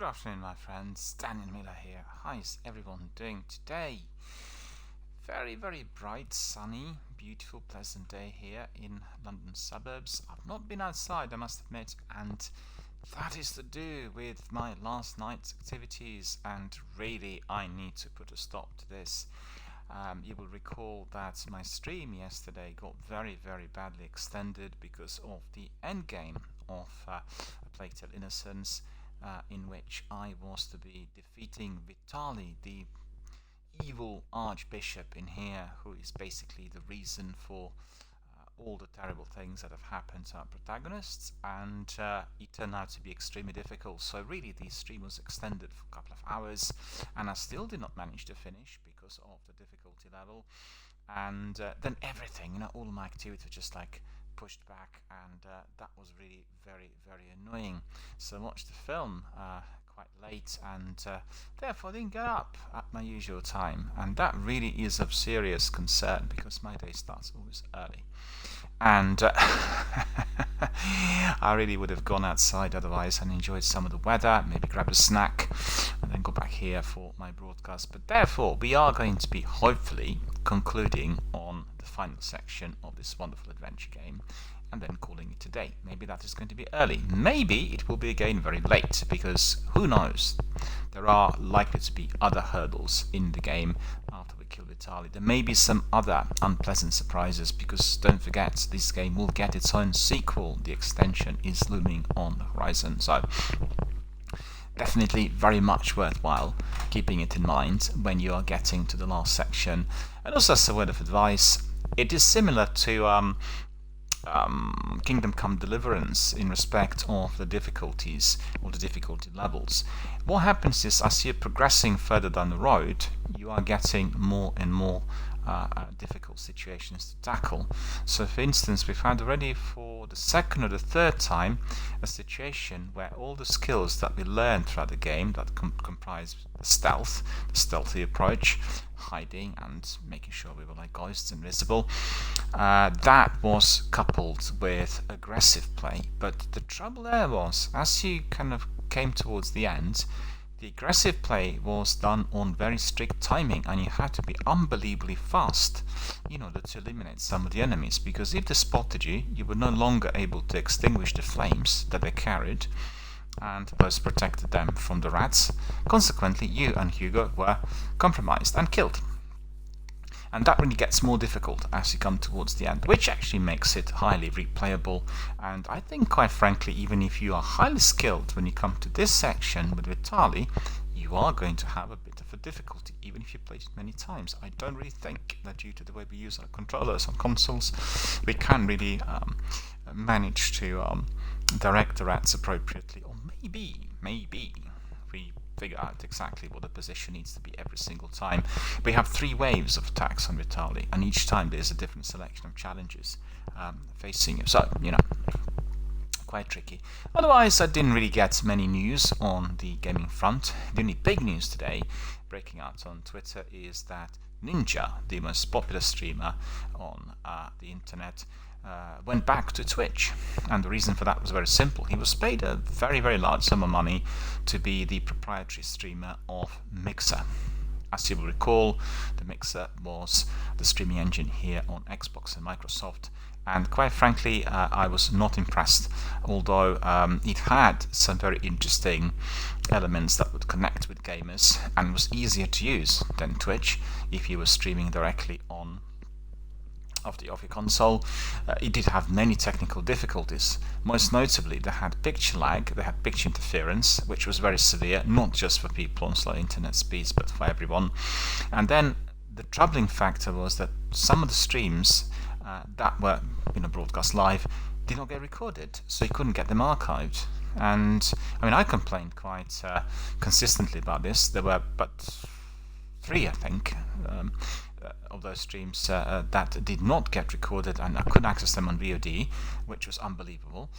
afternoon, my friends. DRBMiller here. How is everyone doing today? Very bright, sunny, beautiful, pleasant day here in London suburbs. I've not been outside, I must admit, and that is to do with my last night's activities, and really I need to put a stop to this. You will recall that my stream yesterday got very badly extended because of the endgame of A Plague Tale Innocence, in which I was to be defeating Vitali, the evil archbishop in here, who is basically the reason for all the terrible things that have happened to our protagonists, and it turned out to be extremely difficult. So really the stream was extended for a couple of hours, and I still did not manage to finish because of the difficulty level. And then everything, all my activity was just like pushed back, and that was really very annoying. So I watched the film quite late, and therefore I didn't get up at my usual time, and that really is of serious concern because my day starts always early, and I really would have gone outside otherwise and enjoyed some of the weather, maybe grab a snack and then go back here for my broadcast. But therefore we are going to be hopefully concluding on the final section of this wonderful adventure game and then calling it a day. Maybe that is going to be early. Maybe it will be again very late, because who knows? There are likely to be other hurdles in the game after we kill Vitali. There may be some other unpleasant surprises, because don't forget, this game will get its own sequel. The extension is looming on the horizon. So definitely very much worthwhile keeping it in mind when you are getting to the last section. And also, as a word of advice, it is similar to Kingdom Come Deliverance in respect of the difficulties or the difficulty levels. What happens is, as you're progressing further down the road, you are getting more and more difficult situations to tackle. So for instance, we've had already for the second or the third time a situation where all the skills that we learned throughout the game that comprise stealth, the stealthy approach, hiding and making sure we were like ghosts invisible, that was coupled with aggressive play. But the trouble there was, as you kind of came towards the end, the aggressive play was done on very strict timing, and you had to be unbelievably fast in order to eliminate some of the enemies, because if they spotted you, you were no longer able to extinguish the flames that they carried, and those protected them from the rats. Consequently, you and Hugo were compromised and killed. And that really gets more difficult as you come towards the end, which actually makes it highly replayable. And I think, quite frankly, even if you are highly skilled when you come to this section with Vitali, you are going to have a bit of a difficulty, even if you played it many times. I don't really think that due to the way we use our controllers on consoles, we can really manage to direct the rats appropriately. Or maybe we figure out exactly what the position needs to be every single time. We have 3 waves of attacks on Vitali, and each time there's a different selection of challenges facing you. So, quite tricky. Otherwise, I didn't really get many news on the gaming front. The only big news today, breaking out on Twitter, is that Ninja, the most popular streamer on the internet, went back to Twitch, and the reason for that was very simple. He was paid a very large sum of money to be the proprietary streamer of Mixer. As you will recall, the Mixer was the streaming engine here on Xbox and Microsoft, and quite frankly I was not impressed, although it had some very interesting elements that would connect with gamers and was easier to use than Twitch if you were streaming directly on off your console. It did have many technical difficulties. Most notably, they had picture lag, they had picture interference, which was very severe, not just for people on slow internet speeds, but for everyone. And then the troubling factor was that some of the streams that were broadcast live did not get recorded, so you couldn't get them archived. And I complained quite consistently about this. There were but 3, I think, of those streams that did not get recorded, and I couldn't access them on VOD, which was unbelievable.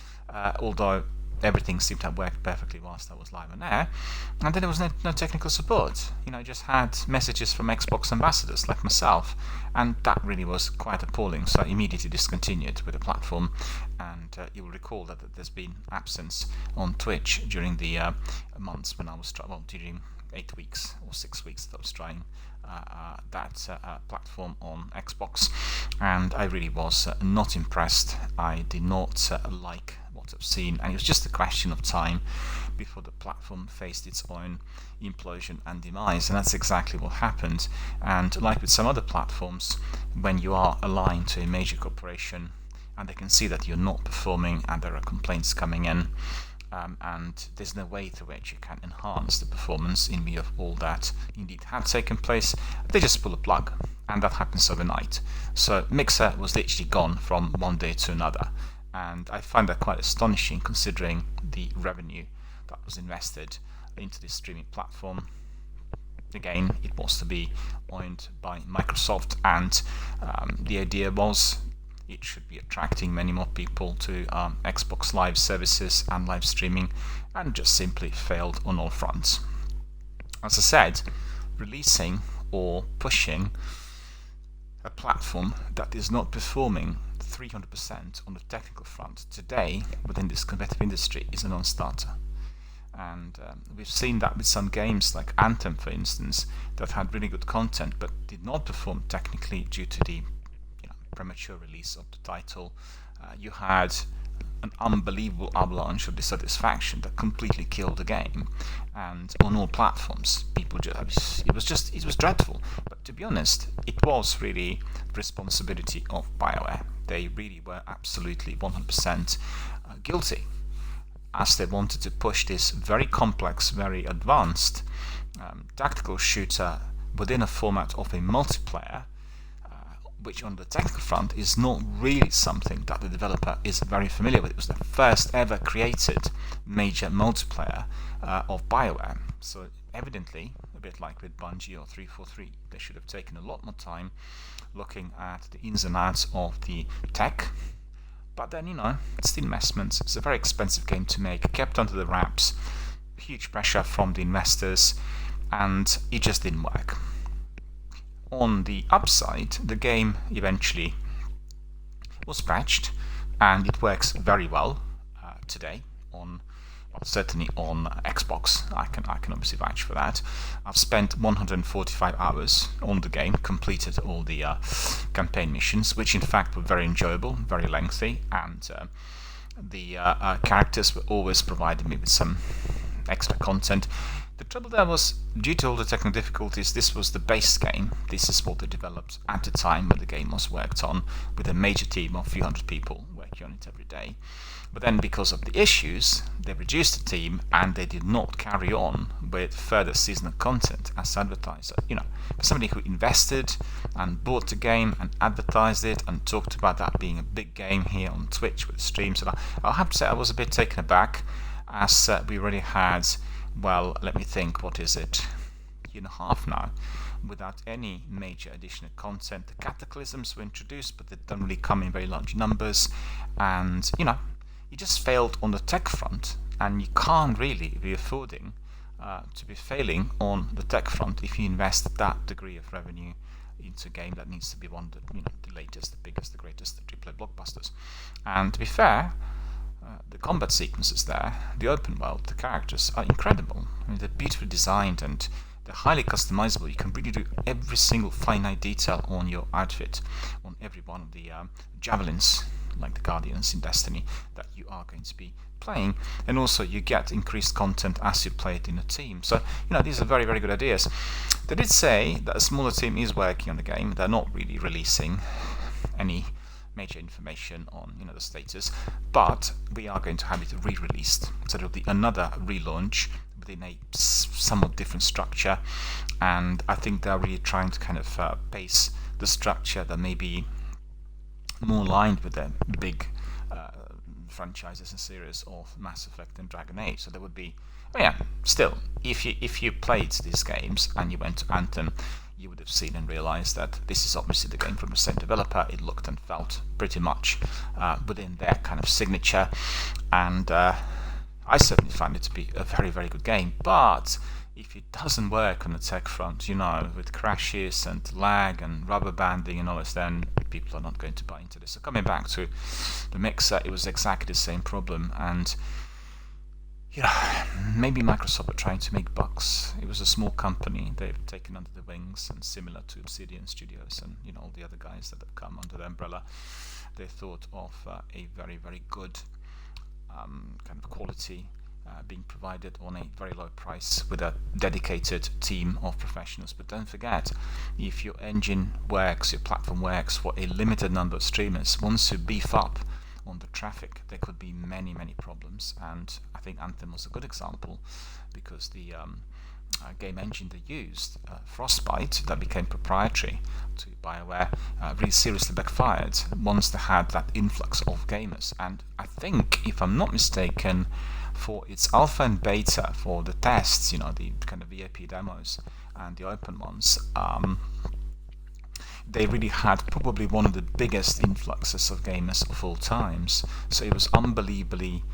Although everything seemed to have worked perfectly whilst I was live on air, and then there was no technical support. I just had messages from Xbox ambassadors like myself, and that really was quite appalling. So I immediately discontinued with the platform, and you will recall that there's been absence on Twitch during the months when I was during 8 weeks or 6 weeks that I was trying that platform on Xbox, and I really was not impressed. I did not like what I've seen, and it was just a question of time before the platform faced its own implosion and demise, and that's exactly what happened. And like with some other platforms, when you are aligned to a major corporation and they can see that you're not performing and there are complaints coming in, and there's no way through which you can enhance the performance in view of all that indeed had taken place, they just pull a plug, and that happens overnight. So Mixer was literally gone from one day to another, and I find that quite astonishing considering the revenue that was invested into this streaming platform. Again, it was to be owned by Microsoft, and the idea was it should be attracting many more people to Xbox Live services and live streaming, and just simply failed on all fronts. As I said, releasing or pushing a platform that is not performing 300% on the technical front today within this competitive industry is a non-starter. And we've seen that with some games like Anthem, for instance, that had really good content but did not perform technically due to the premature release of the title. You had an unbelievable avalanche of dissatisfaction that completely killed the game, and on all platforms people it was dreadful. But to be honest, it was really the responsibility of BioWare. They really were absolutely 100% guilty, as they wanted to push this very complex, very advanced tactical shooter within a format of a multiplayer, which on the technical front is not really something that the developer is very familiar with. It was the first ever created major multiplayer of BioWare. So evidently, a bit like with Bungie or 343, they should have taken a lot more time looking at the ins and outs of the tech. But then, it's the investments. It's a very expensive game to make, kept under the wraps, huge pressure from the investors, and it just didn't work. On the upside, the game eventually was patched, and it works very well today on, certainly on Xbox. I can obviously vouch for that. I've spent 145 hours on the game, completed all the campaign missions, which in fact were very enjoyable, very lengthy, and the characters were always providing me with some extra content. The trouble there was, due to all the technical difficulties, this was the base game. This is what they developed at the time when the game was worked on, with a major team of a few hundred people working on it every day. But then because of the issues, they reduced the team and they did not carry on with further seasonal content as advertised. For somebody who invested and bought the game and advertised it and talked about that being a big game here on Twitch with streams, and I'll have to say I was a bit taken aback, as we already had, well, let me think, what is it, a year and a half now, without any major additional content. The cataclysms were introduced, but they don't really come in very large numbers, and you just failed on the tech front, and you can't really be affording to be failing on the tech front if you invest that degree of revenue into a game that needs to be one of the latest, the biggest, the greatest, the AAA blockbusters. And to be fair, the combat sequences there, the open world, the characters are incredible. They're beautifully designed and they're highly customizable. You can really do every single finite detail on your outfit, on every one of the javelins, like the Guardians in Destiny, that you are going to be playing. And also you get increased content as you play it in a team. So, these are very, very good ideas. They did say that a smaller team is working on the game. They're not really releasing any major information on the status, but we are going to have it re-released, so there'll be another relaunch within a somewhat different structure, and I think they're really trying to kind of pace the structure that may be more aligned with the big franchises and series of Mass Effect and Dragon Age. So there would be, still, if you played these games and you went to Anthem, you would have seen and realized that this is obviously the game from the same developer. It looked and felt pretty much within their kind of signature, and I certainly find it to be a very, very good game, but if it doesn't work on the tech front, with crashes and lag and rubber banding and all this, then people are not going to buy into this. So coming back to the Mixer, it was exactly the same problem, and maybe Microsoft are trying to make bucks. It was a small company they've taken under the wings, and similar to Obsidian Studios and all the other guys that have come under the umbrella, they thought of a very, very good kind of quality being provided on a very low price with a dedicated team of professionals. But don't forget, if your engine works, your platform works for a limited number of streamers, once you beef up on the traffic, there could be many, many problems. And I think Anthem was a good example, because the game engine they used, Frostbite, that became proprietary to BioWare, really seriously backfired once they had that influx of gamers. And I think, if I'm not mistaken, for its alpha and beta, for the tests, the kind of VIP demos and the open ones, they really had probably one of the biggest influxes of gamers of all times. So it was unbelievably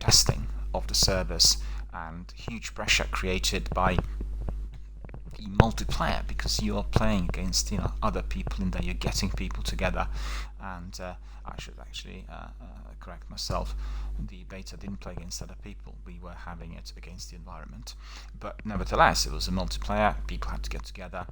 testing of the servers, and huge pressure created by the multiplayer, because you are playing against other people in there, you're getting people together. And I should actually correct myself, the beta didn't play against other people, we were having it against the environment. But nevertheless, it was a multiplayer, people had to get together,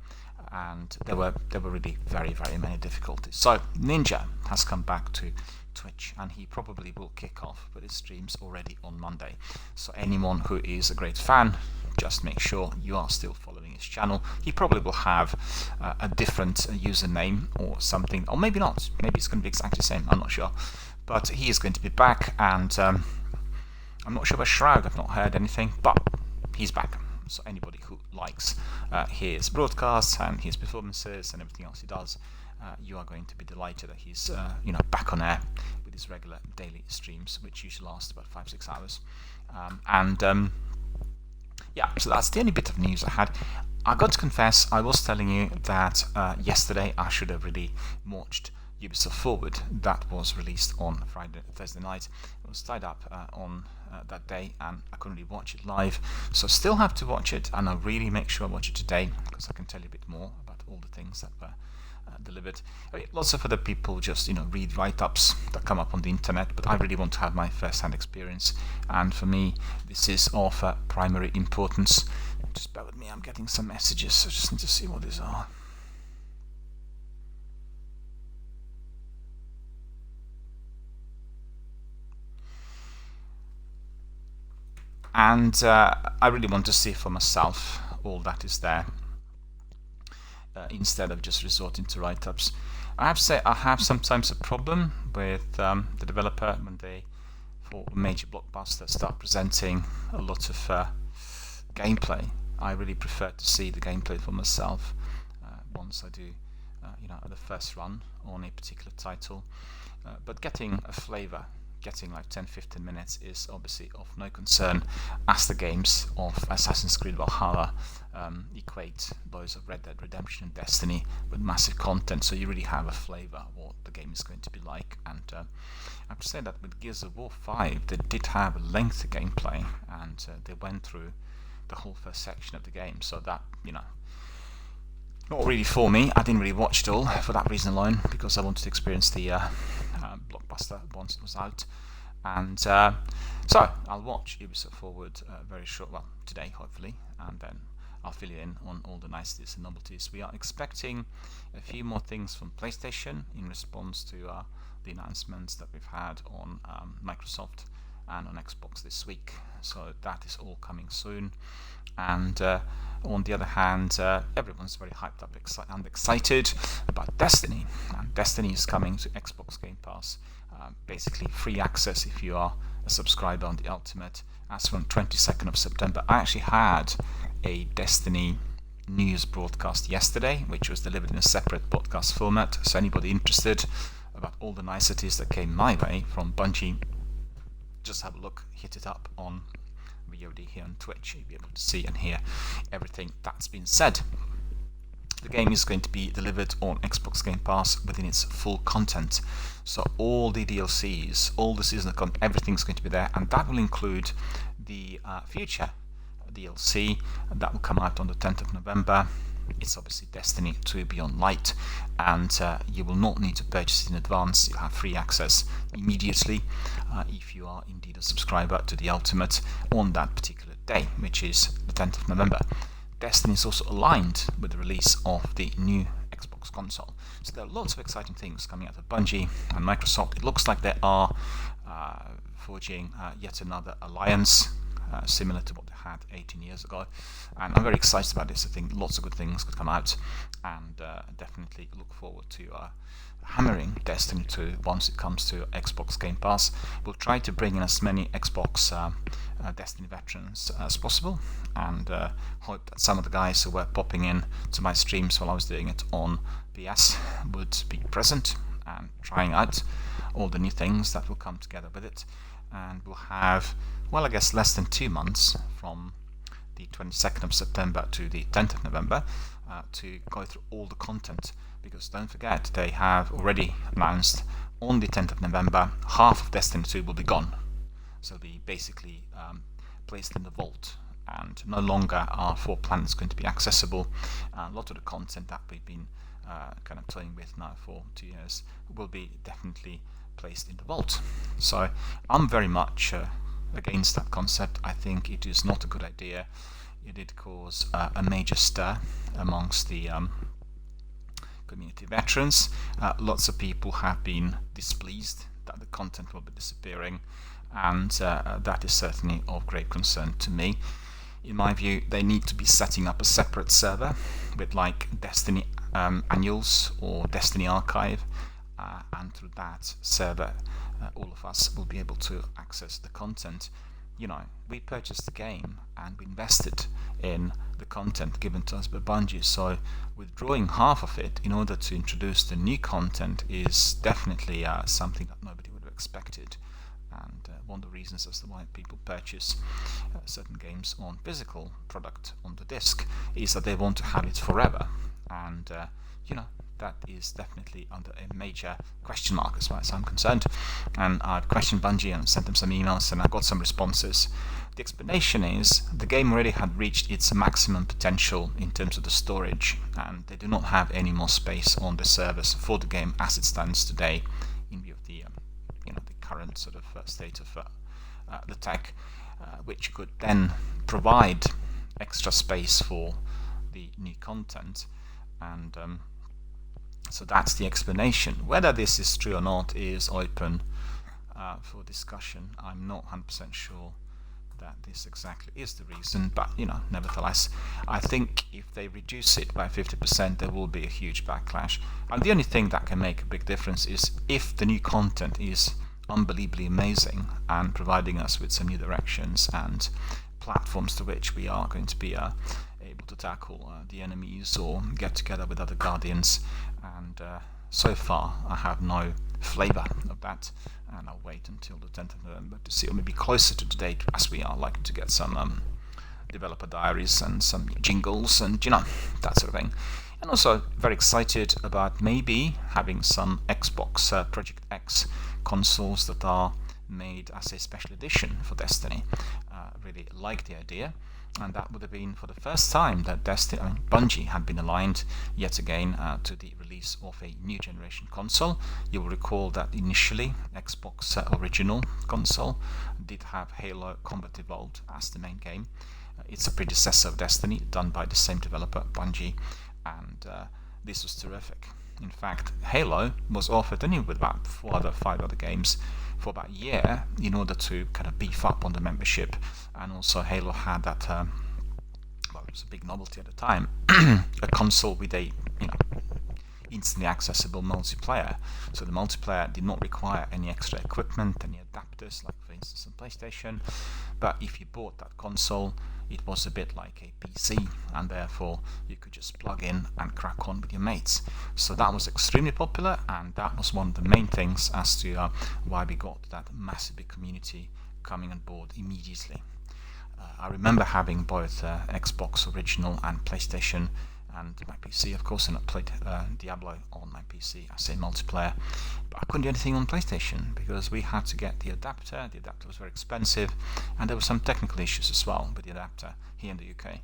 and there were really very, very many difficulties. So Ninja has come back to Twitch, and he probably will kick off with his streams already on Monday. So anyone who is a great fan, just make sure you are still following his channel. He probably will have a different username or something, or maybe not, maybe it's going to be exactly the same, I'm not sure. But he is going to be back, and I'm not sure about Shroud, I've not heard anything, but he's back. So anybody who likes his broadcasts and his performances and everything else he does, you are going to be delighted that he's back on air with his regular daily streams, which usually last about 5-6 hours. Yeah, so that's the only bit of news I had. I got to confess, I was telling you that yesterday I should have really watched Ubisoft Forward. That was released on Thursday night. I was tied up on that day, and I couldn't really watch it live, so still have to watch it, and I'll really make sure I watch it today, because I can tell you a bit more about all the things that were delivered. Lots of other people just read write-ups that come up on the internet, but I really want to have my first-hand experience, and for me this is of primary importance. Just bear with me, I'm getting some messages, so I just need to see what these are. And I really want to see for myself all that is there, instead of just resorting to write-ups. I have to say, I have sometimes a problem with the developer when they, for major blockbusters, start presenting a lot of gameplay. I really prefer to see the gameplay for myself once I do, the first run on a particular title. But getting a flavor, getting like 10-15 minutes is obviously of no concern, as the games of Assassin's Creed Valhalla equate those of Red Dead Redemption and Destiny with massive content, so you really have a flavour of what the game is going to be like. And I have to say that with Gears of War 5 they did have a lengthy gameplay, and they went through the whole first section of the game, so that, not really for me. I didn't really watch it all for that reason alone, because I wanted to experience the blockbuster once it was out. And so I'll watch Ubisoft Forward very short, well, today hopefully, and then I'll fill you in on all the niceties and novelties. We are expecting a few more things from PlayStation in response to the announcements that we've had on Microsoft and on Xbox this week, so that is all coming soon. And on the other hand, everyone's very hyped up and excited about Destiny, and Destiny is coming to Xbox Game Pass, basically free access if you are a subscriber on the Ultimate, as from 22nd of September. I actually had a Destiny news broadcast yesterday, which was delivered in a separate podcast format, so anybody interested about all the niceties that came my way from Bungie, just have a look, hit it up on VOD here on Twitch. You'll be able to see and hear everything that's been said. The game is going to be delivered on Xbox Game Pass within its full content, so all the DLCs, all the seasonal content, everything's going to be there, and that will include the future DLC that will come out on the 10th of November. It's obviously Destiny 2 Beyond Light, and you will not need to purchase it in advance. You have free access immediately if you are indeed a subscriber to the Ultimate on that particular day, which is the 10th of November. Destiny is also aligned with the release of the new Xbox console. So there are lots of exciting things coming out of Bungie and Microsoft. It looks like they are forging yet another alliance similar to what they had 18 years ago, and I'm very excited about this. I think lots of good things could come out, and definitely look forward to hammering Destiny 2 once it comes to Xbox Game Pass. We'll try to bring in as many Xbox Destiny veterans as possible, and hope that some of the guys who were popping in to my streams while I was doing it on PS would be present and trying out all the new things that will come together with it. And we'll have, well, I guess less than 2 months from the 22nd of September to the 10th of November to go through all the content, because don't forget, they have already announced on the 10th of November half of Destiny 2 will be gone. So they'll be basically placed in the vault, and no longer are 4 planets going to be accessible. A lot of the content that we've been kind of toying with now for 2 years will be definitely placed in the vault. So I'm very much against that concept. I think it is not a good idea. It did cause a major stir amongst the community veterans. Lots of people have been displeased that the content will be disappearing, and that is certainly of great concern to me. In my view, they need to be setting up a separate server with like Destiny Annuals or Destiny Archive, and through that server all of us will be able to access the content. You know, we purchased the game and we invested in the content given to us by Bungie, so withdrawing half of it in order to introduce the new content is definitely something that nobody would have expected, and one of the reasons as to why people purchase certain games on physical product on the disc is that they want to have it forever, and you know, that is definitely under a major question mark as far as I'm concerned. And I've questioned Bungie and sent them some emails, and I got some responses. The explanation is the game already had reached its maximum potential in terms of the storage, and they do not have any more space on the servers for the game as it stands today, in view of the you know, the current sort of state of the tech, which could then provide extra space for the new content. And so that's the explanation. Whether this is true or not is open for discussion. I'm not 100% sure that this exactly is the reason, but you know, nevertheless, I think if they reduce it by 50%, there will be a huge backlash. And the only thing that can make a big difference is if the new content is unbelievably amazing and providing us with some new directions and platforms to which we are going to be able to tackle the enemies or get together with other guardians, and so far I have no flavour of that, and I'll wait until the 10th of November to see, or maybe closer to the date, as we are likely to get some developer diaries and some jingles and, you know, that sort of thing. And also very excited about maybe having some Xbox Project X consoles that are made as a special edition for Destiny. Really like the idea, and that would have been for the first time that Bungie had been aligned yet again to the release of a new generation console. You will recall that initially Xbox original console did have Halo Combat Evolved as the main game. It's a predecessor of Destiny, done by the same developer, Bungie, and this was terrific. In fact, Halo was offered only with about 5 other games for about a year in order to kind of beef up on the membership, and also Halo had that, well, it was a big novelty at the time, a console with a, you know, instantly accessible multiplayer. So the multiplayer did not require any extra equipment, any adapters, like for instance on PlayStation, but if you bought that console, it was a bit like a PC, and therefore you could just plug in and crack on with your mates. So that was extremely popular, and that was one of the main things as to why we got that massive big community coming on board immediately. I remember having both Xbox original and PlayStation and my PC, of course, and I played Diablo on my PC. I say multiplayer, but I couldn't do anything on PlayStation because we had to get the adapter. The adapter was very expensive, and there were some technical issues as well with the adapter here in the UK.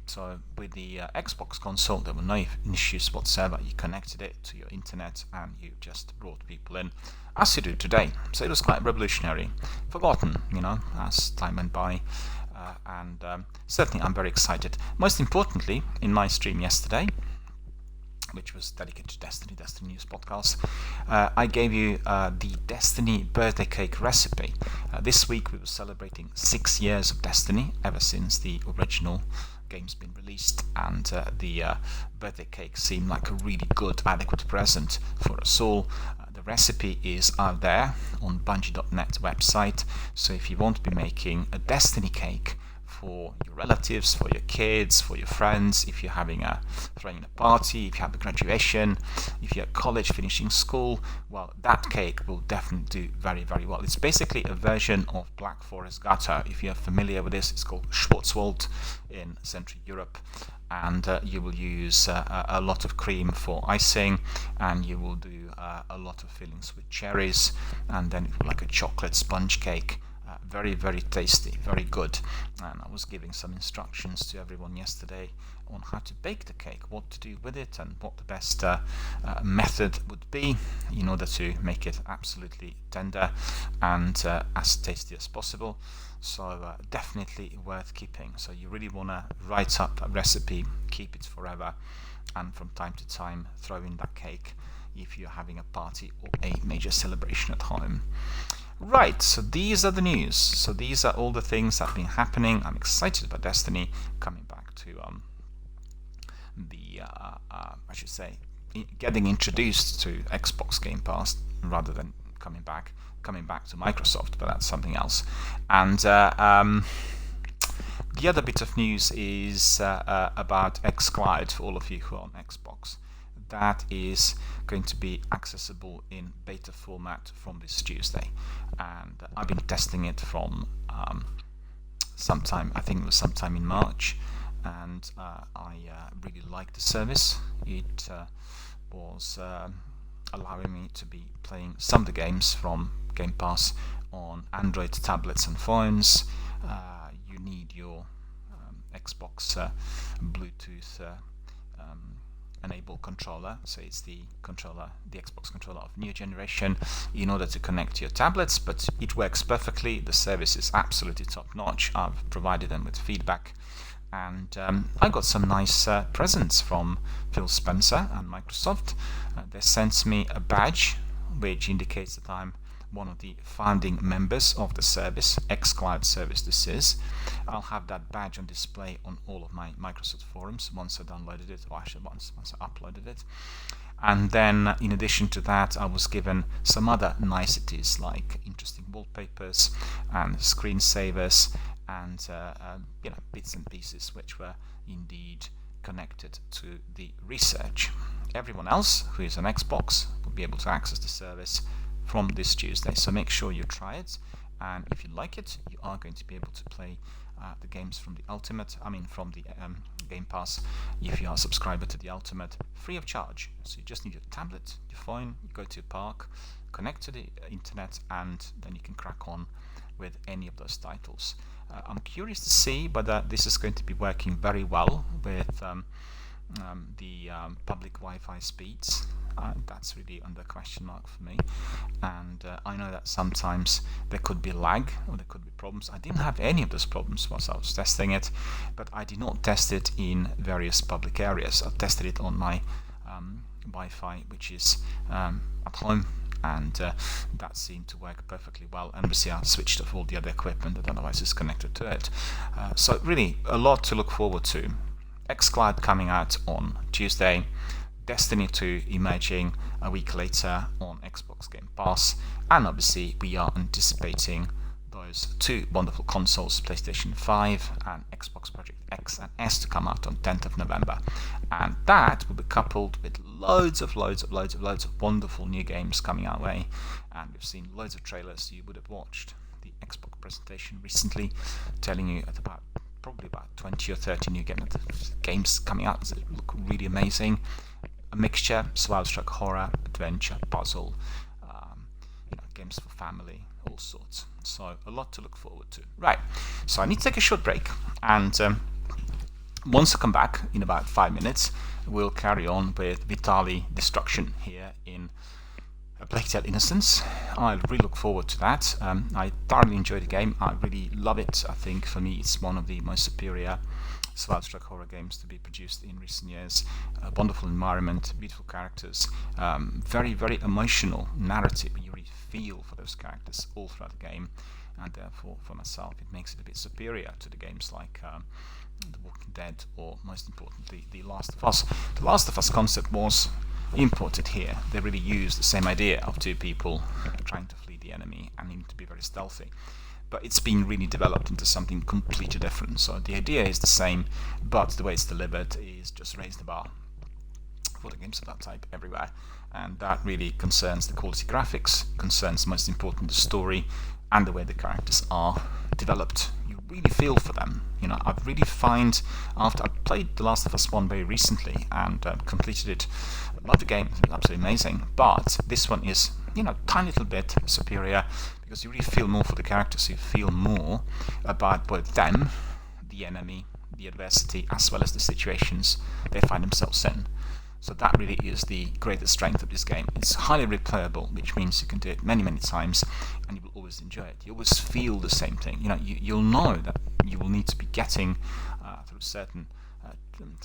So with the Xbox console, there were no issues whatsoever. You connected it to your internet and you just brought people in, as you do today. So it was quite revolutionary. Forgotten, as time went by. And certainly I'm very excited. Most importantly, in my stream yesterday, which was dedicated to Destiny News podcast, I gave you the Destiny birthday cake recipe. This week we were celebrating 6 years of Destiny, ever since the original game's been released, and the birthday cake seemed like a really good, adequate present for us all. The recipe is out there on Bungie.net website, so if you want to be making a Destiny cake for your relatives, for your kids, for your friends, if you're throwing a party, if you have a graduation, if you're at college finishing school, well, that cake will definitely do very, very well. It's basically a version of Black Forest Gatter. If you're familiar with this, it's called Schwarzwald in Central Europe, and you will use a lot of cream for icing, and you will do a lot of fillings with cherries, and then like a chocolate sponge cake. Very, very tasty, very good. And I was giving some instructions to everyone yesterday on how to bake the cake, what to do with it, and what the best method would be in order to make it absolutely tender and as tasty as possible. So definitely worth keeping. So you really want to write up a recipe, keep it forever, and from time to time throw in that cake if you're having a party or a major celebration at home. Right, so these are the news. So these are all the things that have been happening. I'm excited about Destiny coming back to getting introduced to Xbox Game Pass rather than coming back to Microsoft, but that's something else. And the other bit of news is about xCloud for all of you who are on Xbox. That is going to be accessible in beta format from this Tuesday, and I've been testing it from sometime in March, and I really like the service. It was allowing me to be playing some of the games from Game Pass on Android tablets and phones. You need your Xbox Bluetooth enable controller, so it's the Xbox controller of new generation, in order to connect to your tablets, but it works perfectly. The service is absolutely top notch. I've provided them with feedback, and I got some nice presents from Phil Spencer and Microsoft. They sent me a badge which indicates that I'm one of the founding members of the service, xCloud service this is. I'll have that badge on display on all of my Microsoft forums once I downloaded it, or actually once I uploaded it. And then in addition to that, I was given some other niceties like interesting wallpapers and screensavers and bits and pieces which were indeed connected to the research. Everyone else who is on Xbox will be able to access the service from this Tuesday, so make sure you try it, and if you like it, you are going to be able to play the games from the Game Pass, if you are a subscriber to the Ultimate, free of charge. So you just need your tablet, your phone, you go to a park, connect to the internet, and then you can crack on with any of those titles. I'm curious to see whether this is going to be working very well with the public Wi-Fi speeds. That's really under question mark for me, and I know that sometimes there could be lag or there could be problems. I didn't have any of those problems whilst I was testing it, but I did not test it in various public areas. I tested it on my Wi-Fi, which is at home, and that seemed to work perfectly well. And obviously I switched off all the other equipment that otherwise is connected to it. So really a lot to look forward to. xCloud coming out on Tuesday, Destiny 2 emerging a week later on Xbox Game Pass, and obviously we are anticipating those two wonderful consoles, PlayStation 5 and Xbox Project X and S, to come out on 10th of November. And that will be coupled with loads of wonderful new games coming our way. And we've seen loads of trailers. You would have watched the Xbox presentation recently, telling you about probably about 20 or 30 new games coming out that look really amazing. A mixture, survival horror, adventure, puzzle, games for family, all sorts. So a lot to look forward to. Right, so I need to take a short break, and once I come back in about 5 minutes, we'll carry on with Vitali Destruction here in A Plague Tale Innocence. I really look forward to that. I thoroughly enjoy the game. I really love it. I think for me it's one of the most superior survival horror games to be produced in recent years. A wonderful environment, beautiful characters, very, very emotional narrative. You really feel for those characters all throughout the game, and therefore for myself it makes it a bit superior to the games like The Walking Dead, or most importantly The Last of Us. The Last of Us concept was imported here. They really used the same idea of two people trying to flee the enemy and needing to be very stealthy, but it's been really developed into something completely different. So the idea is the same, but the way it's delivered is just raised the bar for the games of that type everywhere, and that really concerns the quality graphics, concerns most important the story and the way the characters are developed. You really feel for them. I've really find, after I played The Last of Us 1 very recently and completed it, I love the game, it's absolutely amazing, but this one is tiny little bit superior because you really feel more for the characters. You feel more about both them, the enemy, the adversity, as well as the situations they find themselves in. So that really is the greatest strength of this game. It's highly replayable, which means you can do it many, many times, and you will always enjoy it. You always feel the same thing. You'll know that you will need to be getting through certain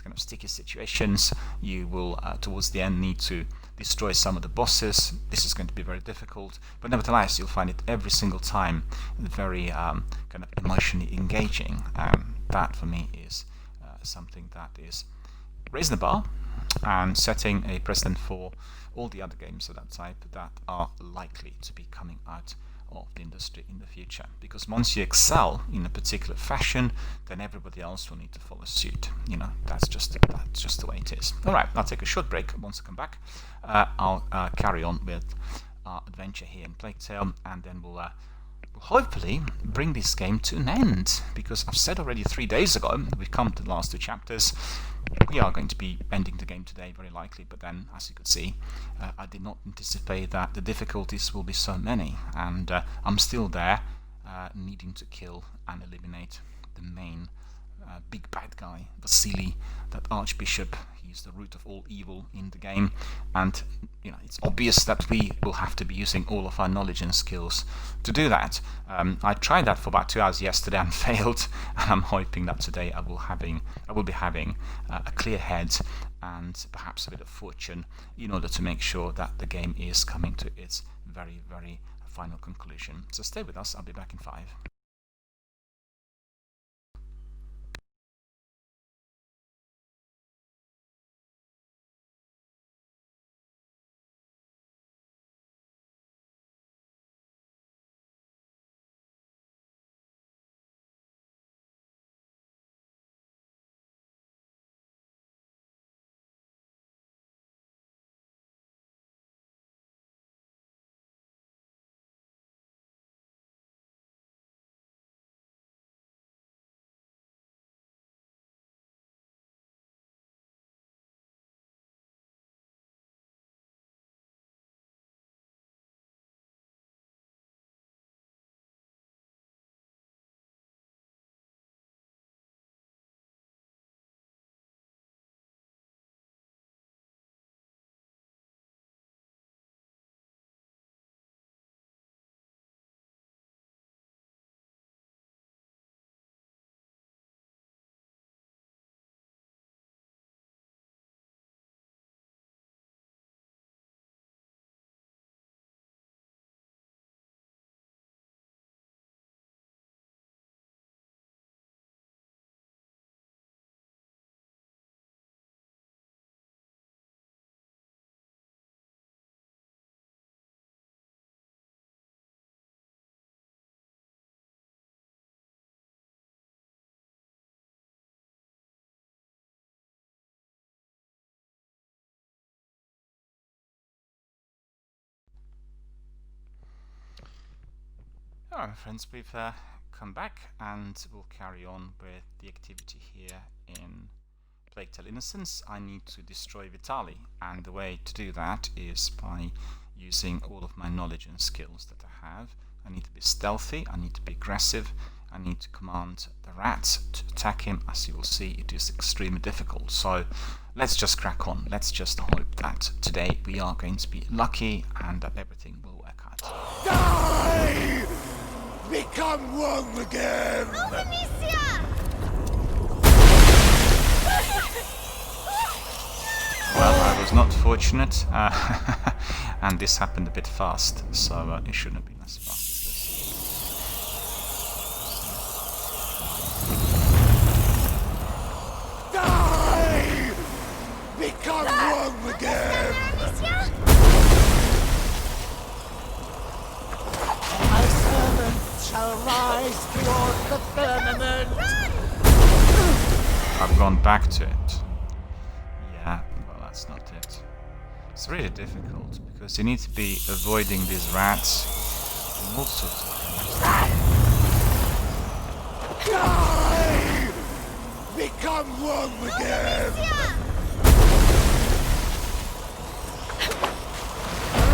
kind of sticky situations. You will, towards the end, need to destroy some of the bosses. This is going to be very difficult, but nevertheless, you'll find it every single time very kind of emotionally engaging, and that for me is something that is raising the bar and setting a precedent for all the other games of that type that are likely to be coming out of the industry in the future. Because once you excel in a particular fashion, then everybody else will need to follow suit. That's just the way it is. All right, I'll take a short break. Once I come back, I'll carry on with our adventure here in Plague Tale, and then we'll hopefully bring this game to an end, because I've said already 3 days ago we've come to the last 2 chapters. We are going to be ending the game today, very likely, but then, as you could see, I did not anticipate that the difficulties will be so many, and I'm still there, needing to kill and eliminate the main big bad guy, Vasily, that Archbishop. He's the root of all evil in the game, and it's obvious that we will have to be using all of our knowledge and skills to do that. I tried that for about 2 hours yesterday and failed, and I'm hoping that today I will be having a clear head and perhaps a bit of fortune in order to make sure that the game is coming to its very, very final conclusion. So stay with us, I'll be back in 5. Alright, friends, we've come back and we'll carry on with the activity here in Plague Tale Innocence. I need to destroy Vitali, and the way to do that is by using all of my knowledge and skills that I have. I need to be stealthy, I need to be aggressive, I need to command the rats to attack him. As you will see, it is extremely difficult. So let's just crack on. Let's just hope that today we are going to be lucky and that everything will work out. Die! Become one again! Well, I was not fortunate, and this happened a bit fast, so it shouldn't have been as fast as this. Die! Become one again! My servants shall rise toward the firmament! I've gone back to it. Yeah, well, that's not it. It's really difficult because you need to be avoiding these rats and all sorts of things. Die! Become one again!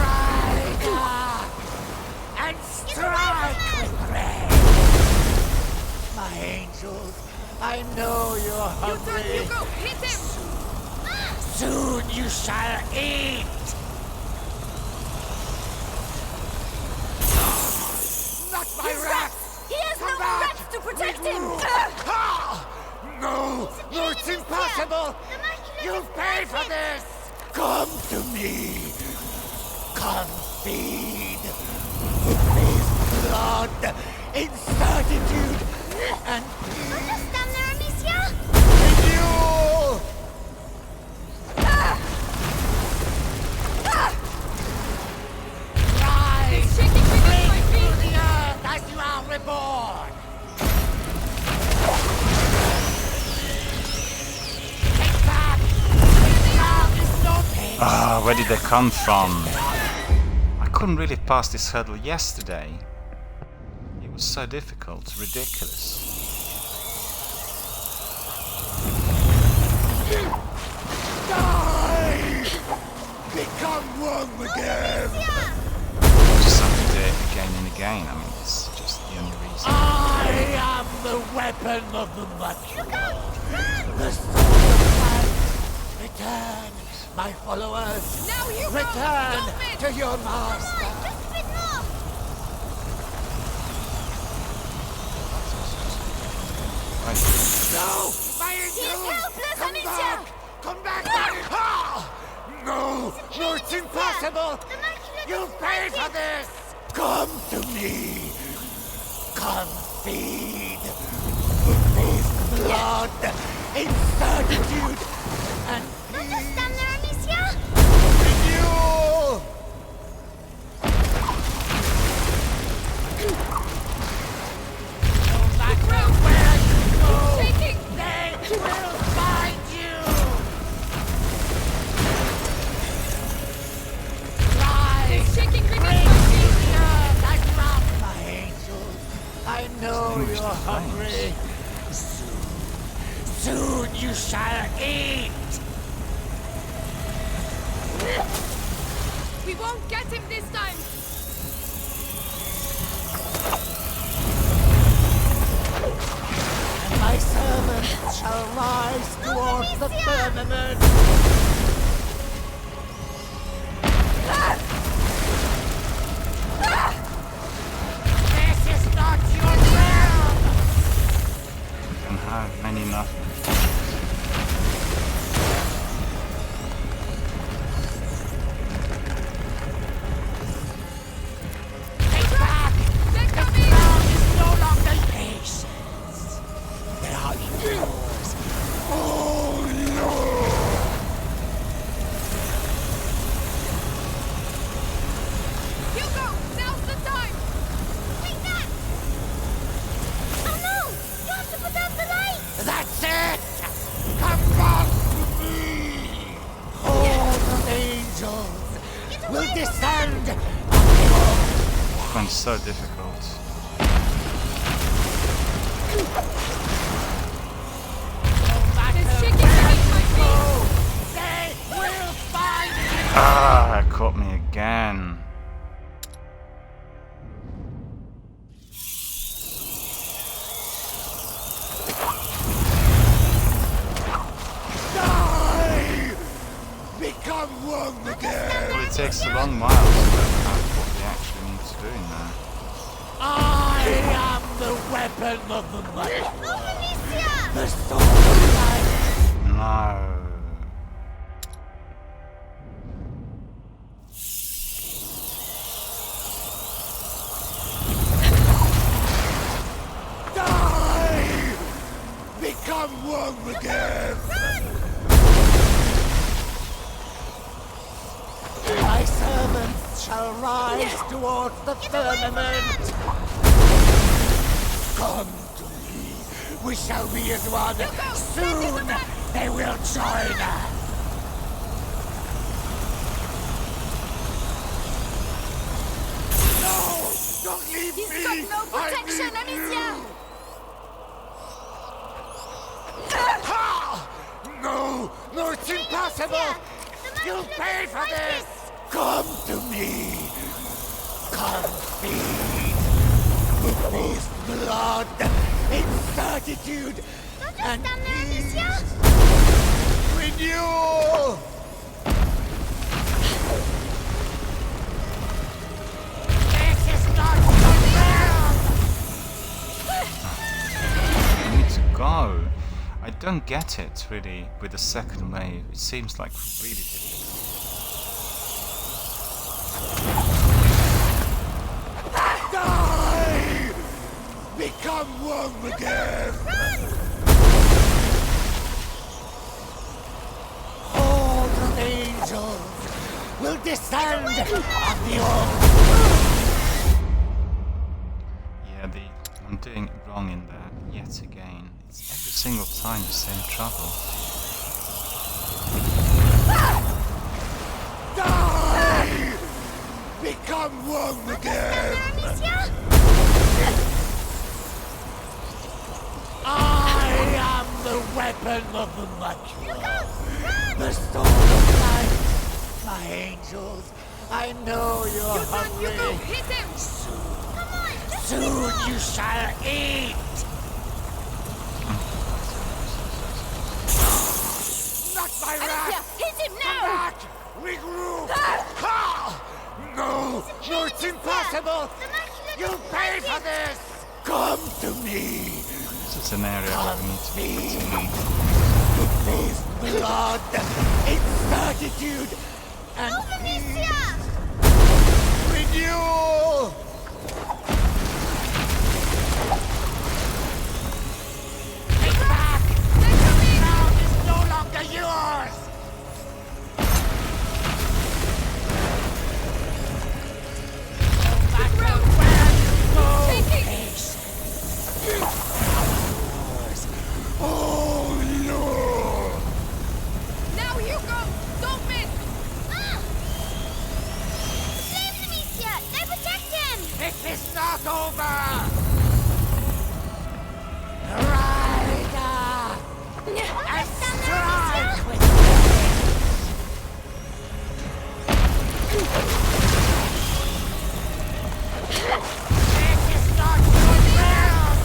Rider! And strike with red! My angels, I know you're hungry. Hugo, hit him! Soon you shall eat! Not my rat! He has no rats to protect him! No! No, it's impossible! You've paid for this! Come to me! Come feed! With this blood, in certitude, and renewal! Rise! Shaking beneath my Bring feet! to the earth as you are reborn! Take back! Now is no peace! Ah, where did they come from? I couldn't really pass this hurdle yesterday. It was so difficult, ridiculous. Die! Become one again! Just have to do it again and again. I mean, it's just the only reason. I am the weapon of the Mudfall. The sword of light. Return, my followers. Now you Return go! Stop it! to your master. Right. No, my angels! helpless, Come Amicia! back! Come back! Ah! No, no, it's impossible! You've paid for this! Come to me! Come feed! With this blood, in certitude, and renewal! No matter where you go, Shaking! they will find you! Rise! Shaking beneath Bring my me feet! the earth as round my angels. I know Distinguished you're flames. hungry. Soon you shall eat! We won't get him this time! And my servants shall rise towards the firmament. This is not your realm! Can have many nothing. Take back! They're The coming! ground is no longer patience. They are yours. Oh no! Hugo, now's the time! Take that! Oh no! You have to put out the light! That's it! Come back to me! All the angels will descend on you! It's been so difficult. It's shaking beneath my feet! They will find you! Ah, it caught me again. Die! Become one again! Well, it takes a long mile to work out what we actually need to do in there. I am the weapon of the mighty. Alicia! The sword of life. No. Die! Become one again! My servants shall rise towards the firmament. Come to me. We shall be as one. Soon they will join us. No! Don't leave He's me! got no protection, I need Alicia! you. Ha! No! No, it's impossible! You'll pay for this! Come to me! Come feed! With this blood, incertitude, and stand there, Alicia? renewal! This is not your realm! I need to go. I don't get it, really, with the second wave. It seems like really difficult. Die! Become one again! Hordes of angels will descend on the earth. Yeah, I'm doing it wrong in there, yet again. It's every single time the same trouble. Die! Become one again! Alicia? I am the weapon of the mighty. Look out! Run! The sword of life. My angels, I know you're hungry. You go! Hit him! Come on! Just Soon you shall eat! Not my Alicia, wrath! hit him Come now! back! Regroup! Ha! No! No, it's impossible! You'll pay for this! Come to me! This is an area where we need to be Me! With this blood, incertitude, and Alicia! renewal! Take back! The ground is no longer yours! No matter where you go, Taking- oh Lord! Now you go! Don't miss! Save Alicia! They protect him! This is not over! Rider! And strike with me! This is not your realm!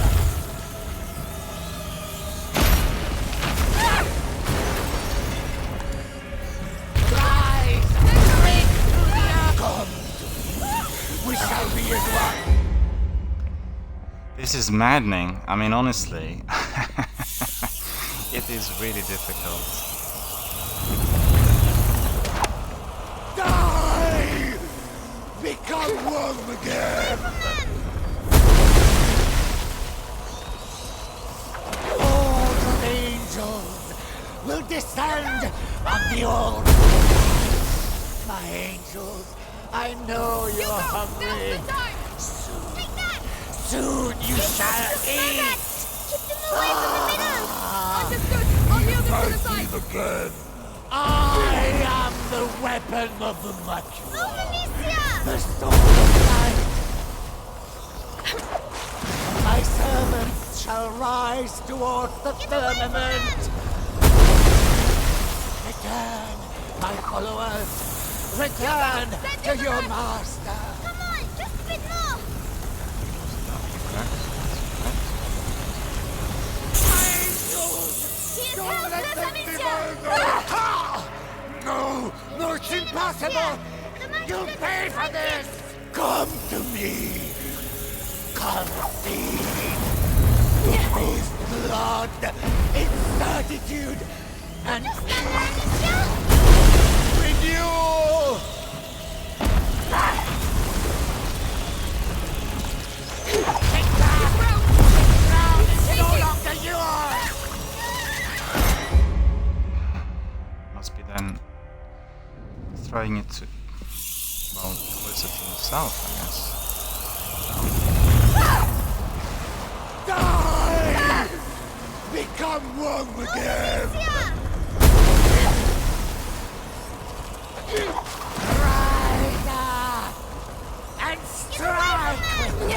Rise! Break through the earth! Come to me! We shall be as one! This is maddening. I mean, honestly. It is really difficult. Die! Become one again! Hordes of angels will descend on the old. My angels, I know you're hungry. Now's the time! Soon, Take that! soon you shall eat! Keep them away from the middle! Understood! I'll heal them to the side! Again. I am the weapon of the mighty. Oh, Alicia! The sword of life. My servants shall rise towards the firmament. Return, my followers. Return to your master. Come on, just a bit more. He is helpless, Amicia. No, it's impossible. You'll pay for this. Come to me. Come feed. His blood, its certitude, and renewal. Take that! Ground is no longer yours. Must be then throwing it to, well, closer to himself, I guess. Die! Become one with them! Rise up and strike with me!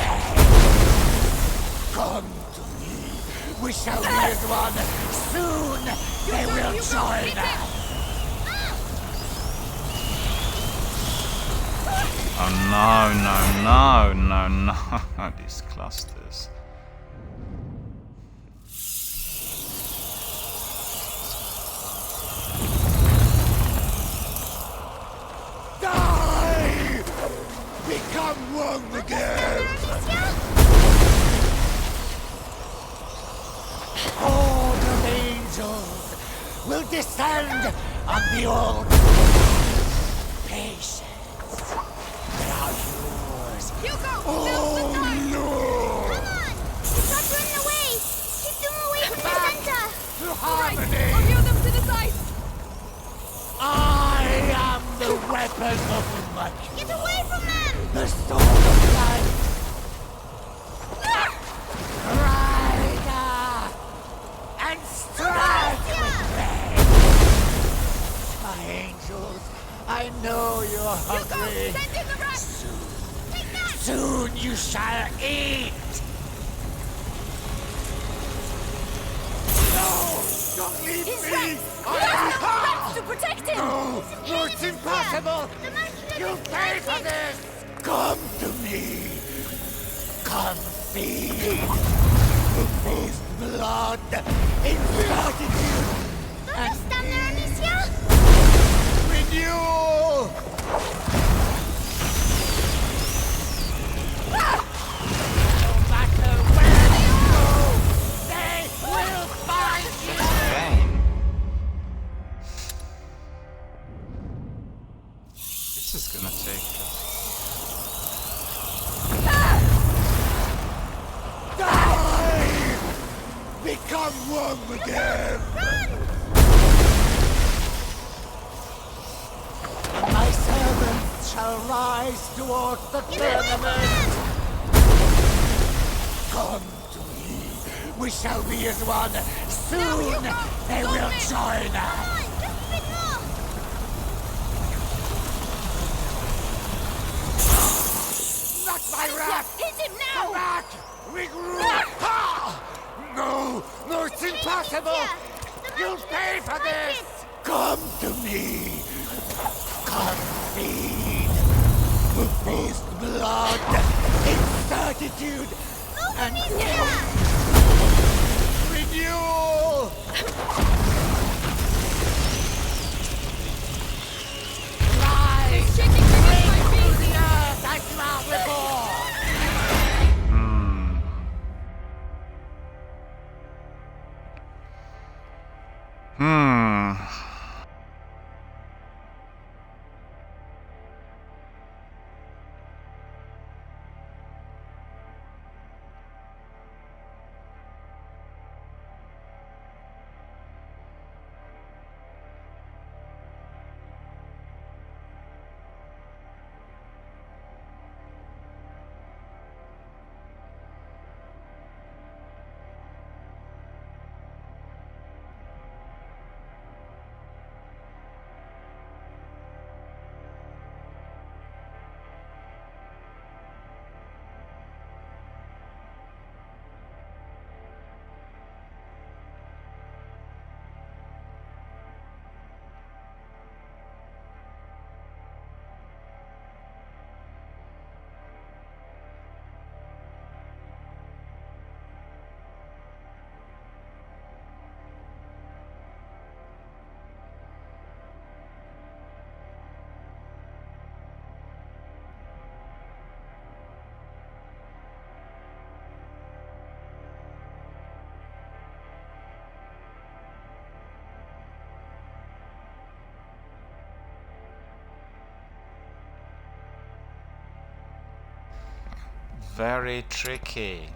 Come to me. We shall be as one. Soon they will join us. Oh no, these clusters. Die! Become one again! Horde of angels will descend on the old. Patience. They are yours. Hugo, Oh, Lord! come on! Stop running away! Keep them away from the center! To harmony! I'll heal them to the side! I am the weapon of the much. Get away from them! The sword of life. Ride up and strike with me. My angels, I know you're hungry. Hugo, send in the rest! Take that! Soon you shall eat. No! Don't leave He's me! right! To protect him! No! No, it's impossible! The monkey You'll pay for this! Come to me! Come feed! His blood, its gratitude, Don't you stand there, Amicia? renewal! No matter where you go, they will find you! Again. This is gonna take Die! Become one again! My servants shall rise towards the firmament. Come to me. We shall be as one. Soon they will join us. Come on, just a bit more! Not my wrath! Hit him now! Back! Regroup! Ah! No! No, it's impossible! You'll pay for this! Come to me! Come feed! With his blood, its certitude, and renewal! Rise! Shaking Bring my to feet! the earth as you are reborn! Hmm. very tricky.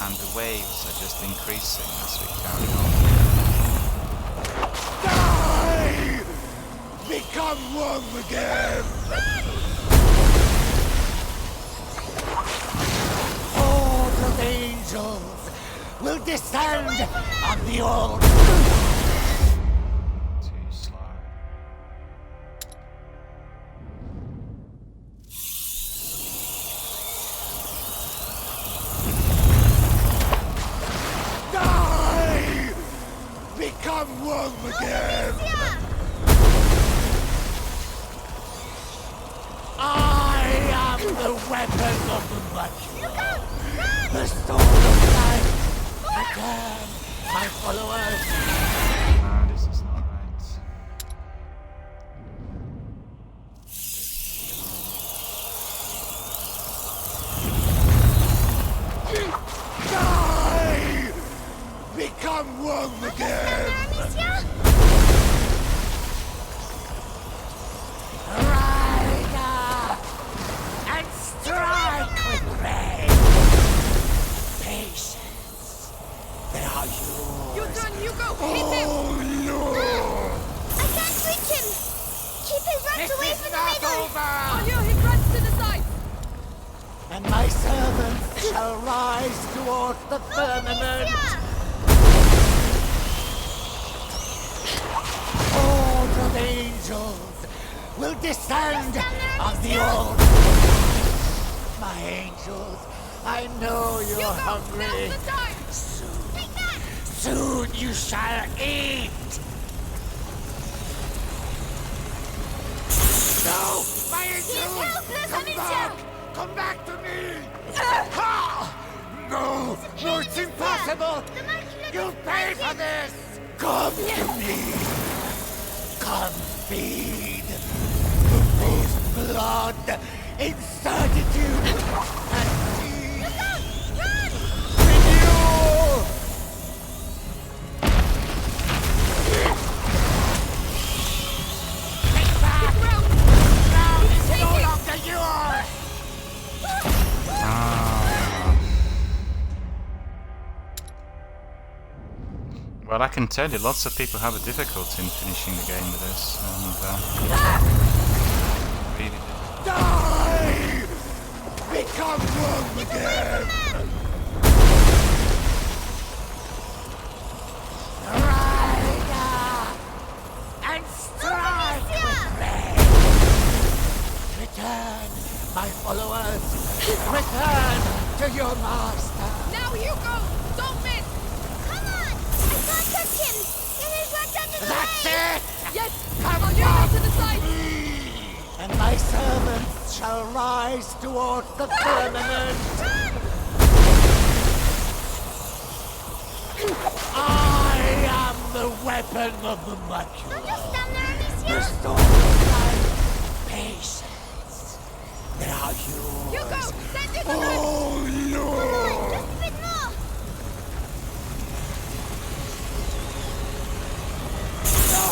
And the waves are just increasing as we carry on. Die! Become one again! Hordes of angels will descend on the old... Too slow. Die! Become one again! I am the weapon of the Mercury. The sword of life. Return, my followers. No, this is not right. Die! Become one again! Ride and strike with rain! Patience. They are yours. Your turn, Hugo! Hit him! Oh, Lord! I can't reach him! Keep his rats This away is from the not middle! over! Oh, here, he runs to the side! And my servants shall rise towards the firmament. Hordes of angels will descend on the old. My angels, I know you're Hugo, hungry. now's the time! Take that! Soon you shall eat. No, my angels, helpless, come Amicia. back! Come back to me! Ha! No, no, it's impossible! You'll pay for this! Come to me! Come feed! The face blood, incertitude, and peace! Run! With you! Take back! Now is no longer yours! Well, I can tell you, lots of people have a difficulty in finishing the game with this, and really Die! Become one again! Ride and strike with rain! Return, my followers! Return to your master! Now, Hugo! Don't miss! Come on! I can't touch him! Get his rats out of the That's way! it! Yes! Come Oh, you're back to the side! And my servants shall rise towards the firmament. I am the weapon of the Mercury. Don't just stand there, The Amicia! storm of life. Patience. They are yours. Hugo! Send it to them! Oh, Lord! Just a bit more! No!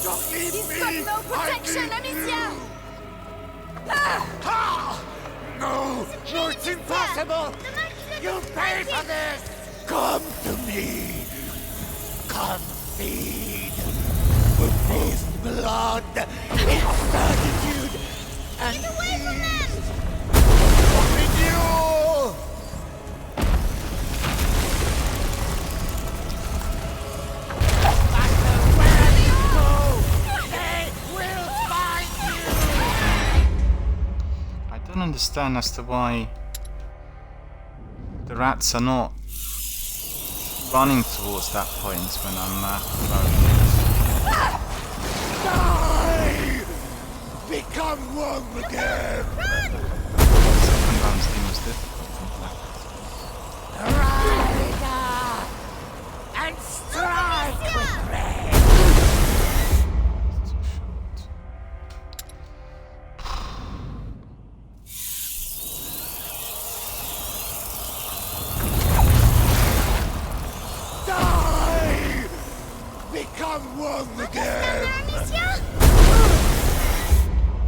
Don't leave He's me! got no protection, I need Amicia! you. Ha! No! No, it's impossible! You'll pay for this! Come to me! Come feed! With his blood, incertitude, and Get away from them! with you! Master, where you go, they will find you! I don't understand as to why the rats are not running towards that point when I'm throwing Die! Become one again! Second round's the most difficult, in fact. Ride and strike with rain! It's too short. Die! Become one again! Amicia?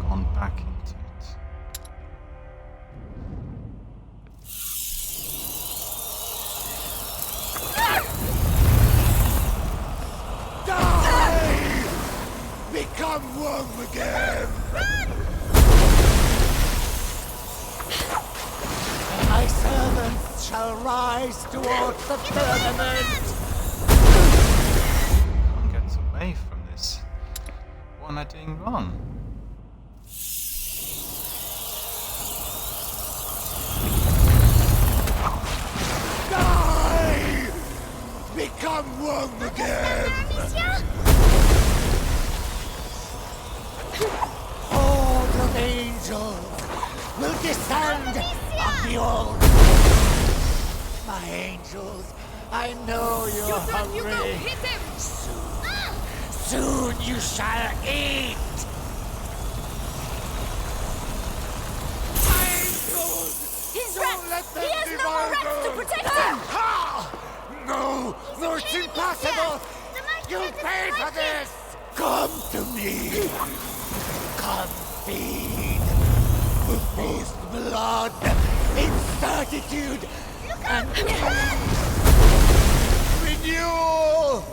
Gone back into it. shall rise towards the firmament. Can't get away from this. What am I doing wrong? Die! Become one again! Horde of angels will descend on the old. My angels, I know you're hungry. Hit him! Soon you shall eat! My angels! His Don't rats! let them He has no more devour rats to them. protect him! Ha! No! No, it's impossible! You'll pay for this! Come to me! Come feed! With this blood, incertitude, and renewal!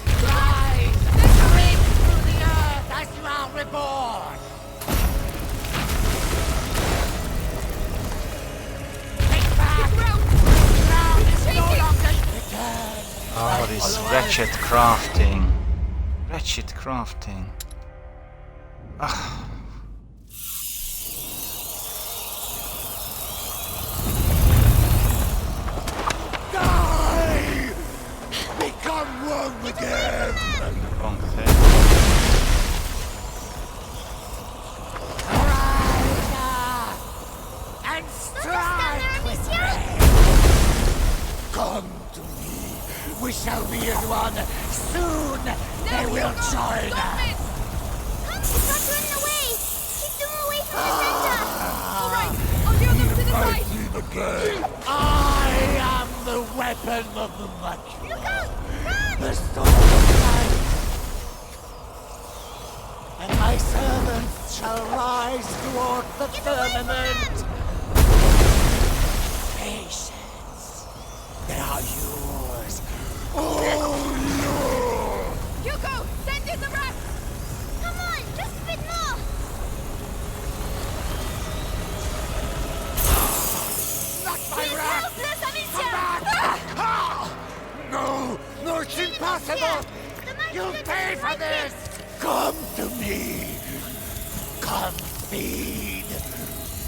Rise! Break through the earth as you are reborn! Take back! Ground is no longer return! Oh, this wretched crafting. Wretched crafting. Ah. Die! Become one again! Wrong thing. Rise up and strike with me! Come to me. We shall be as one. Soon they will join us. He's not running away! Keep them away from the center! Alright, I'll lure them to the side! I am the weapon of the Mercury. Look out! Run! The storm of light. And my servants shall rise toward the firmament. Patience. They are yours. Oh, Hugo, send in the rats! Come on, just a bit more! not my He's rat! helpless, Amicia! Come back! Ah! No! No, it's impossible! You'll pay for this! Come to me! Come feed!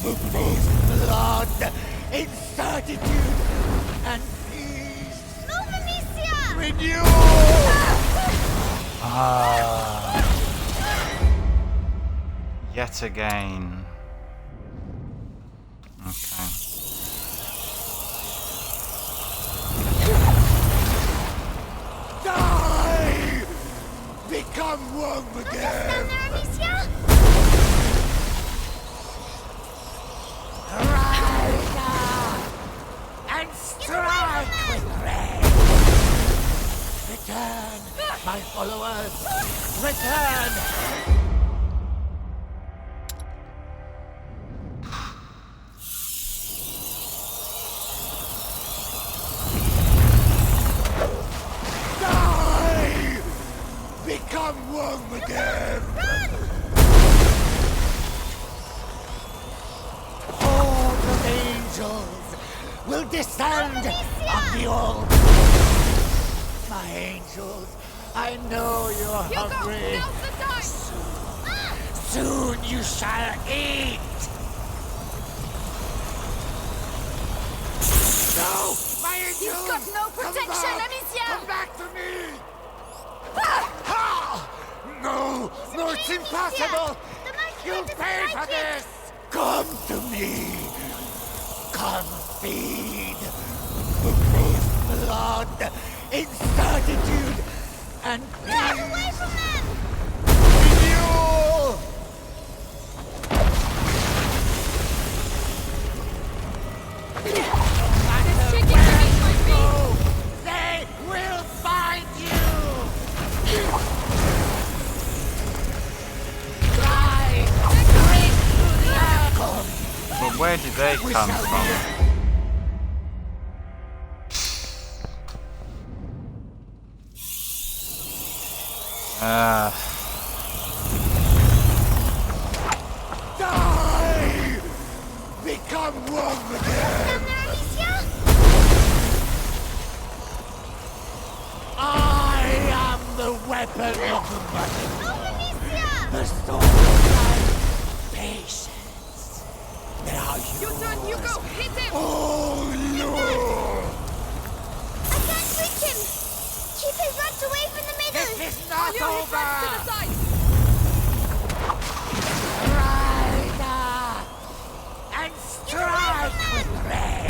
With this blood, incertitude, and peace! Move, Amicia! Renewal! Ah. Yet again. Okay. Die! Become one again! Stand there, Amicia! Rise up and strike with rain! Return, my followers! Return! Die! Become one again! Horde of angels will descend on the old. My angels, I know you're Hugo, hungry. now's the time! Soon you shall eat. No, my angels! You've got no protection, Come back! Amicia! Come back to me! Ha! No, no, it's impossible! You'll pay for this! Come to me! Come feed! With this blood, incertitude, and Get away from them! renewal! This chicken eats my feet! They will find you! Rise! Break through the earth! But where did they We come shall from? Die! The sword of life. Patience. Now Your turn, Hugo! Hit him! Oh, Lord! I can't reach him! Keep his rats away from the middle! This is not You hit over! rats to the side! Rider! And strike with red!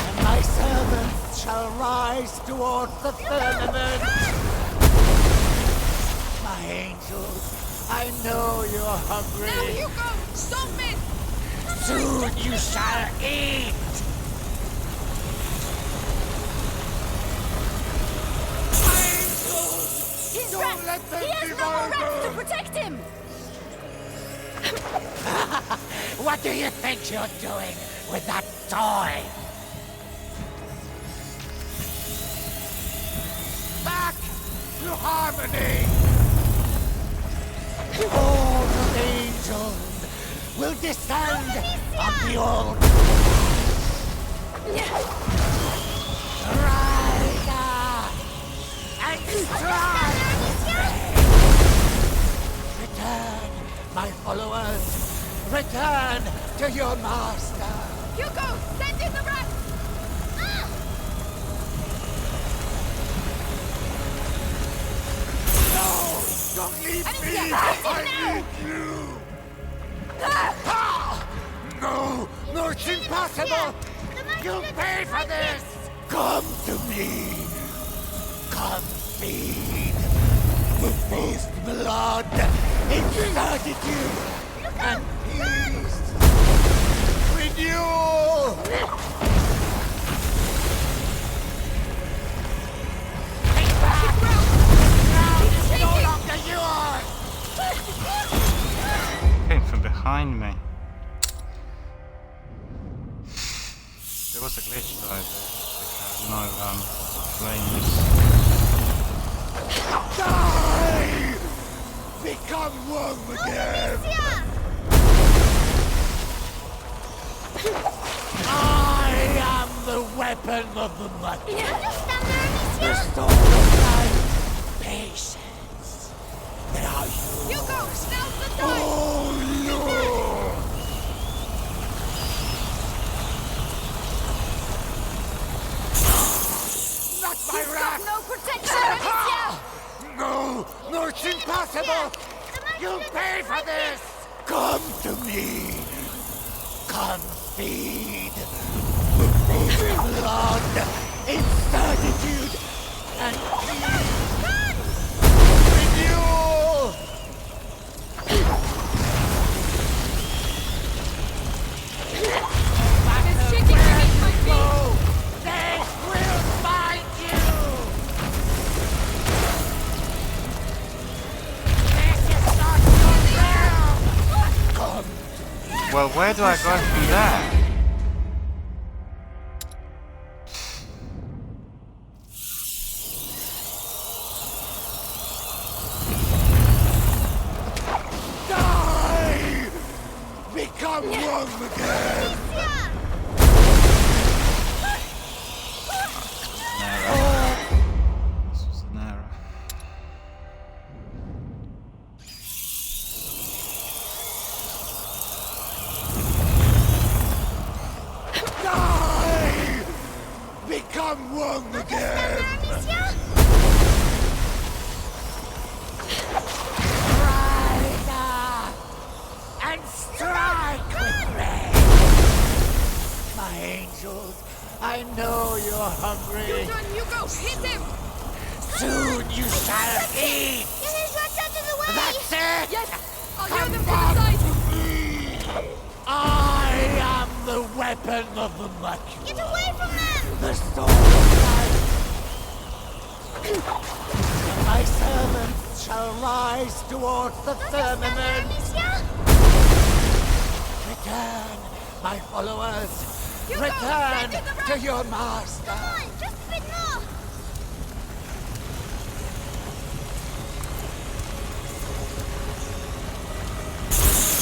And my servants shall rise towards the firmament! My angels, I know you're hungry! Now, Hugo! Don't miss! Soon you shall eat! My angels! His Don't rats! let them He has no more rats to protect him! What do you think you're doing with that toy? Back to harmony! All the angels will descend on the old rider and strike! Return, my followers! Return to your master! Hugo! Send in the rats! Ah! No! Don't leave me! I need you! Ah! No! No, it's impossible! You'll pay for this! Come to me! Come feed! With this blood, incertitude, and peace! Renewal! Take back! Now it's no longer yours! Came from behind me. There was a glitch though. They had no flames. Die! Become one again! I am the weapon of the mud. The sword of life. Patience. Now you. Hugo! Now's the time! Oh, Lord! Not my He's got wrath! no protection, Alicia! No! No, it's impossible! You'll pay for this! Come to me! Come feed! Blood, incertitude, and peace! Renewal! It's shaking beneath my feet! Go! They will find you! This is not your realm! Come! Well, where do I go from there? Die! Become one again! This was an error. Die! Become one again! Rider! And strike with red! My angels, I know you're hungry. Your turn, Hugo! Hit him! Soon you shall eat! Get his rats out of the way! That's it! Yes! I'll hear Come them to the back side! to me! I am the weapon of the much. Get away from them! The sword of life. My servants shall rise towards the firmament. Return, my followers. Hugo, Return send in the to rats! your master. Come on, just a bit more!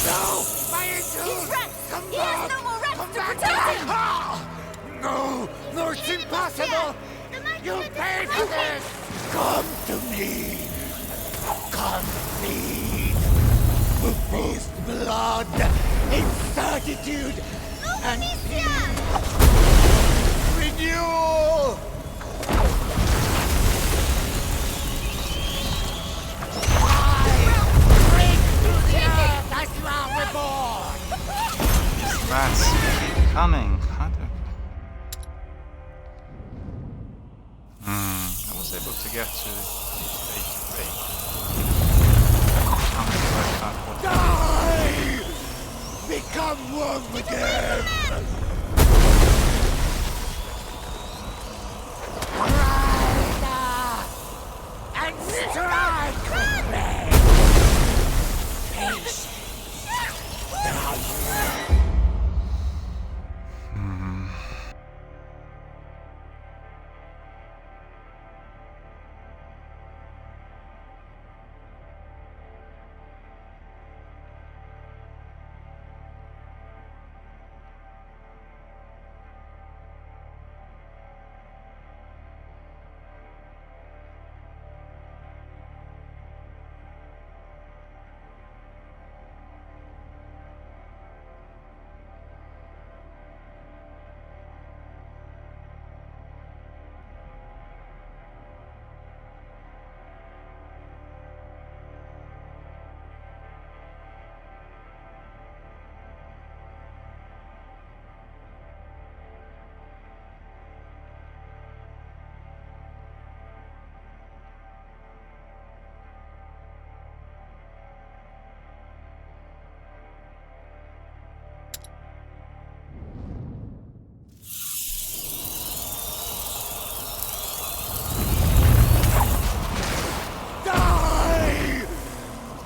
No, my angels. He's rats! Come He back. has no more rats Come to back. protect him! Ah! No, no, it's impossible. You'll pay for this. Come to me. With blood, incertitude, and renewal! Break through the earth as you are reborn! Rats coming. I was able to get to stage 3. Die! Become one again! Rise up and strike with me! Patience! Now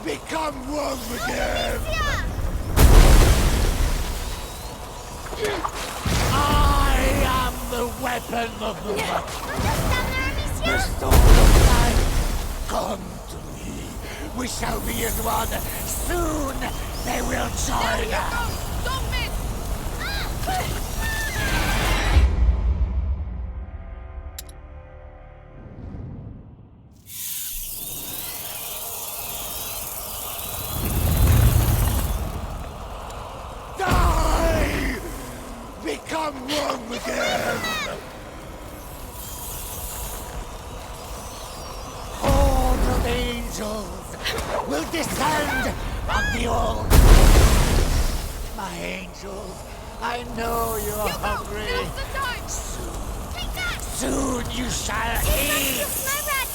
become one again! I am the weapon of the much. The sword of life, come to me. We shall be as one. Soon they will join us. Don't miss! Become one again! Hordes of angels will descend on the old. My angels, I know you are hungry. Now's the time! Take that! Soon you shall eat! My rat!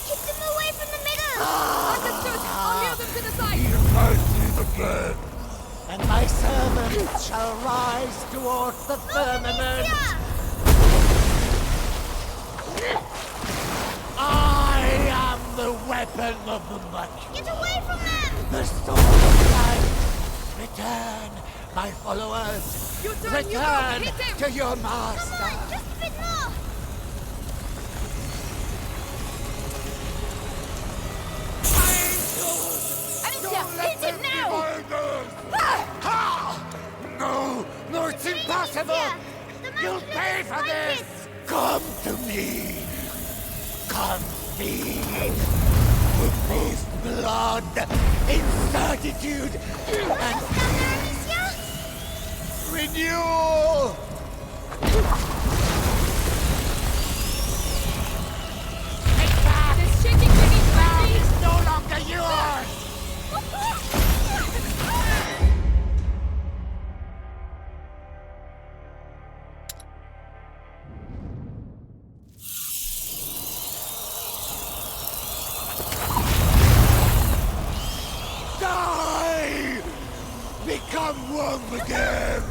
Keep them away from the middle! Understood! I'll nail them to the side! You mercy again! And my servants shall rise towards the firmament. I am the weapon of the much. Get away from them! The sword of life. Return, my followers. You turn, Return you go. Hit him. to your Come master. on, just a bit more! Alicia, hit him now! No, it's impossible! You'll pay for this! Come to me! Come feed! With blood, incertitude, and renewal! Take back! This shaking beneath my Now feet! is no longer yours! Die! Become one again!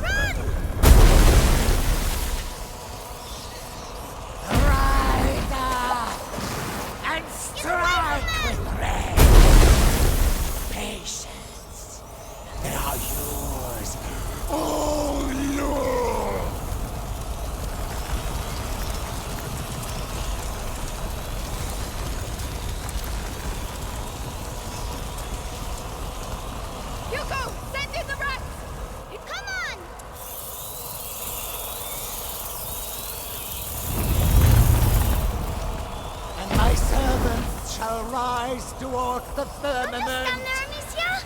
Rise up and strike with me! Patience. They are yours. Oh, Lord! Hugo, send in the rats! Come on! And my servants shall rise towards the firmament. Understand there, Amicia?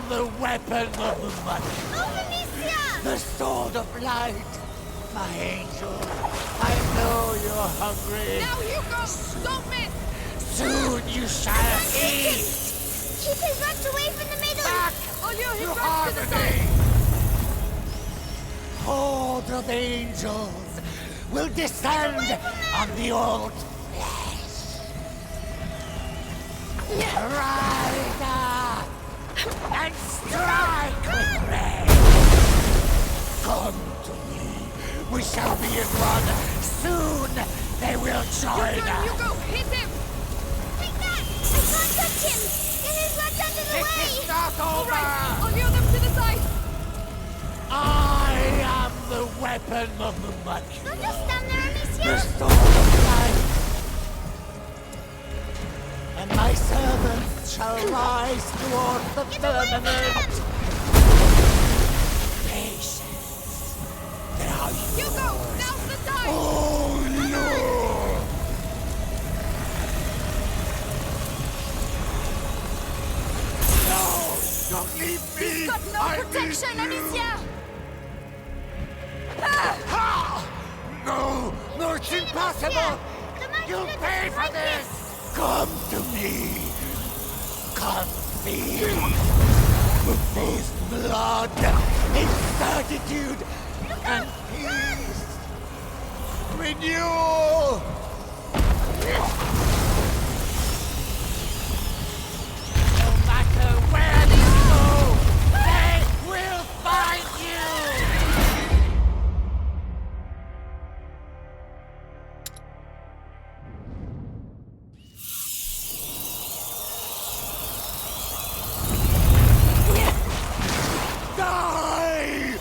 the weapon of the mud. Oh, Amicia! The sword of light. My angel, I know you're hungry. Now, Hugo! Don't miss! Soon you shall eat. Keep his rocks away from the middle! Back Or lure his to rocks to the harmony. side! Horde of angels will descend on the old flesh. Rise up and strike with me. Come to me. We shall be as one. Soon they will join us. Hugo, hit him! Take that! I can't touch him! Get his rocks out of the It way! is not over. I'll lure them to the side! I am the weapon of the mud. Don't just stand there, The Amicia! sword of life. And my servants shall rise toward the Get away from firmament. them! Patience. Now you. Hugo, now's the time! Oh no! No! Don't leave me! Got no I need protection, you. Amicia! Ha! No! No, it's impossible! The mighty You'll Luther pay for like this! Come to me! Come feed! With this blood, incertitude, and peace! Renewal! No matter where you go, they will find you! Die!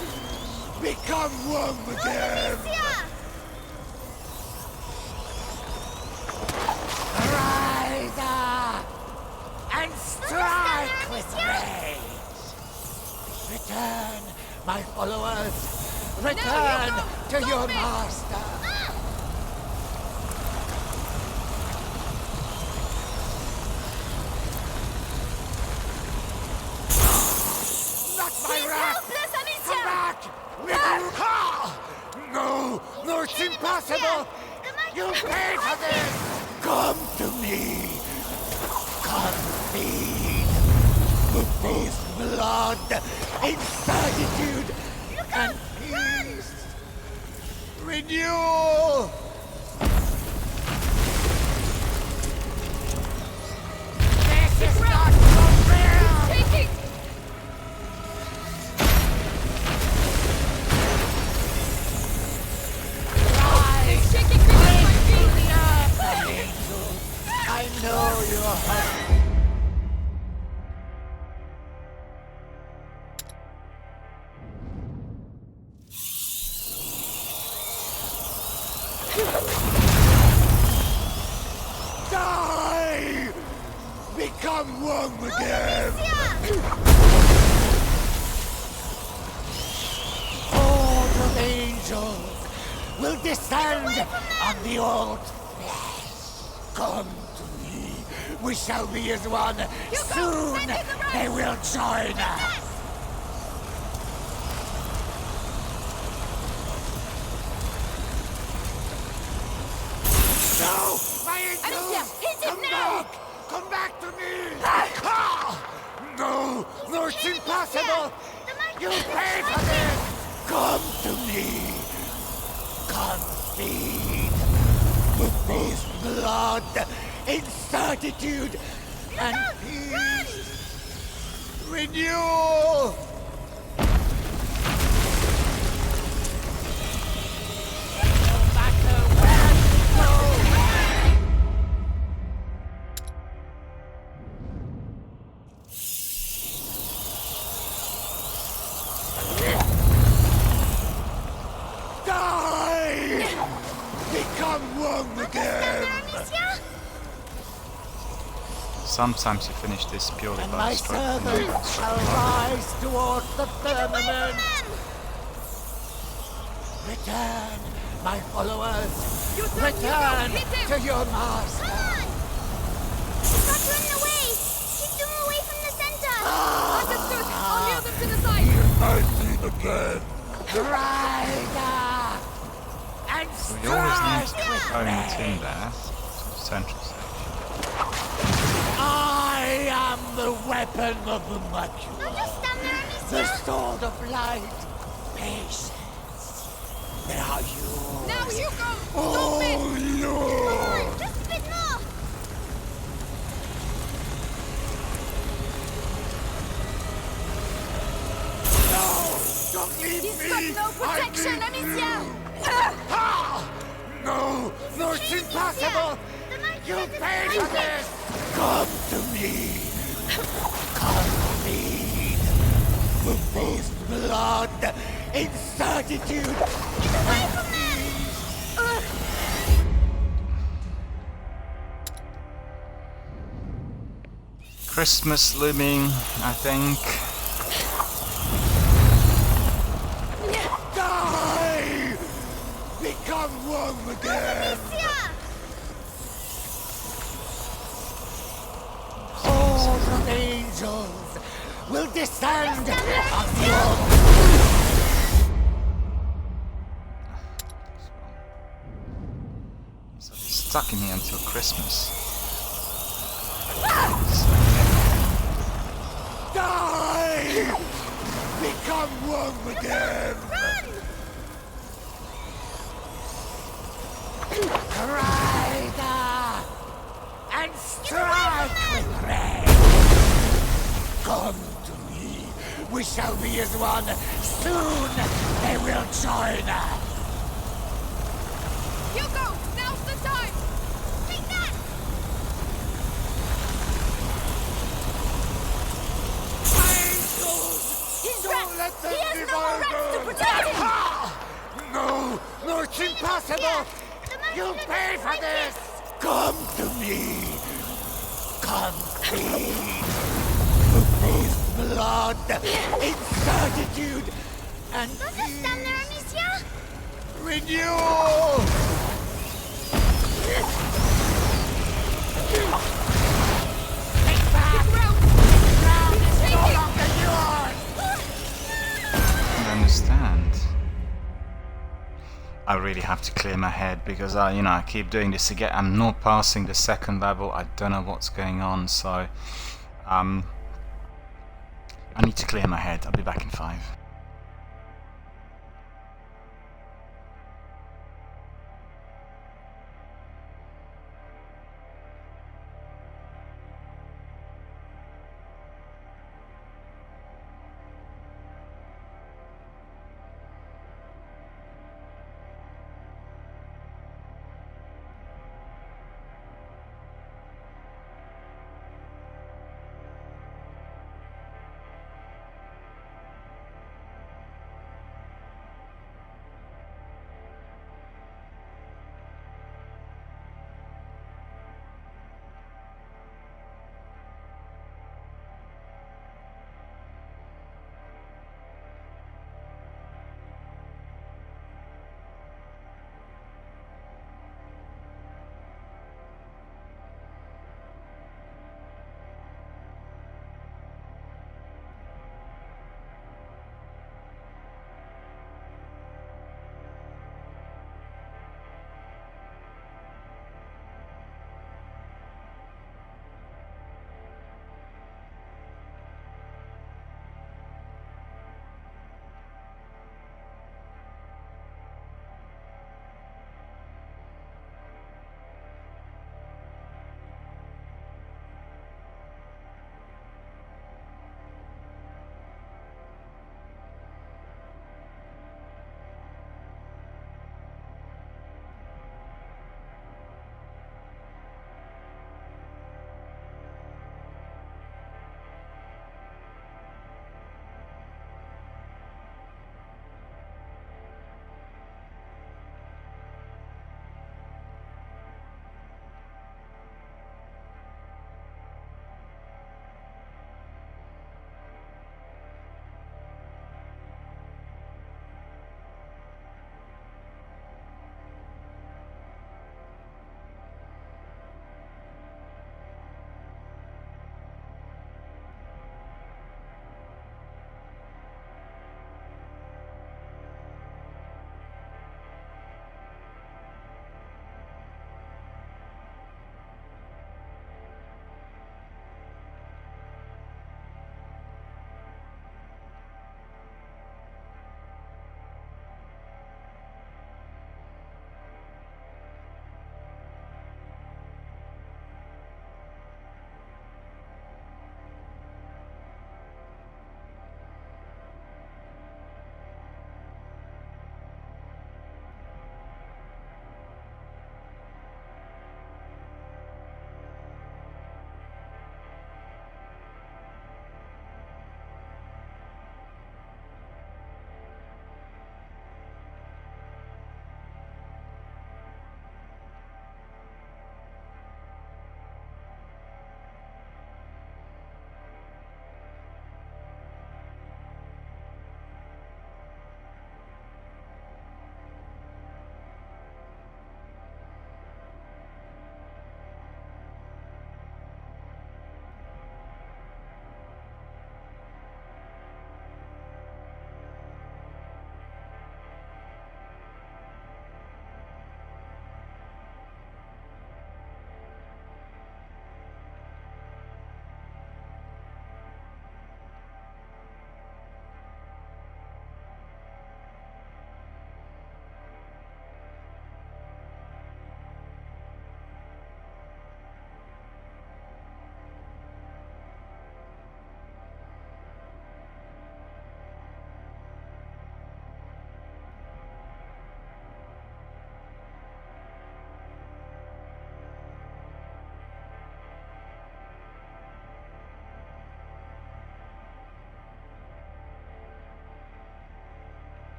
Become one with them! Amicia! Rise up and strike with rage! Return, my followers! Return to your master! Not my He's wrath! helpless, Come Amicia! back! With you! Ha! No! No, it's impossible! You'll pay for this! Come to me! Come feed! With this blood, incertitude, and peace! Renewal! This is not fulfilled! Taking! Rise! Shaking me off my feet! The earth, angel! I know you're hungry. Die! Become one with them! Horde of angels will descend on the old flesh. Come to me. We shall be as one. Soon send in the rest. they will join us. No! My angels! Amicia, hit him Come now! back! Come back to me! Ah! No! No, it's impossible! You'll pay for this! Come to me! Come feed! With this blood, incertitude, and peace! Renewal! No matter where you go! Die! Become one with them! Sometimes you finish this purely And by my striking servants shall rise toward the firmament! Return, my followers! Return to your master! Stop running away! Keep them away from the center! Understood. I'll heal them to the side. Mercy again. Rider! And So we always need strike to with phone me. it in there to the central station. I am the weapon of the No, Mercury. just stand there, The Amicia. sword of light. Patience. They are yours. Now you go. Don't Oh, miss. Come Lord. on, just a bit more. No! Don't leave He's me! got no protection, I need Amicia. you. Ah! No! No, it's okay, impossible! Amicia. The Mercury You is pay for fighting. this! Come to me! Come feed! The beast blood! Incertitude! Get away from them. Ugh. Christmas looming, I think. Die! Become one again! Amicia. Hordes of angels will descend on your... So he's stuck in here until Christmas. Die! Become one again! Rider! And strike with me! Come to me! We shall be as one! Soon they will join us! Hugo, now's the time. Take that. Angels! He's Don't wrapped. let them He has no more devour rats to them. protect him. Ah! No! No, it's impossible! You'll pay for this! Come to me! Come feed! Beast blood! Incertitude! And Don't just stand there, Amicia. renewal! Take back! Ground. Ground is no Take it. longer yours! I understand. I really have to clear my head because I keep doing this again. I'm not passing the second level. I don't know what's going on, so I need to clear my head. I'll be back in 5.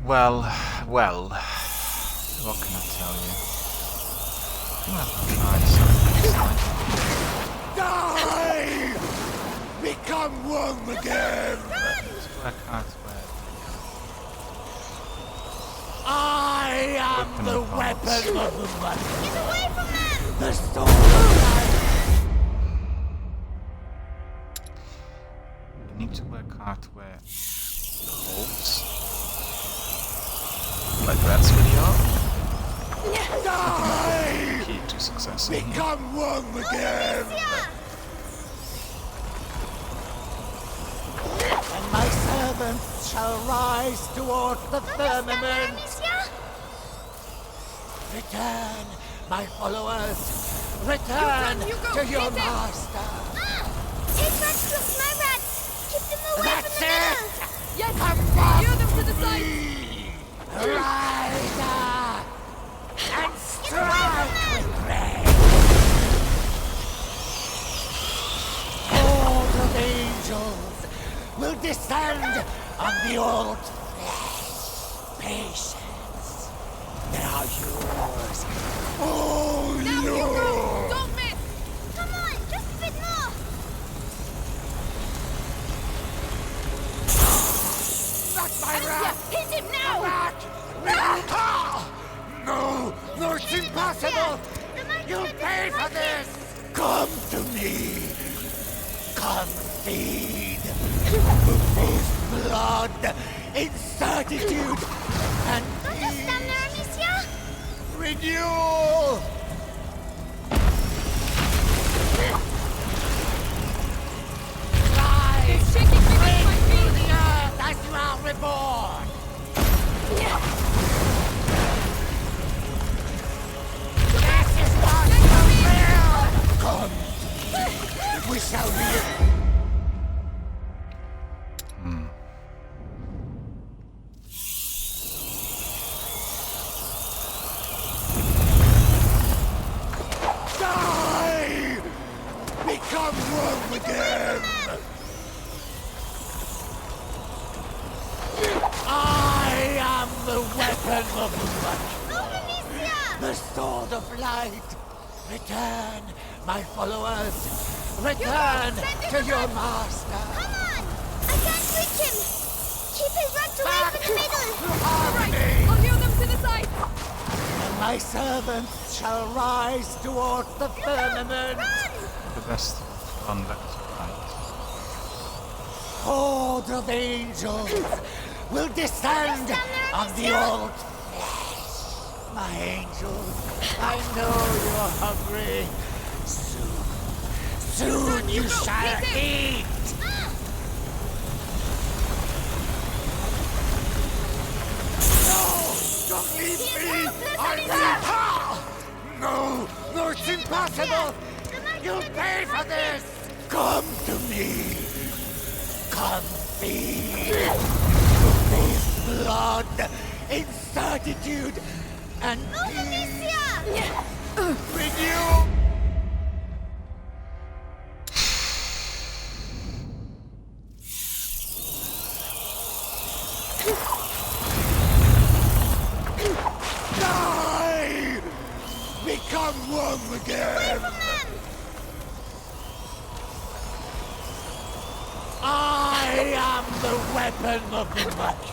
Well, what can I tell you? I'm gonna try something next time. Die! Become one again! Let's work out where I am Weapon the of weapon of the money. Get away from them! The sword of life. you need to work out where the holes, like that's video, Die! key to success. in here. Become one again! And my servants shall rise towards the firmament. Return, my followers. Return Hugo, to your get them. master. Take rats plus my rats! Keep them away That's from the it! middle! Yes, Come back steer them to the side. me! Rise up and strike with grace. Hordes of angels will descend on the old flesh. Patience. They are yours. Oh, Now, Hugo, Lord! don't miss. Come on, just a bit more! Not my Alicia, rat! hit him now. Rat! No! No, it's impossible! You'll pay for this! Come to me! Come feed! With blood, incertitude, and Don't just stand there, Amicia! renewal! Rise! It's shaking beneath my To feet. the earth as you are reborn! This is what you will! Come! We shall be... Die! Become one again! I am the weapon of light, Move, Amicia! the sword of light. Return, my followers. Return send him to to your bed. master. Come on! I can't reach him! Keep his rats away Back from the middle! to All right, harmony. I'll heal them to the side. And my servants shall rise towards the firmament. Run! The best one left to right. Horde of angels will descend on the old flesh. My angels, I know you're hungry. Soon you shall eat. No, don't leave me. I need. No, it's impossible. You'll pay for this. Come to me. Come feed. With blood, incertitude, and peace. Renew. Die! Become one again. I am the weapon of the mighty.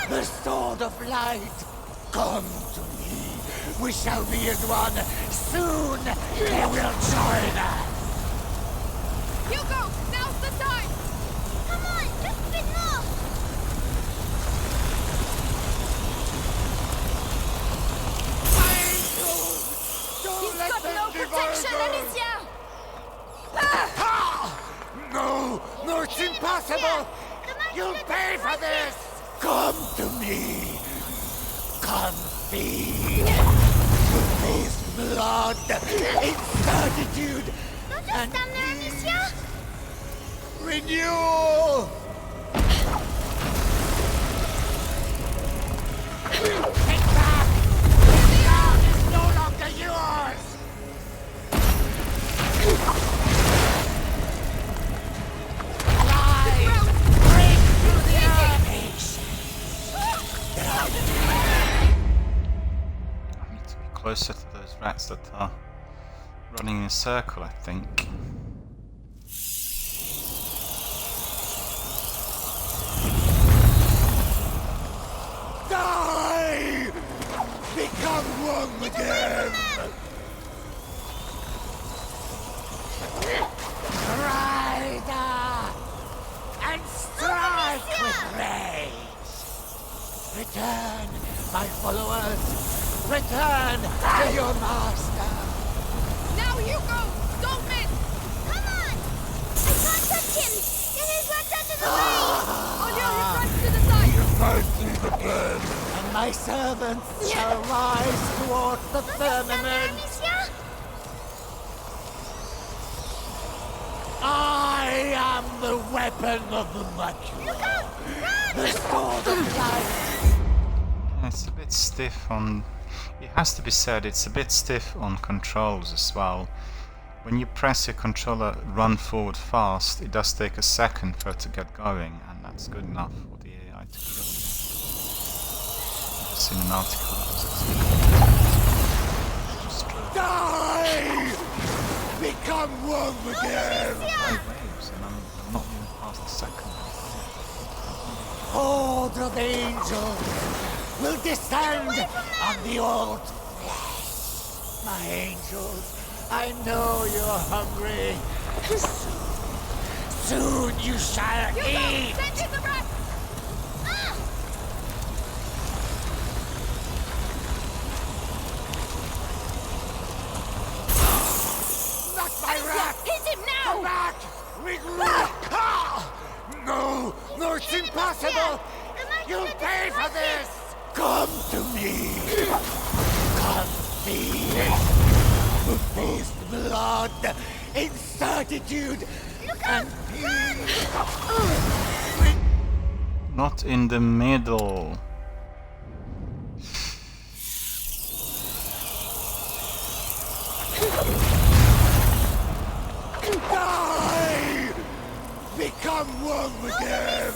The sword of light. Come to me. We shall be as one. Soon they will join us. Hugo, now's the time. Come on, just a bit more! Don't He's let got them no devour protection, us. Alicia. No, it's impossible. You'll pay for this. Come to me. Come feed. With blood, incertitude, Don't just and stand there, Amicia! renewal. Take back. The earth is no longer yours. Rise. Break through the earth. closer to those rats that are running in a circle, I think. Die! Become one with them! Rider! And strike with rage! Return, my followers! Return to your master! Now you go! Don't miss! Come on! I can't touch him! Get his rats out of the way! On your runs to the side! Burn through the burn, and my servants shall rise toward the firmament. I am the weapon of the Mercury. The sword of life. It's a bit stiff on... It has to be said, it's a bit stiff on controls as well. When you press your controller run forward fast, it does take a second for it to get going, and that's good enough for the AI to kill you. I've seen an article that was extreme. Die! Become one with them. Waves, and I'm not even past the second. Horde of angels will descend on the old flesh. My angels, I know you're hungry. Soon you shall eat. Send in the rats! Not my rat! Hit him Come now! back! Regroup! Ah! No! No, it's impossible! You'll pay for this! Come to me! Come feed! Taste blood, incertitude, and peace! Not in the middle. Die! Become one with them!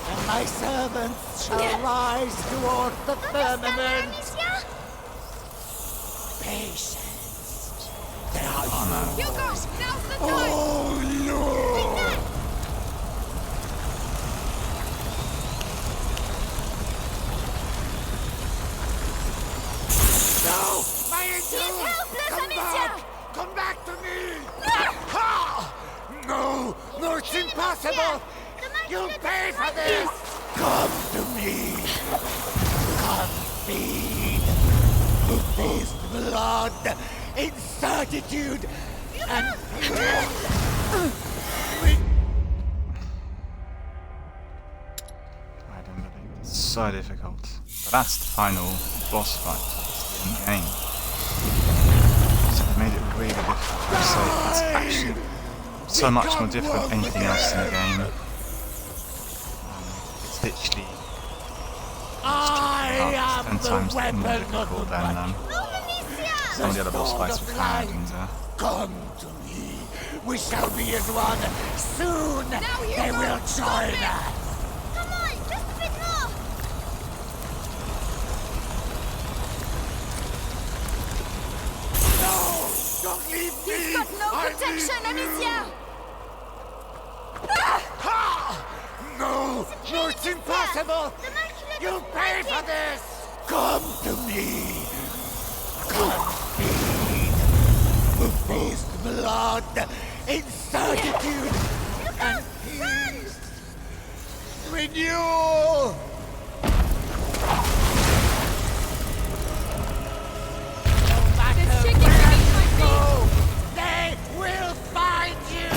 And my servants shall rise toward the firmament. Patience. There are you. You go! Now's the time! Oh, Lord! No! My angel! helpless, Come Amicia! back! Come back to me! Ha! No! No, it's impossible! You'll pay for this! Come to me! Come feed! Who taste blood, incertitude, and peace! I don't believe it's so difficult. But that's the final boss fight. It's the end game. So it made it really difficult. I say it's actually so much more difficult than anything else in the game. It's literally I am 10 the times more weapon of difficult the than some of the other boss sword fights of we've had. life. And, Come to me. We shall be as one. Soon Now you they go. will join us. Come on, just a bit more! No! Don't leave me! He's got no I protection, need you. Amicia! Ha! No! No, it's impossible! You'll pay for this! Come to me! Come feed! Who taste blood, incertitude, and peace! Renewal! No matter This chicken where can eat my you go, they will find you!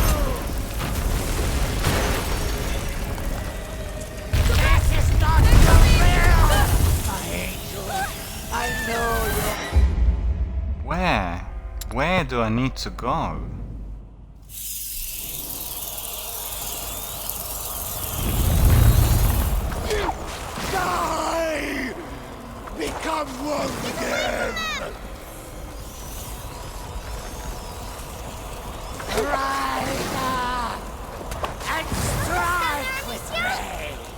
This is not your will! My angel, I know you're... Where? Where do I need to go? Die! Become one with them! Rise up and strike with rage!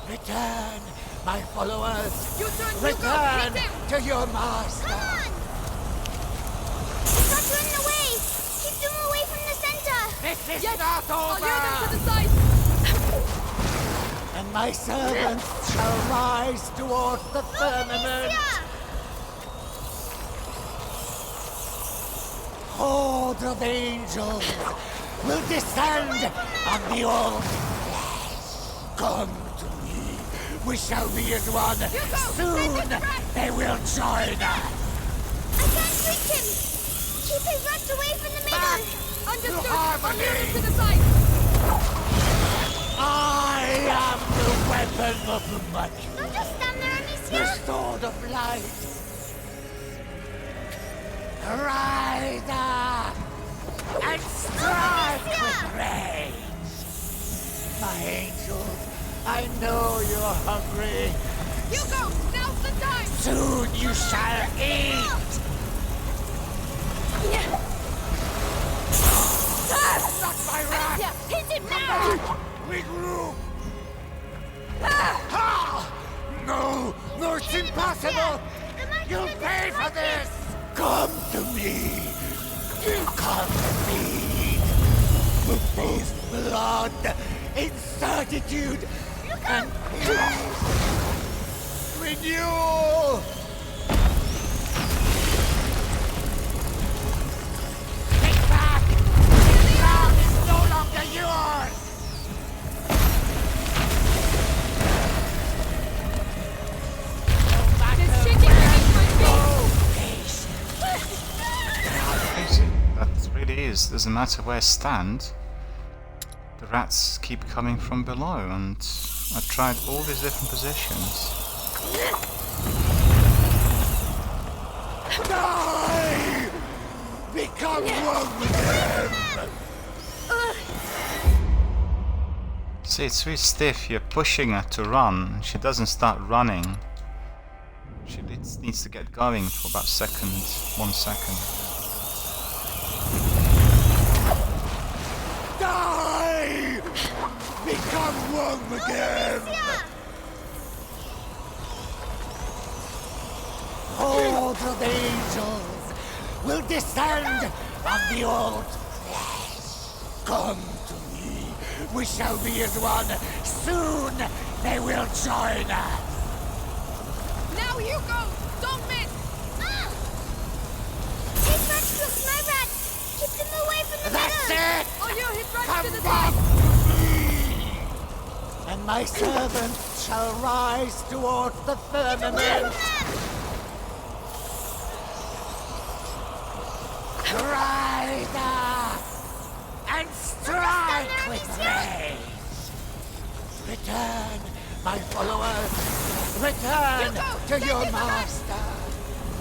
Return, my followers. You turn, Hugo! Return Hit him! to your master. Come on! He's got you in the way! Keep them away from the center! This is Yes! not I'll lure them to over. the side! And my servants shall rise towards the firmament. Amicia! Hordes of angels will descend on the old flesh. Come to me. We shall be as one. Soon they will join us. I can't reach him! Keep his rats away from the Back maiden! Understood! to I'll lure them harmony. to the side! I am the weapon of the mighty. Don't just stand there, The Amicia! sword of light. Rise up and strike with rage. My angels, I know you're hungry. Hugo! Now's the time! Soon you shall eat. Not my wrath. Yeah, hit him now! Regroup. Ah! No, no, it's impossible. You'll pay for this. Come to me. Come feed. The face blood, incertitude, and peace. Renew. Take back. The ground is no longer yours. No matter It's shaking beneath my feet! Crazy. That really is. Doesn't matter where I stand, the rats keep coming from below, and I tried all these different positions. Die! Become one with them! See, it's really stiff. You're pushing her to run. She doesn't start running. She needs to get going for about 1 second. Die! Become one with them! Hordes of angels will descend on the old flesh. Come to me. We shall be as one. Soon they will join us. Now, Hugo! Don't miss! His rats look my rats! Keep them away from the That's middle! it! I'll lure his rats to Come the back side! to me! And my servants shall rise towards the firmament. Rise up and strike with rage. Return, my followers. Return to your master.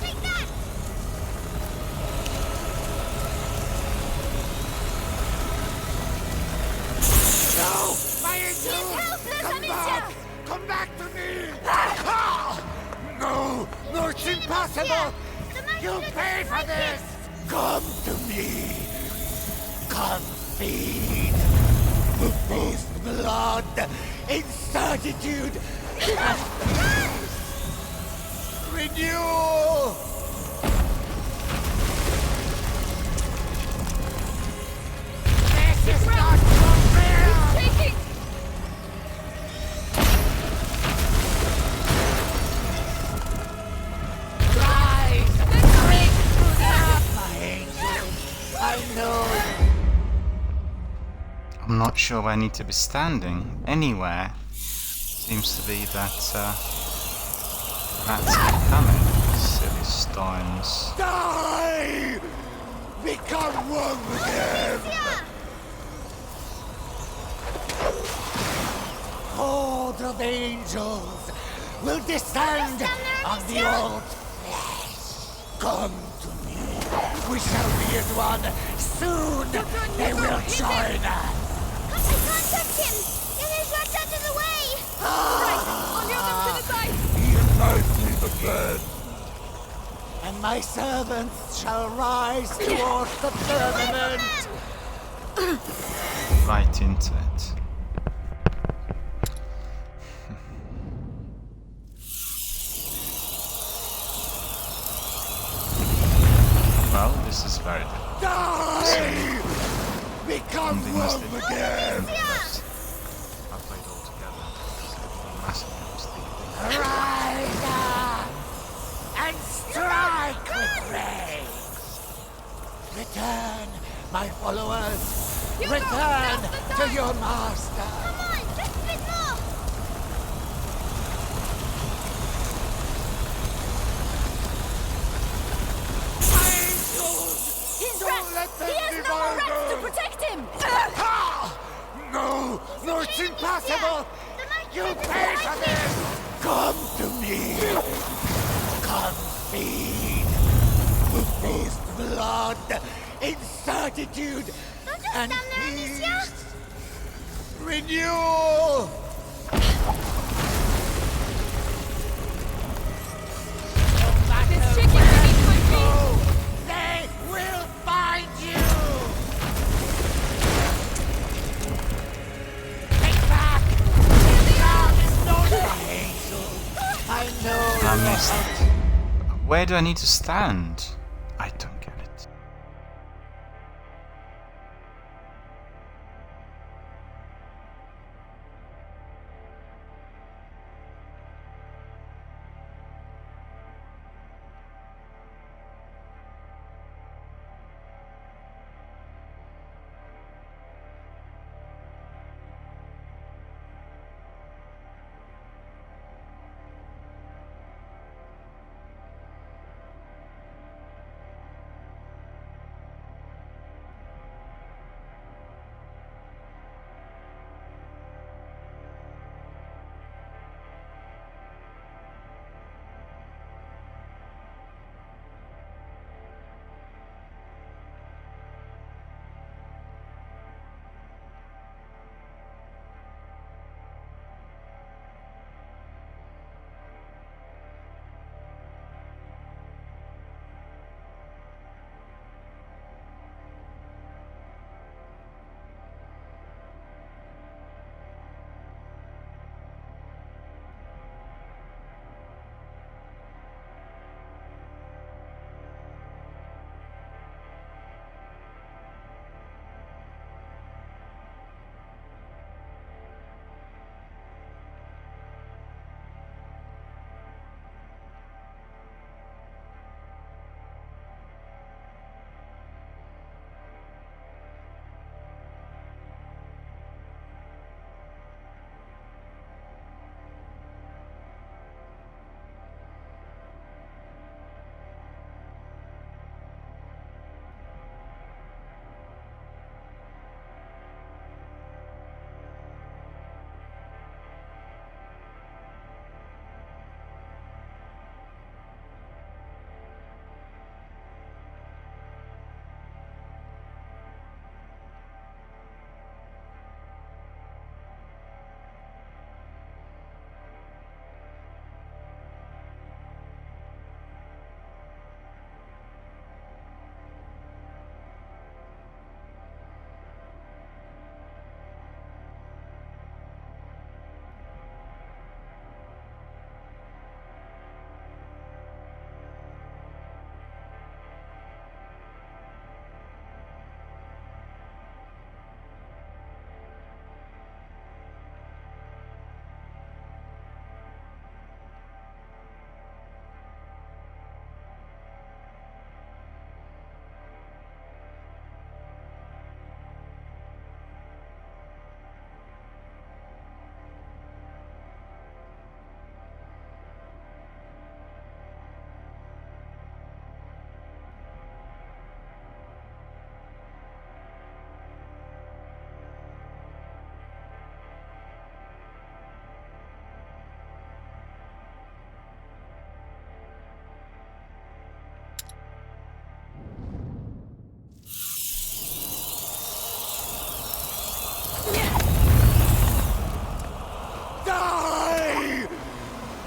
Take that! No, my angel! helpless, Come Amicia! back! Come back to me! Ah! No, no, it's impossible! You'll pay for this! Come to me! Come feed! The face blood, incertitude, and renew! This is not fulfilled! Shaking! Rise! Break through the earth, my angel! I know you. I'm not sure where I need to be standing. Anywhere. Seems to be that rats keep coming. Silly stones. Die! Become one with them! Hordes of angels will descend on the old flesh. Come to me. We shall be as one. Soon they will join us. I can't touch him! Get his rats out of the way! Right! I'll lure them to the side! Nicely defend. And my servants shall rise towards the firmament. Right into it. very difficult. Die! Become Something must one have again! I played all together. Massively Rise up and strike with me! Return, my followers! Hugo, Return now's the to time. your master! Come on, just a bit more! Angels! He's Don't wrapped! let them He has no more wraps to devour them! protect him! Ah! No! No, it's impossible! The mighty You weapons pay of for mighty- this! Come to me! Come feed! Who taste blood, incertitude, Don't just and stand there, Amicia! peace! Renewal! No matter This chicken where beneath you my feet. go, they will find you! Take back! I know. I missed it. Where do I need to stand? I don't get it.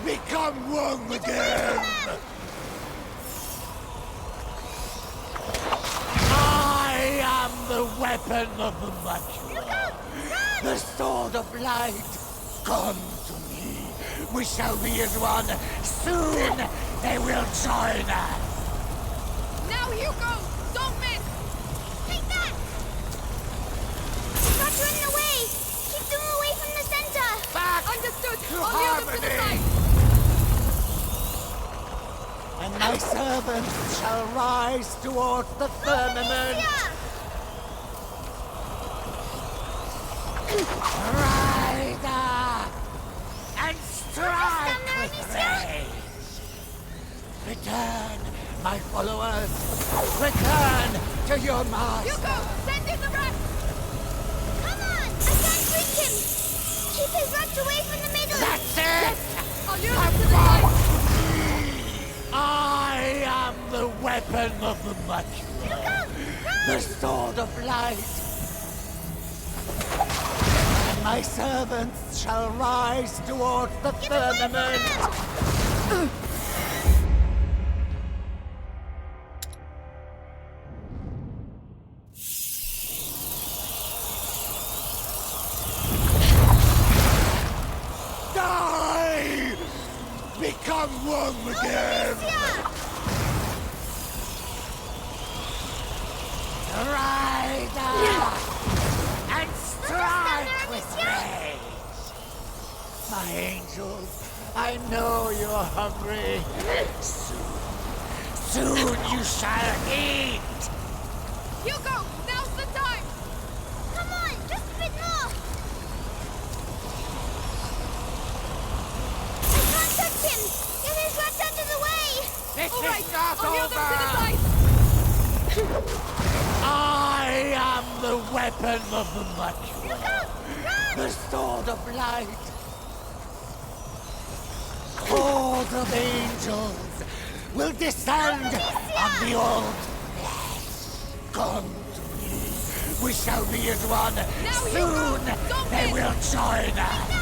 Become one again! I am the weapon of the Macular, the sword of light. Come to me. We shall be as one. Soon they will join us. Now, Hugo! Don't miss! servants shall rise towards the firmament. Rise up and strike with rage. Return, my followers. Return to your master. Hugo, send in the rest! Come on! I can't reach him! Keep his rats away from the middle! That's it! I'll lure them to the side! I am the weapon of the Mercury, the sword of light. And my servants shall rise towards the firmament. Die! Become one again! Rise up and strike with rage! My angels, I know you're hungry. Soon you shall eat! Hugo, now's the time! Come on! Just a bit more! I can't touch him! Get his rats out of the way! This All right, is not I'll lure them to the over! side! I am the weapon of the Mercury, the sword of light. Hordes of angels will descend on the old flesh. Come to me. We shall be as one. Soon they will join us.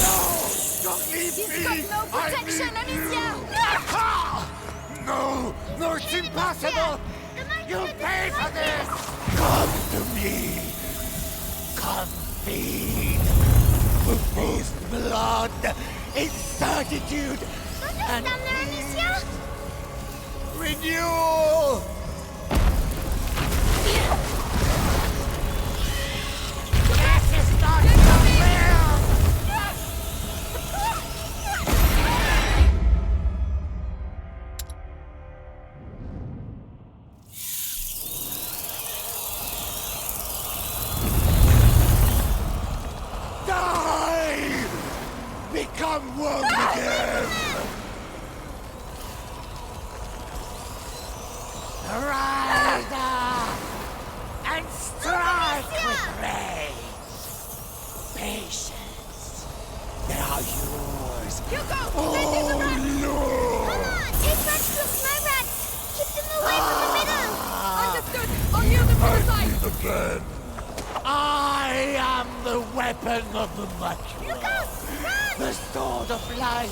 No! Don't leave me! He's got no protection, Amicia! No, it's impossible! You'll pay for this! Come to me! Come feed! With both blood, incertitude, and Stand there, Amicia! renewal! This is not your will! Die! Become one again! Rise up and strike with rage! Patience! They are yours! Hugo, send in the rest! Lord! Come on! His rats took my rats! Keep them away from the middle! Understood! I'll lure them to the side! The bed. I am the weapon of the Mercury, the sword of light.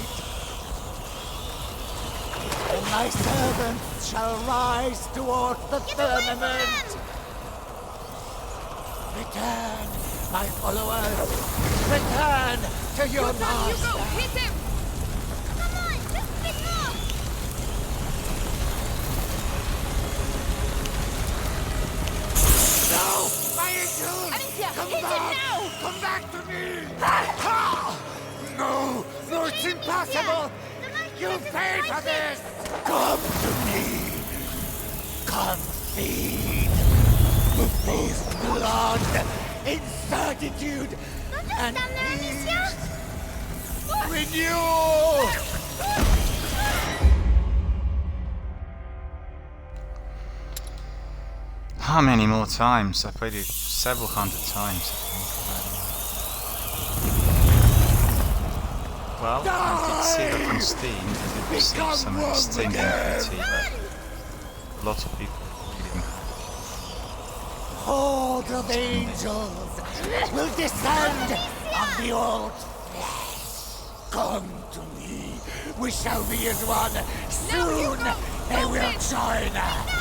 And my servants shall rise towards the firmament. Return, my followers. Return to your Hugo, master. hit him! Come on! Just a bit more! No, my angels! Amicia, Come hit him back! now! Come back to me! No, it's impossible! You'll pay for this! Come to me! Come feed! With both blood, incertitude, and Stand there, Amicia! renewal! How many more times? I played it several hundred times, I think. Well, I did see that on Steam. I did receive some extended activity, but lots of people reading. Hordes of angels will descend on the old flesh. Come to me. We shall be as one. Soon they will join us.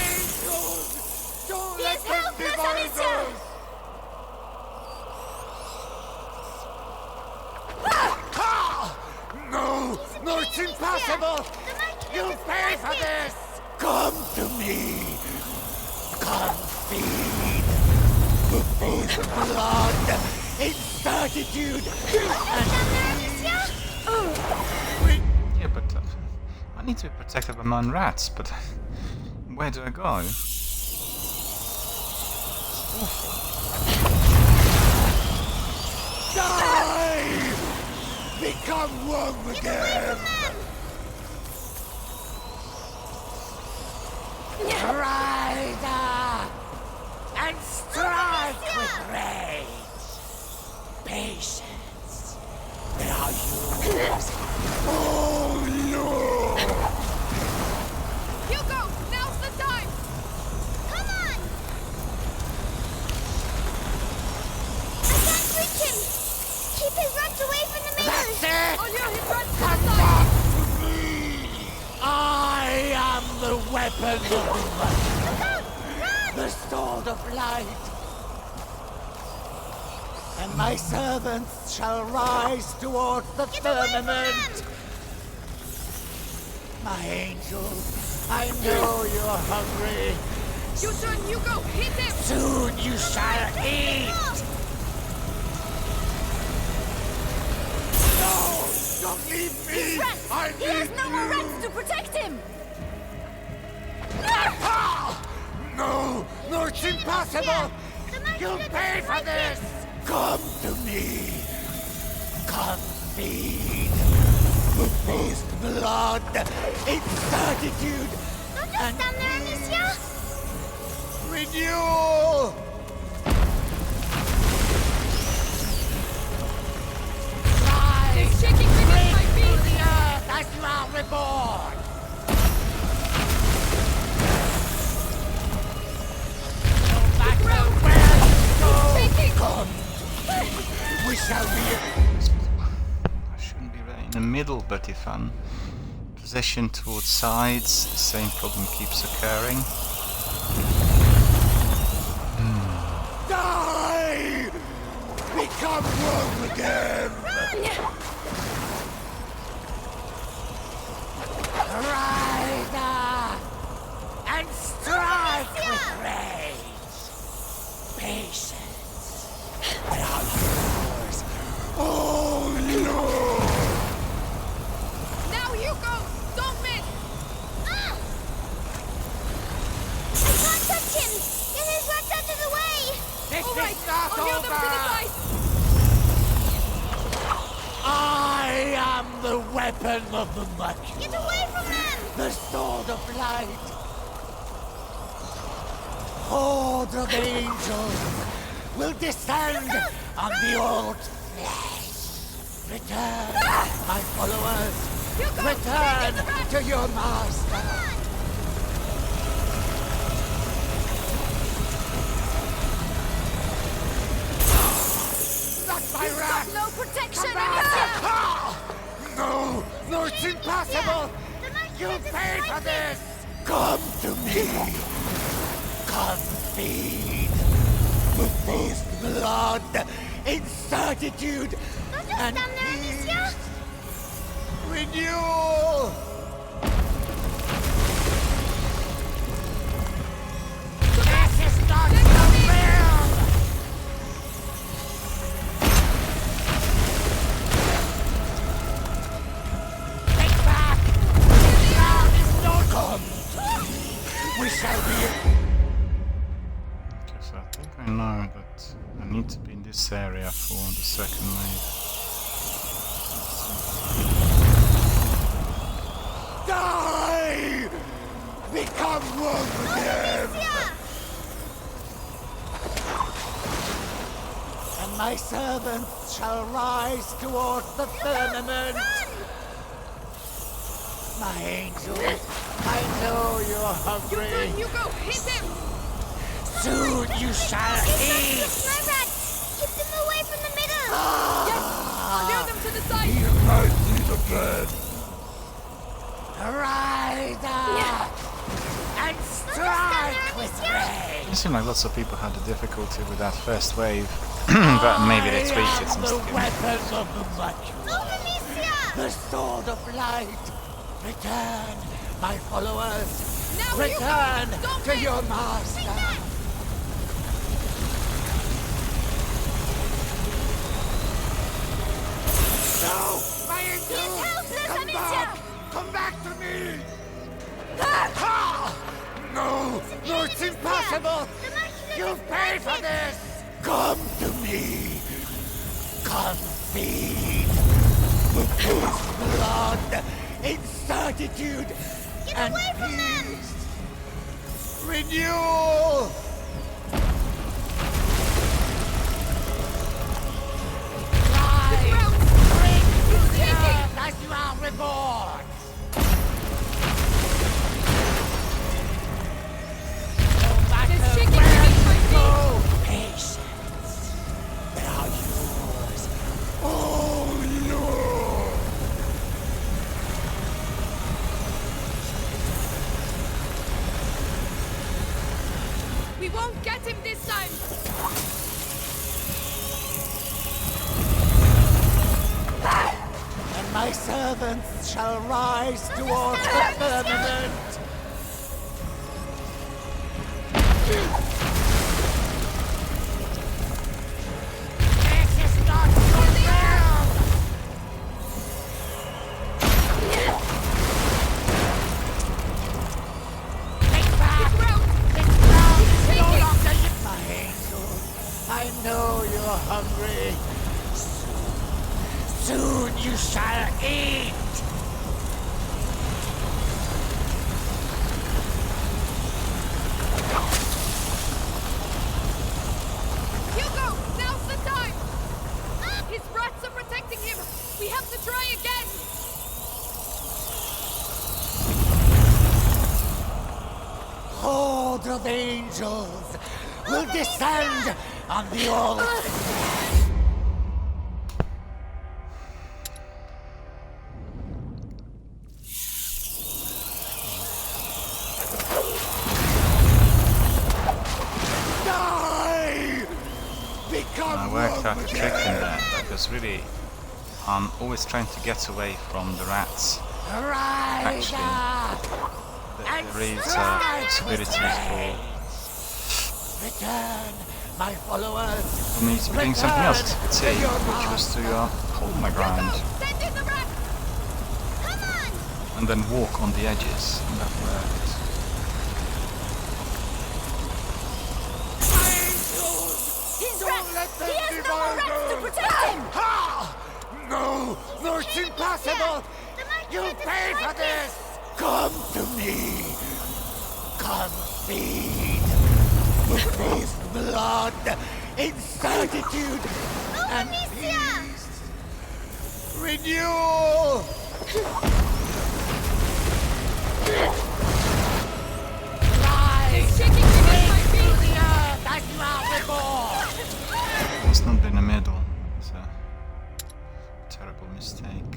Angels! Don't let them devour those! No, it's impossible! You'll pay for this! Come to me! Come feed. His blood in certitude Yeah, but I need to be protected by 9 rats, but where do I go? Die! Become one again! Rise up and strike with rage! Patience! They are yours! Oh no! Hugo, now's the time! Come on! I can't reach him! Keep his rats away from the That's mirrors! it! On your hip, run to the Come side! back to me! I am the weapon of the light, the sword of light. And my servants shall rise towards the firmament. My angels, I know you're hungry. You turn, Hugo, hit him! Soon you shall eat. No! Don't leave me! Rats! I He has need no more you! rats to protect him! Ah! No! No, it's impossible! The monkey You'll doesn't pay for like this! Come to me! Come feed! His blood, its certitude, Don't just stand there, Amicia! renewal! Rise! He's shaking beneath my To feet! the earth as you are reborn! No matter where you go, Shaking! come! We shall be... I shouldn't be right in the middle, but if I'm positioned towards sides, the same problem keeps occurring. Die! Become one again! Rise up and strike with rage! Patience! They are yours! Oh no! Now, Hugo! Don't miss! Ah! I can't touch him! Get his rats out of the way! This All right, is not I'll heal them to the over! side! I am the weapon of the Mercury! Get away from them! The sword of light. Hordes of angels will descend on the old flesh. Return, my followers. Hugo, Return take the rat! to your master. Come on! Not my rat. No protection, Come back. Amicia! Ah! No, no, it's impossible. The monkey You doesn't paid like for this. this. Come to me. Come feed. With this blood, incertitude, Don't just and stand there, Amicia! renewal. This is not your will. Take back. Now is no come. We shall be. Okay, so I think I know that I need to be in this area for the second wave. Die! Become one again! Amicia! And my servants shall rise towards the firmament. Run! My angels, I know you're You hungry. turn, Hugo! Hit him! Soon you shall eat. It's my rats! Keep them away from the middle! Yes! I'll heal them to the side! Mercy the bird. Rise up and strike with rage. It seemed like lots of people had a difficulty with that first wave, but maybe they tweaked it I am since the the beginning. weapon of the Mercury. Move, Amicia! The sword of light. Return, my followers. Now, Return Hugo! Don't to miss! your master. Take that! No! My angel! He's helpless, Come Amicia! back! Come back to me! Ah! No! No, it's impossible! The Marshal You've paid for this! Come to me! Come feed! His blood in certitude Get and away from them! peace! Renewal! Rise! Break through the earth as you are reborn! No matter shaking where beneath my you go, patience. They are yours. Oh, Lord! We won't get him this time! And my servants shall rise towards the firmament. This is not your realm! Take back! This ground is no longer yours! My angel, I know you're hungry. Soon you shall eat! Hugo, now's the time! His rats are protecting him! We have to try again! Horde of angels will descend on the old. Die! Become I worked out a one trick in there, because really, I'm always trying to get away from the rats. Rise up! There is possibilities for Return, my followers! me to be doing something else, as you could see, which was to hold my ground Send in the rats! Come on! and then walk on the edges, and that worked. My angels! His Don't rats! let them He has no more devour rats to you. protect him! Ha! No! No, it's impossible! The Marshal You has paid for destroyed this! Come to me! Come feed! His blood in certitude and Amicia! peace! Renewal! Rise! Shaking beneath my Break through feet! the earth as you are reborn! It's not in the middle. It's a terrible mistake.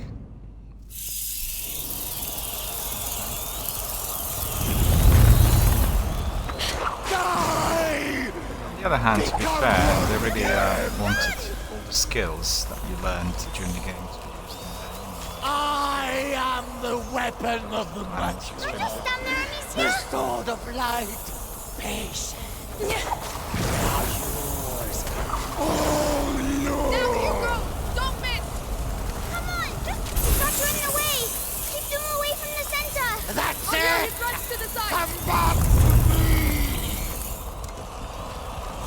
Die! On the other hand, to be fair, they really wanted all the skills that you learned during the game to be used in there. I am the weapon of the And mighty. it's been Stand there, The Amicia! sword of light. Patience. Are yours. Oh, Now, Lord. Hugo! Don't miss! Come on! Just start running away! Keep them away from the center! That's I'll lure it. his rats to the side! Come back to me.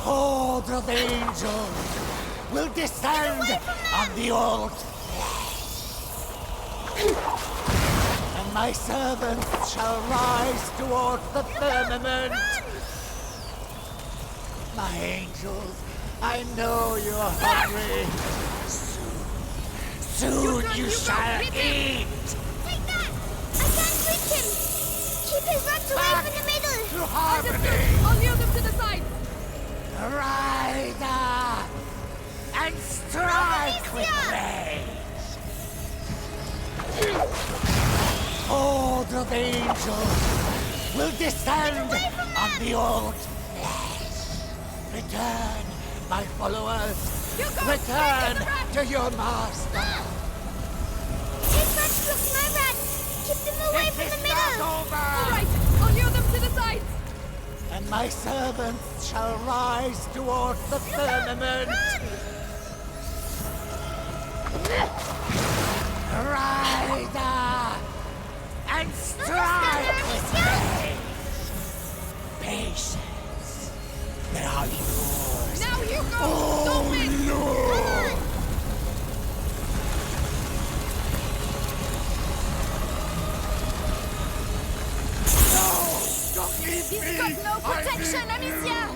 Horde of angels will descend on the old flesh. And my servants shall rise towards the firmament. My angels, I know you're hungry. Soon you Hugo, shall hit him. eat. Take that! I can't reach him! Keep his rats away Back from the middle! to harmony. I'll lure them to the side! Rise up and strike with rage. Horde of angels will descend on the old flesh. Return, my followers. Hugo, Return take the rats. to your master. His rats look my rats! Keep them away This from is the not middle! over. All right, I'll lure them to the side! And my servants shall rise towards the firmament. strike with grace. Patience. They are yours. Now you go! Oh, Don't miss! Lord. No! Don't leave me! He's got no protection, Amicia!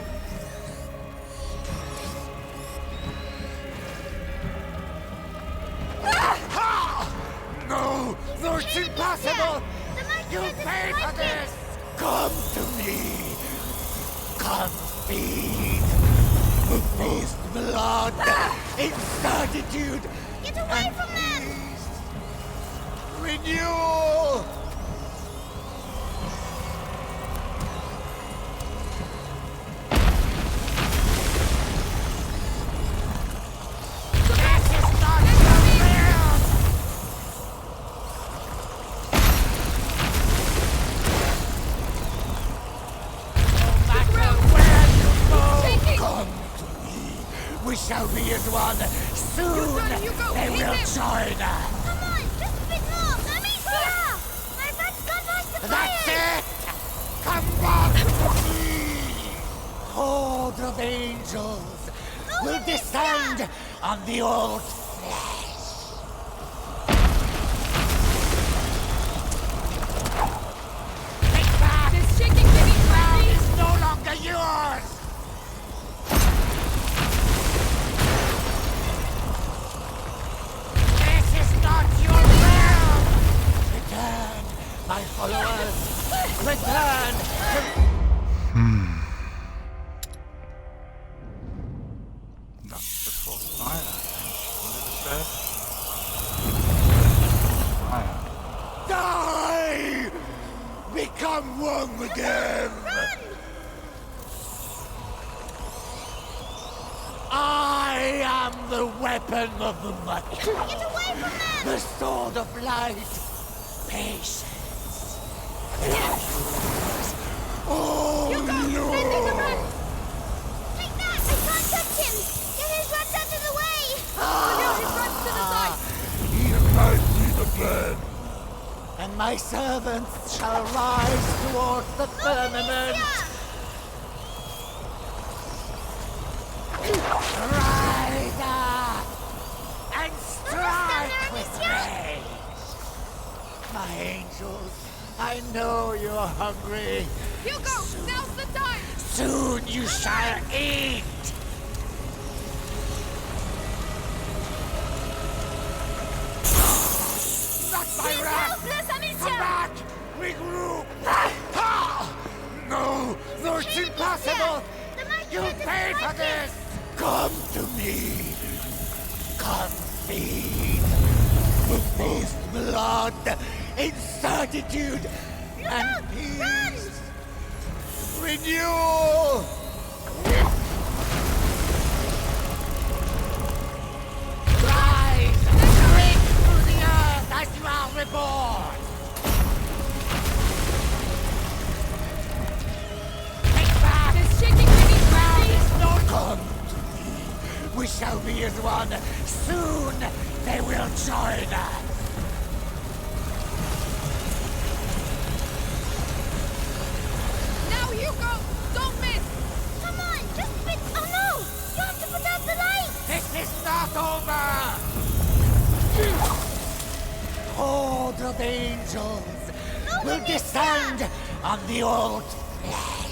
No! No, it's impossible! The mighty You doesn't pay like for it. this! Come to me! Come feed! The feast blood! Incertitude! Get away and from them! peace. Renewal! This is not your will! No matter where you go, Taking- come to me. We shall be as one. Soon You go, they hit will him. join us. Come on, just a bit more! Amicia! My friend's gone past the That's fire! it! Come back to me! Horde of angels will descend on the old flesh. Take back! This shaking baby Ground ready! is no longer yours! This is not your realm! Return, my followers! Return to That's the fourth fire, I think. Fire. die! Become one with them! I am the weapon of the mighty. Get away from them! The sword of light. Patience. Oh, Lord! Take that! I can't touch him! Get his rats out of the way! Now his rats to the side! He might be the burn. And my servants shall rise towards the firmament. Rise up and strike with rage. My angels, I know you're hungry. Hugo, now's the time! Soon you shall eat. Not my He's rat! helpless, Come Amicia! back! Regroup! Ah! No! No, it's impossible! The mighty You doesn't pay for like it. this! Come to me! Come feed! The feast blood, incertitude, and out! peace! Renewal! Rise! Break through the earth as you are reborn! Take back! This shaking baby Ground ready! is no come to me. We shall be as one. Soon they will join us. Now Hugo, don't miss! Come on, just a bit. Oh no! You have to put out the light! This is not over. Horde of angels will descend on the old flesh.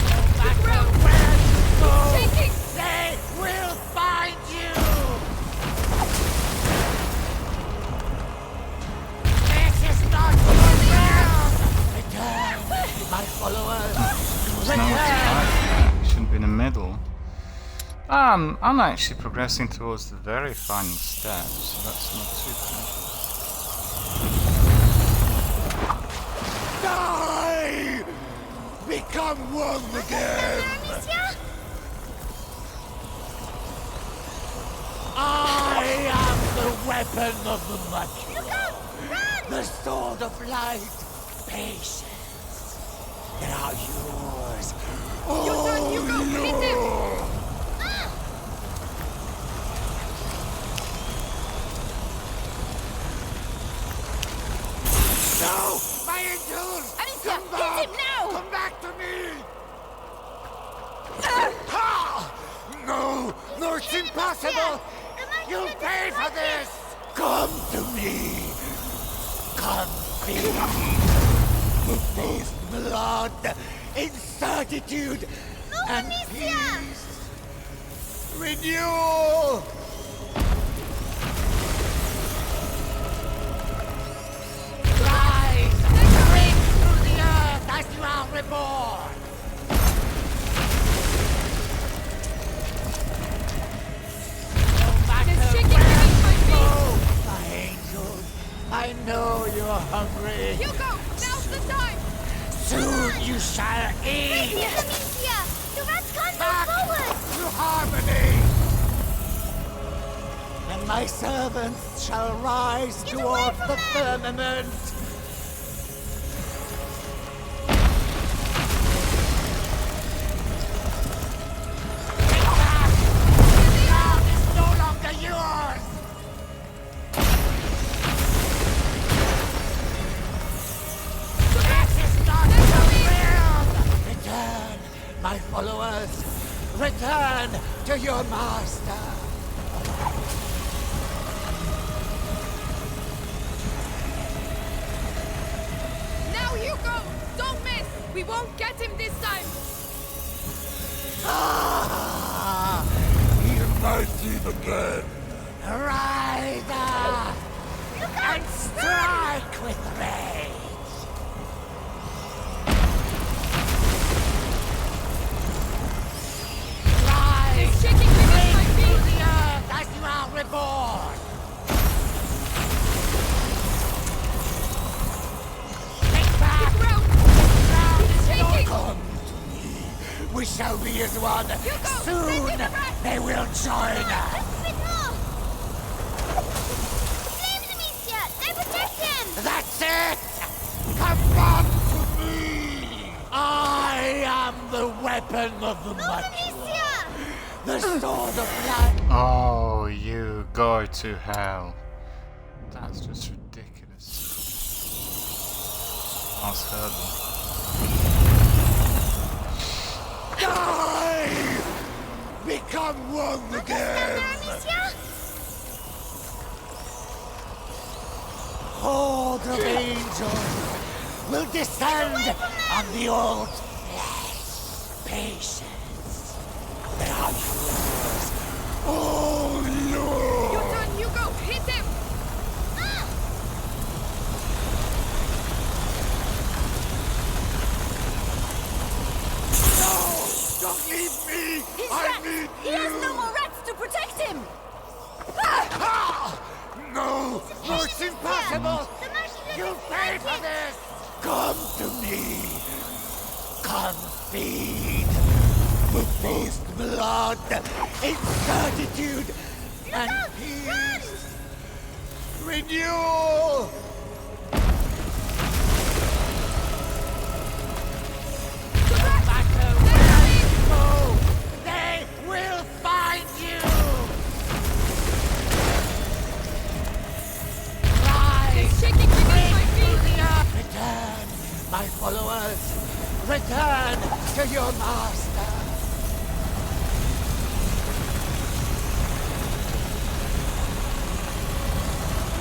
No matter where you go, Shaking! they will find you. This is not your realm. Return, my followers. There's no one to hide there. Shouldn't be in the middle. I'm actually progressing towards the very final steps, so that's not too bad. Die! Become one again! Amicia? I am the weapon of the mighty. Look out! Run! The sword of light. Patience. They are yours. Your turn, Hugo! Hit him! Ah! No! My angels! Amicia, Come hit back! him now! Come back to me! Ah! No! No, it's impossible! You'll pay for this! Come to me! Come feed the first blood in certitude and peace! Renewal! Rise! Break through the earth as you are reborn! No matter It's shaking where beneath my you feet. go, my angels, I know you're hungry. Hugo, now's the time! Soon you shall eat! Amicia! The rats can't Back move forward! to harmony! And my servants shall rise Get away towards from the them! firmament! Take back! The earth is no longer yours! This is not your will! Return, my followers! Return to your master! Now, Hugo! Don't miss! We won't get him this time! Ah! You might see the dead! Rise up! And strike with rage! Rise! It's shaking beneath my Through feet! the earth as you are reborn! Take back! He's round! Ground He's is not shaking! come to me. We shall be as one. Hugo, Soon send in the rest! they will join us. Just a bit more! Save him, Amicia! They protect him! That's it! Come back to me! I am the weapon of the Move, mature. Amicia! The sword of light. Oh, you go to hell. That's just ridiculous. Last hurdle. Die! Become one Stand again! there, Amicia! Horde of angels will descend on the old flesh. Patience. They are yours. Oh, Lord! Your turn, Hugo! Hit him! No! Don't leave me! He's I wrecked! need He you! has no more rats to protect him! Ah! No! No, it's impossible! The mercy You'll pay for this! Come to me! Come feed the first blood in certitude and peace! Renewal! No matter where you go, they will find you! Rise! It's shaking beneath my Through feet! the earth. Return, my followers. Return to your master.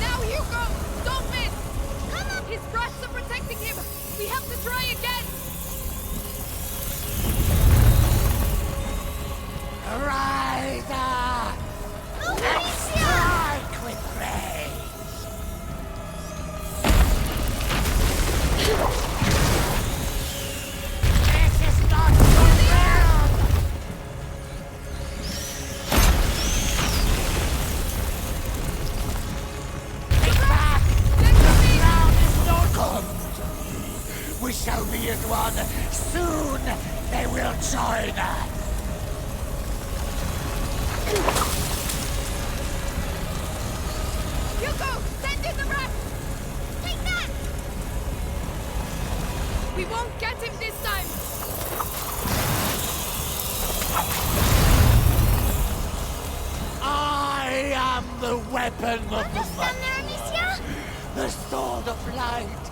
Now, Hugo! Don't miss! Come on! His rats are protecting him! We have to try again! Rise up Move, and Amicia! strike with rage. This is not your realm. Take back. The ground is not come to me. We shall be as one. Soon they will join us. Hugo! Send in the rats! Take that! We won't get him this time! I am the weapon of the Stand there, Amicia! the sword of light.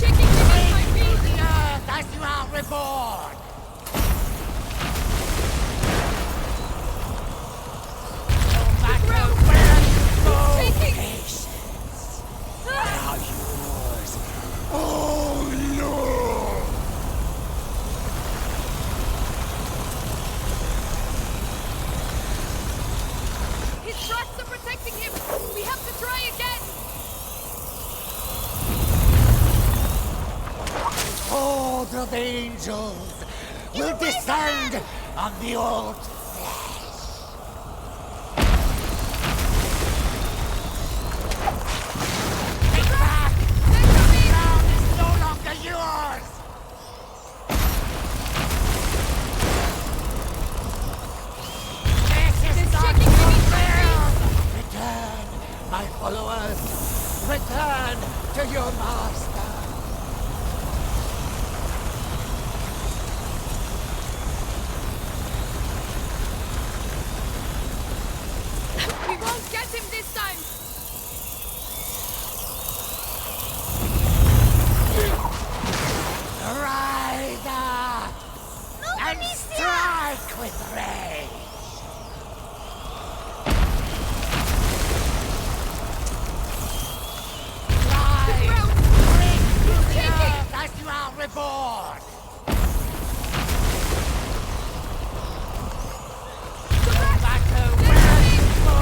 shaking beneath my feet! To the earth as you are reborn! No matter where you go, shaking. patience are yours. Oh, Lord! His rats are protecting him! We have to try again! Horde of angels will descend on the old flesh. Take back! The ground is no longer yours! This is not shaking your beneath my realm! Return, my followers! Return to your master! We won't get him this time! Rise up and strike with rage! Rise! Bring to the earth as you are reborn! No matter where you go,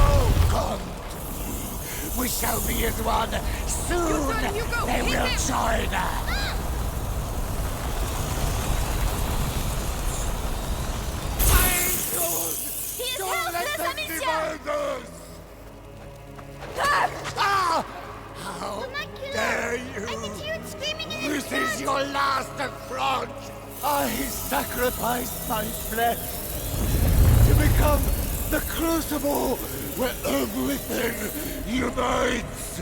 come to me. We shall be as one. Soon turn, Hugo. they Hit will him. join us. Angels! He is Don't let helpless, them Amicia! divide us! Ah! How Vernacular! dare I you! can hear it screaming in his This is your last affront! I sacrificed my flesh to become the crucible where everything unites!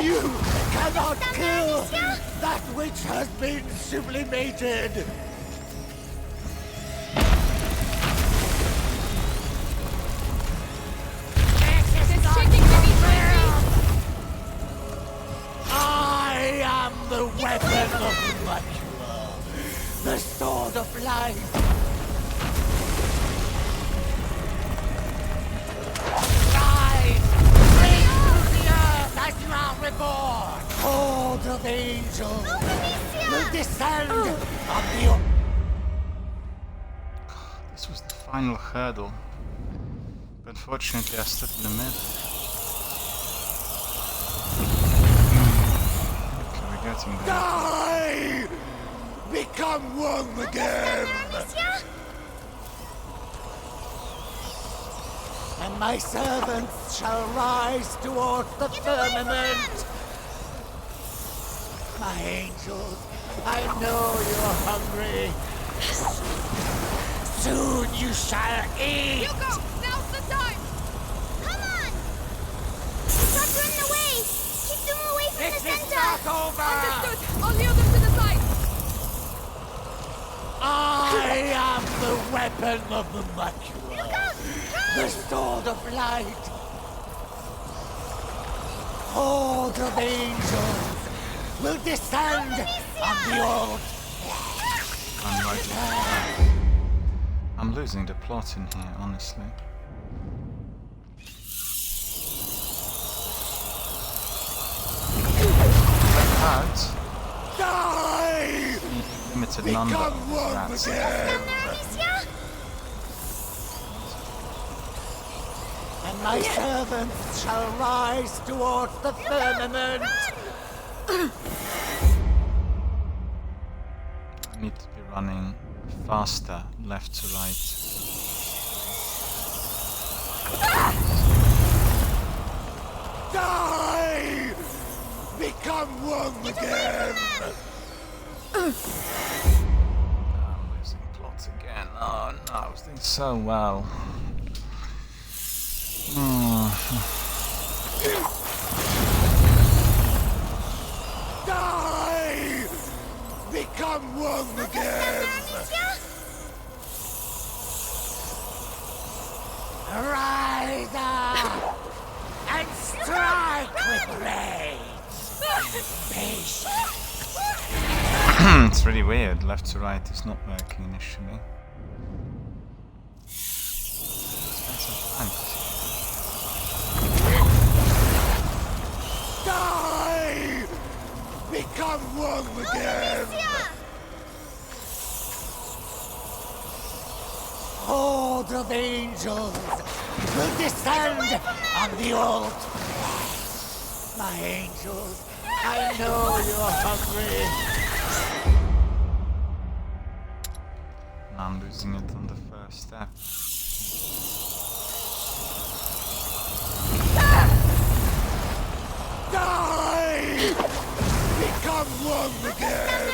You cannot kill that which has been sublimated! This is not shaking your beneath my realm! I am the weapon of Dracula, the sword of light. Rise, bring to the earth as you are reborn. Horde of angels will descend on the. This was the final hurdle. But unfortunately I stood in the middle. Okay, we're getting there. Die! Become one again! Amicia? And my servants shall rise towards the firmament. My angels, I know you're hungry. Soon you shall eat. Hugo! Now's the time! Come on! Stop running away! Keep them away from This the is center! not over. Understood! I'll lure them to the side! I am the weapon of the macula, the sword of light. Horde of angels will descend on the old. I'm right. I'm losing the plot in here, honestly. But Die! limited number Become of one rats. again. Amicia? And my servants shall rise towards the firmament. I need to be running faster, left to right. Die! Become one again. I'm losing plot again. Oh no, I was doing so well. Die! Become one again. Rise up and strike with rage. Patience It's really weird. Left to right is not working initially. Spend some time. Die! Become one again! Horde of angels will descend on the old flesh. My angels, I know you're hungry. I'm losing it on the first step. Die! Become one again!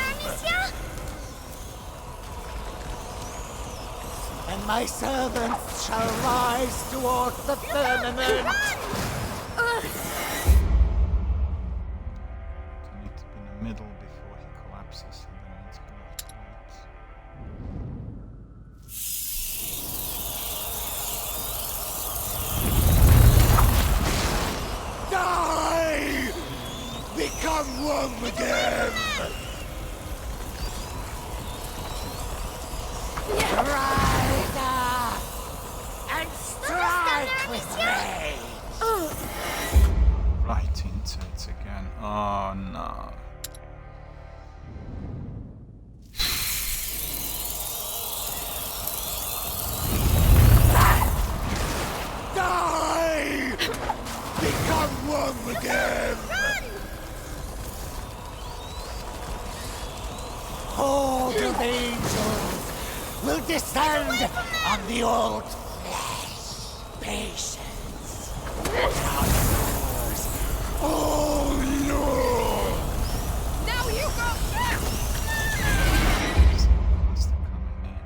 And my servants shall rise toward the firmament. You need to be in the middle before he collapses, and then it's left to Die! Become one again! Rise up and strike with me! right into it again. Oh no. Die! Become one again! Horde of angels will descend on the old flesh. Patience. Now yours. Oh no! Now you go! Must have coming in.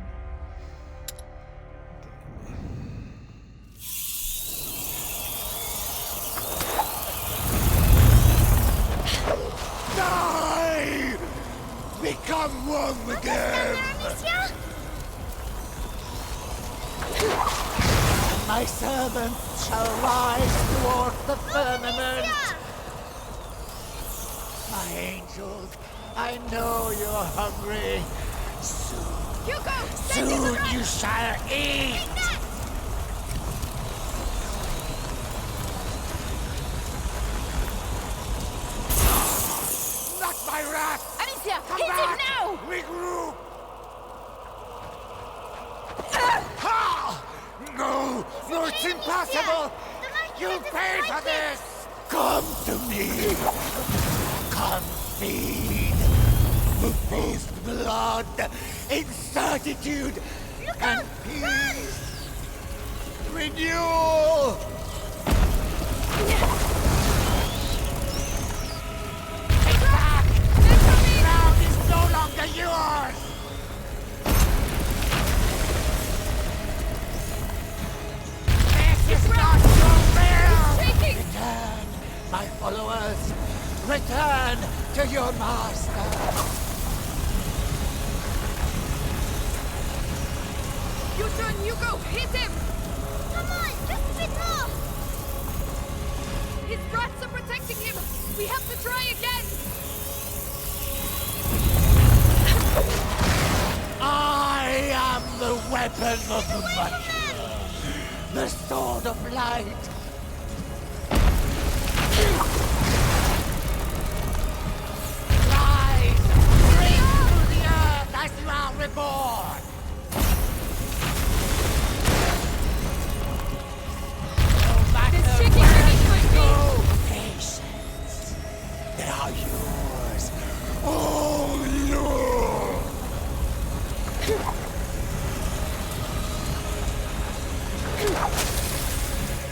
Die! Become one again! And my servants shall rise toward the firmament. My angels, I know you're hungry. Hugo! Soon you shall eat! Not my wrath! Amicia, Come hit back! him now! Regroup! Ha! No! No, it's impossible! You'll pay for this! Come to me! Come feed! The first blood in certitude and peace! Renewal! Take back! The ground is no longer yours! This is not your will! Shaking! Return, my followers! Return to your master! You turn, Hugo! Hit him! Come on, just a bit off! His rats are protecting him! We have to try again! I am the weapon of the Mercury, the sword of light. Rise, bring to the earth as you are reborn. No matter This shaking where really you might go, patience. They are yours. Oh no!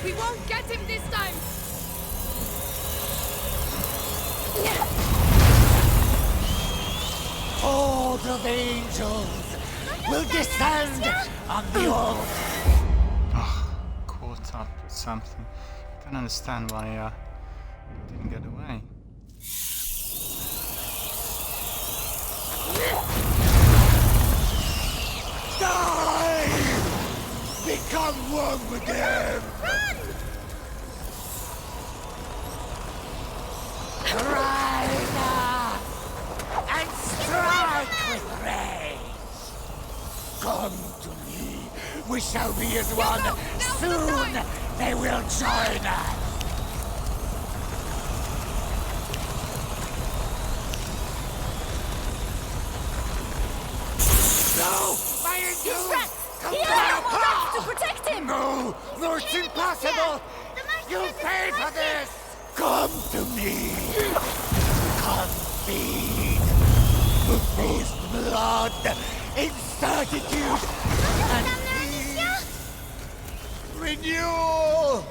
We won't get him this time! Horde of angels will descend on the old. Caught up with something. I don't understand why I didn't get away. Die! Become one again! Rise up and strike Come to me. We shall be as one. now's the Soon time. they will join us. No! My angels! Rats! Come He has back! no more rats to protect him! No! No, it's impossible! You'll pay for this! Come to me! Come feed! With blood, incertitude, and peace! Renewal!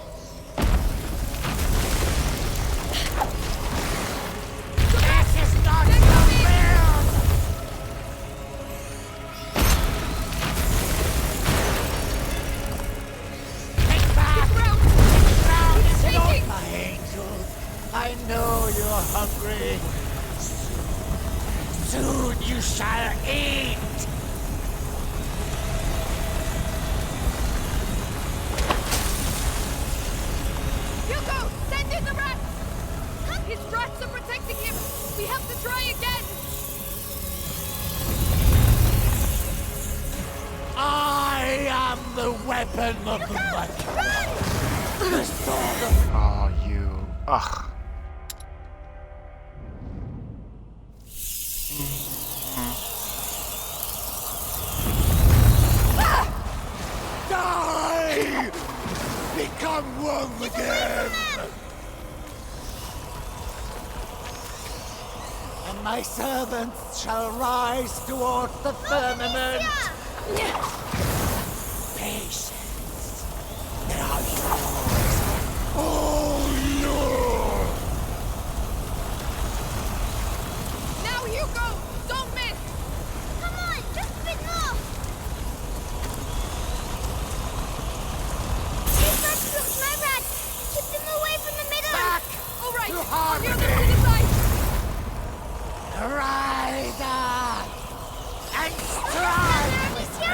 This is not your will! Take back! It's not shaking. my angel. I know you're hungry. Soon you shall eat. Hugo, send in the rats! His rats are protecting him! We have to try again! I am the weapon of the mighty. The sword of... Oh, you. Ugh. Die! Become one again! And my servants shall rise toward the firmament. Patience. They are yours. Oh, Lord! Now, Hugo! Don't miss! Come on, just a bit more! These rats look my rats! Keep them away from the middle! Back All right, to I'll hear them harmony! to the side! Rise up and strive with me!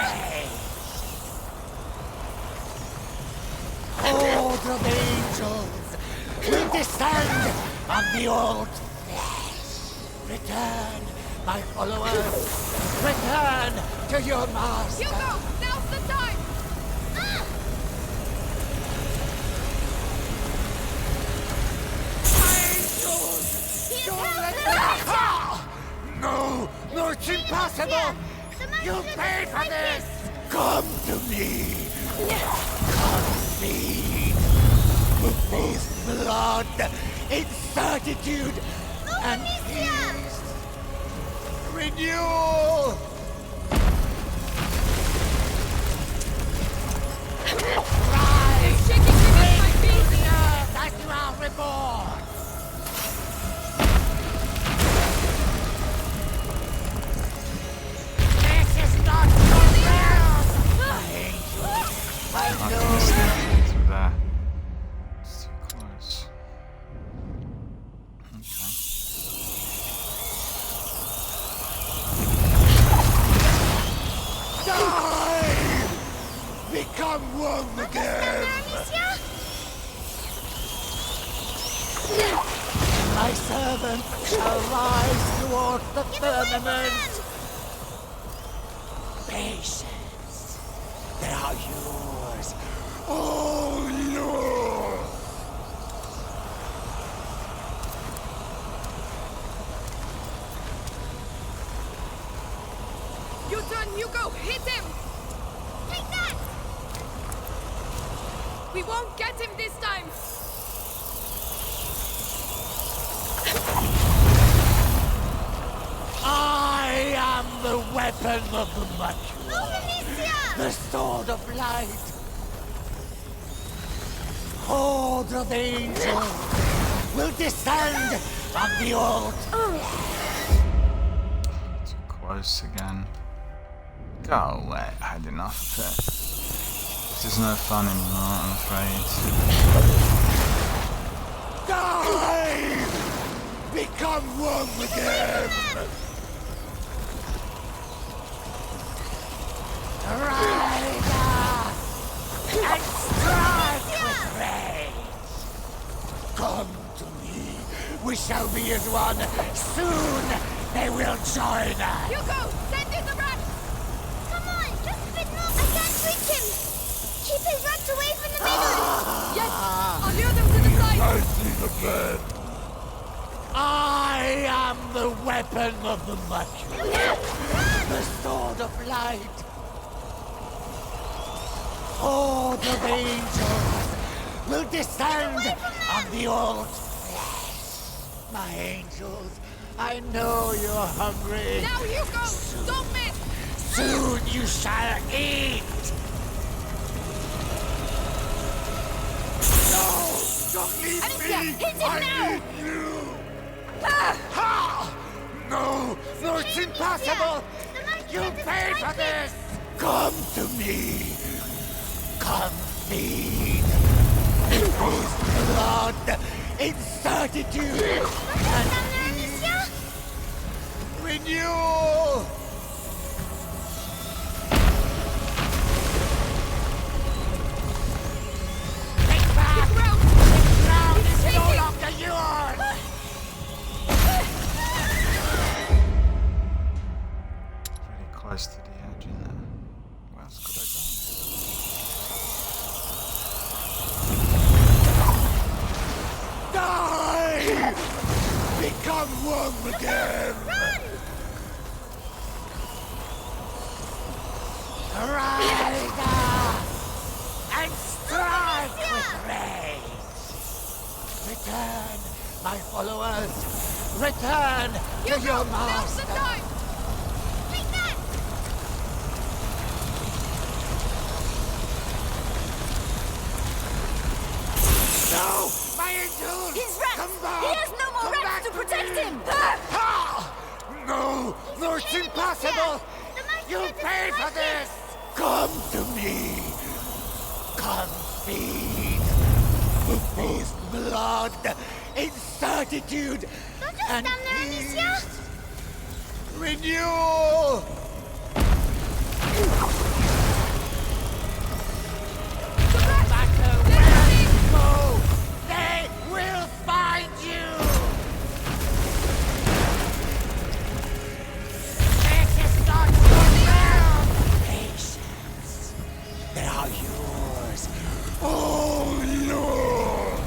Horde of angels will descend on the old flesh. Return, my followers. Return to your master. Hugo, now's the time! Angels! Don't let me... Ah! No! No, it's impossible! You paid for this! Come to me! Come feed! With this blood, incertitude, and peace! Renewal! Rise! Shaking beneath my Break feet! through the earth as you are reborn! This is not your will! My angel, I I can know sneak through there. It's too close. Die! Become one again! My servant shall rise toward the firmament. Patience. They are yours. Oh, Lord! You turn, Hugo! Hit him! Take that! We won't get him this time! I am the weapon of the Mercury. Amicia! The sword of light. Horde of angels will descend on the old. Too close again. Go away. I had enough of it. This is no fun anymore, I'm afraid. Die! Become one again! Rise up and strike with rage! Come to me. We shall be as one. Soon they will join us. Hugo, send in the rats! Come on, just I see the bed. I am the weapon of the Mercury. The sword of light. Horde of angels will descend on the old flesh. My angels, I know you're hungry. Now you go! Don't miss! Soon you shall eat! No! Don't leave Alicia, me! hit him I now! need you! Ha! No! No, it's impossible! You'll pay for this! Come to me! Come feed! It is blood, incertitude, and peace! Renewal! Take back! The ground is no longer yours! Really close to the edge, isn't it? Where else could I Die! Become one again! Rise up and strike with rage! Return, my followers! Return to your Now's the master! time! Take that! No! My angels! His rats! Come back! He has no more Come rats back to protect me! him! Ha! No! No, it's impossible! You'll pay for this! Come to me! Come feed! This blood, incertitude, Don't just and stand there, peace! Alicia! Renewal! No matter where you go, they will find you! This is not your realm! Patience. They are yours. All yours!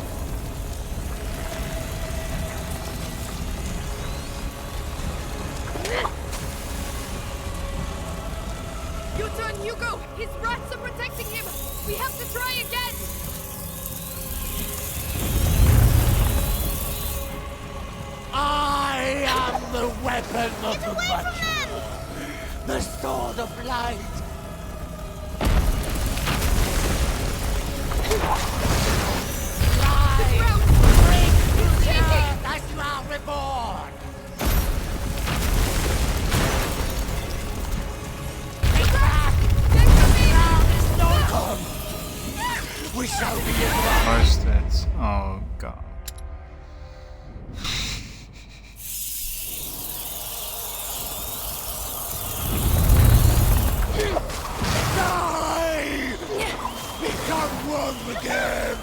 You turn, Hugo! His rats are protecting him! We have to try again! I am the weapon of Get the away from Mercury. them! The sword of light. Rise, bring future as you are reborn. Take back. Ground is no come. We shall be at one. Most it. Oh god. Die! Become one again.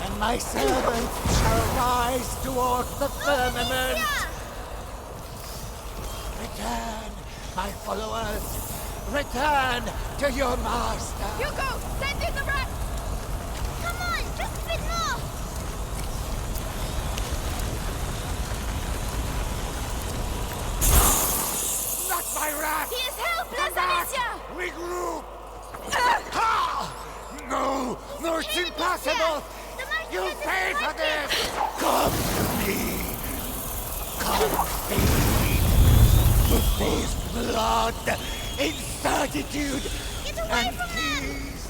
And my servants shall rise towards the firmament. Return, my followers. Return to your master. Hugo! Send in the rats! Come on, just a bit more! Not my wrath. He is helpless, Come back. Alicia! Regroup. Ha! No, no, it's impossible. You'll pay for this. Come to me. Come feed. This blood, incertitude, and peace.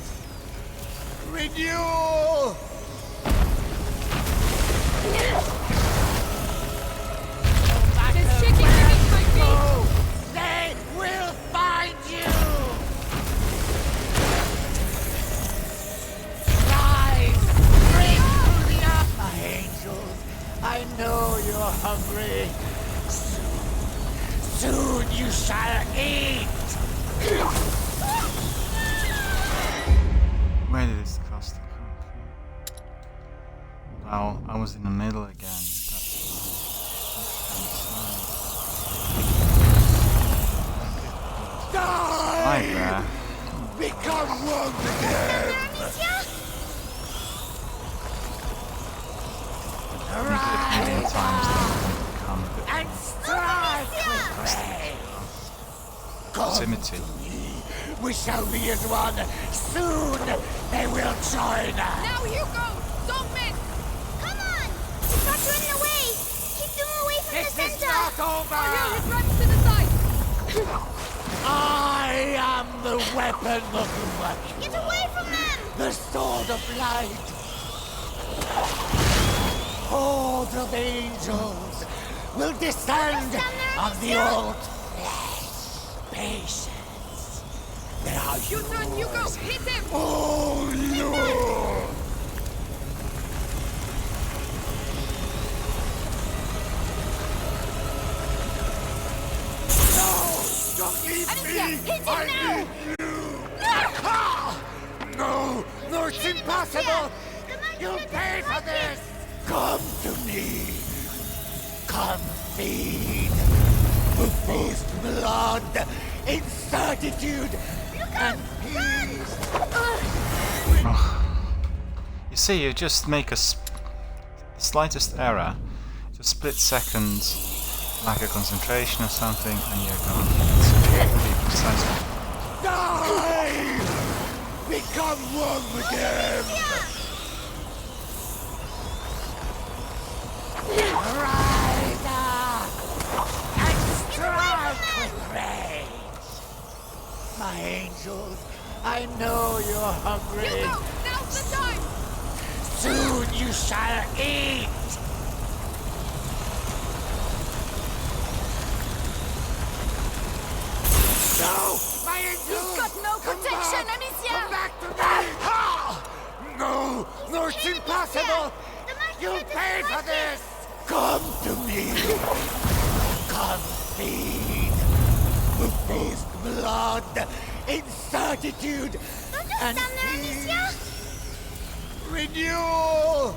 Renewal. It's shaking beneath my feet! Go. They will find you. Rise, bring to the earth, my angels. I know you're hungry. Soon you shall eat. Where did this cluster come from? Well, I was in the middle again. That's Die! right there. Become one again. Amicia? You do it a million times, then you become a bit And more strike with rage. proximity. We shall be as one. Soon they will join us. Now you go! Don't miss! Come on! He's not running away! Keep them away from This the is center! not over. Here, his runs to the side! I am the weapon of the much. Get away from them! The sword of light. Horde of angels will descend Down there, on the Amicia. old flesh. Patience. There are You turn, you go! Hit him! Oh, Lord! No! Don't leave Amicia, me! hit him I now! need you! Ah! No! No, it's impossible! You'll pay for this! Come to me! Come feed! Who feast blood, incertitude, and peace! You see, you just make a slightest error, just split second, lack of concentration or something, and you're gone. It's really precise. Die! Become one with them! Rise up and strike with rage! My angels, I know you're You hungry. go! Now's the time! Soon you shall eat! No! My angels! You've got no Come protection, back! Amicia! Come back to me! Ah! No! No, it's Amicia! impossible! The monster You'll doesn't pay for like it. this! Come to me! Come feed! Who feast blood, incertitude, Don't just and stand there, Amicia! renewal!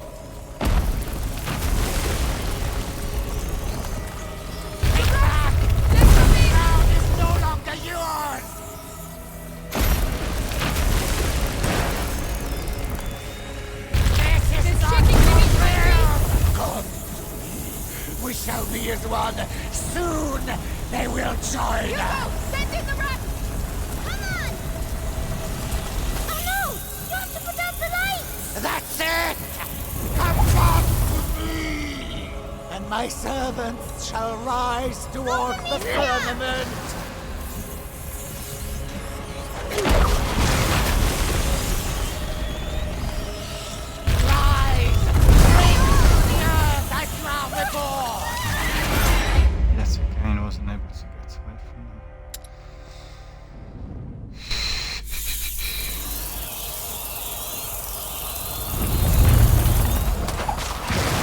Listen to me! Ground is no longer yours! This is It's not shaking your me, will! Come to me. We shall be as one. Soon they will join You go! us. Send in the rats! Come on! Oh no! You have to put out the lights! That's it! Come back to me! And my servants shall rise toward the firmament. Rise! Bring the earth as you are reborn! Yet again, wasn't able to get away from them.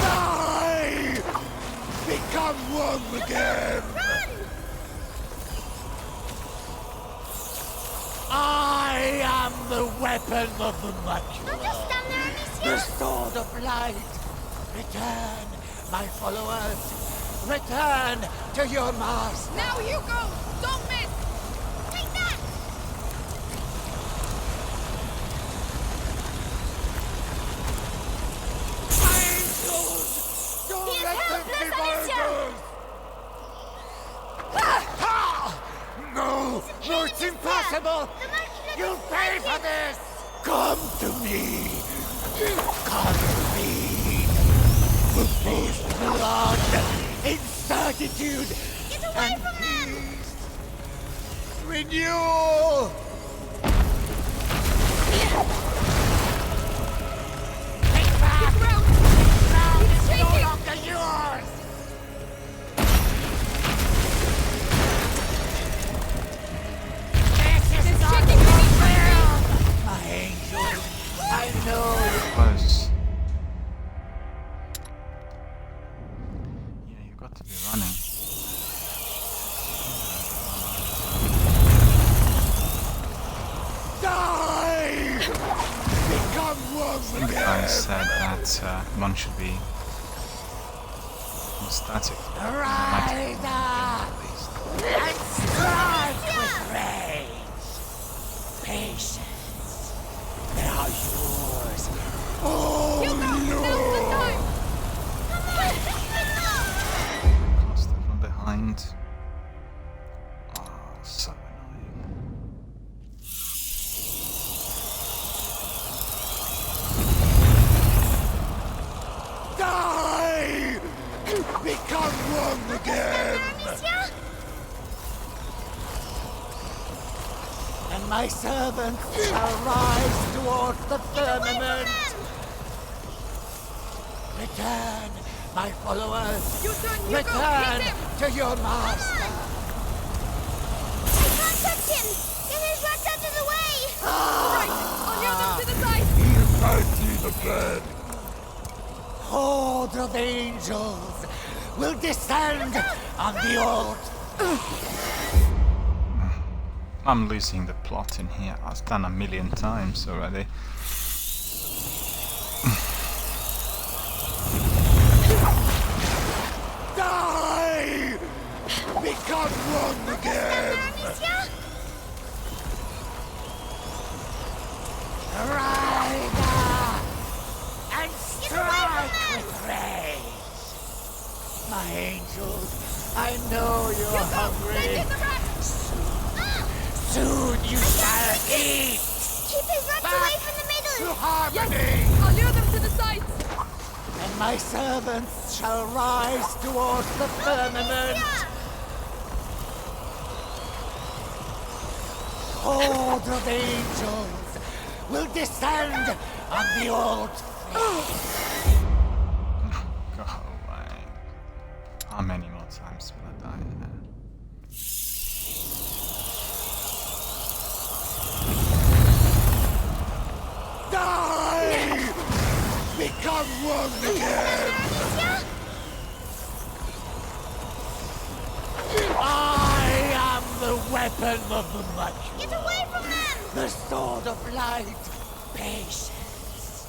Die! Become one again! I am the weapon of the much. Don't just stand there, The Amicia! sword of light. Return, my followers. Return to your master. Now you go! Don't miss! Take that! My angels! Don't He is let them helpless, be Alicia! murdered! Ah! No! No, it's impossible! The monster You'll doesn't pay like for it. this! Come to me! Come feed! Who feast blood, incertitude, Get away and from them! peace! Renewal! Take back! Ground! Ground is no shaking. longer yours! This is It's not shaking your me. will! My angel, I know you. Close. Yeah, you've got to be running. Die! Become one The with guy them! said that one should be more static. Rise up At least. and strike with rage! Patience. There are you and my servants shall rise towards the firmament. Return, my followers. You turn, Hugo! Return Hit him! to your master. I can't touch him! Get his rats out of the way! Right! I'll lure them to the side! You might see the bed. Horde of angels will descend on the old. I'm losing the plot in here. I've done 1,000,000 times already. Die! Become one again! Amicia? Ride and strike with rage! My angels, I know you're Hugo! Take hungry. in the rats! Soon you shall eat! Keep his rats away from the To middle! harmony! I'll lure them to the sides! And my servants shall rise towards the firmament. Horde of angels will descend on the old. Go away. How many more times will I die here? Die! Become one again! I am the weapon of the much. Get away from them! The sword of light. Patience.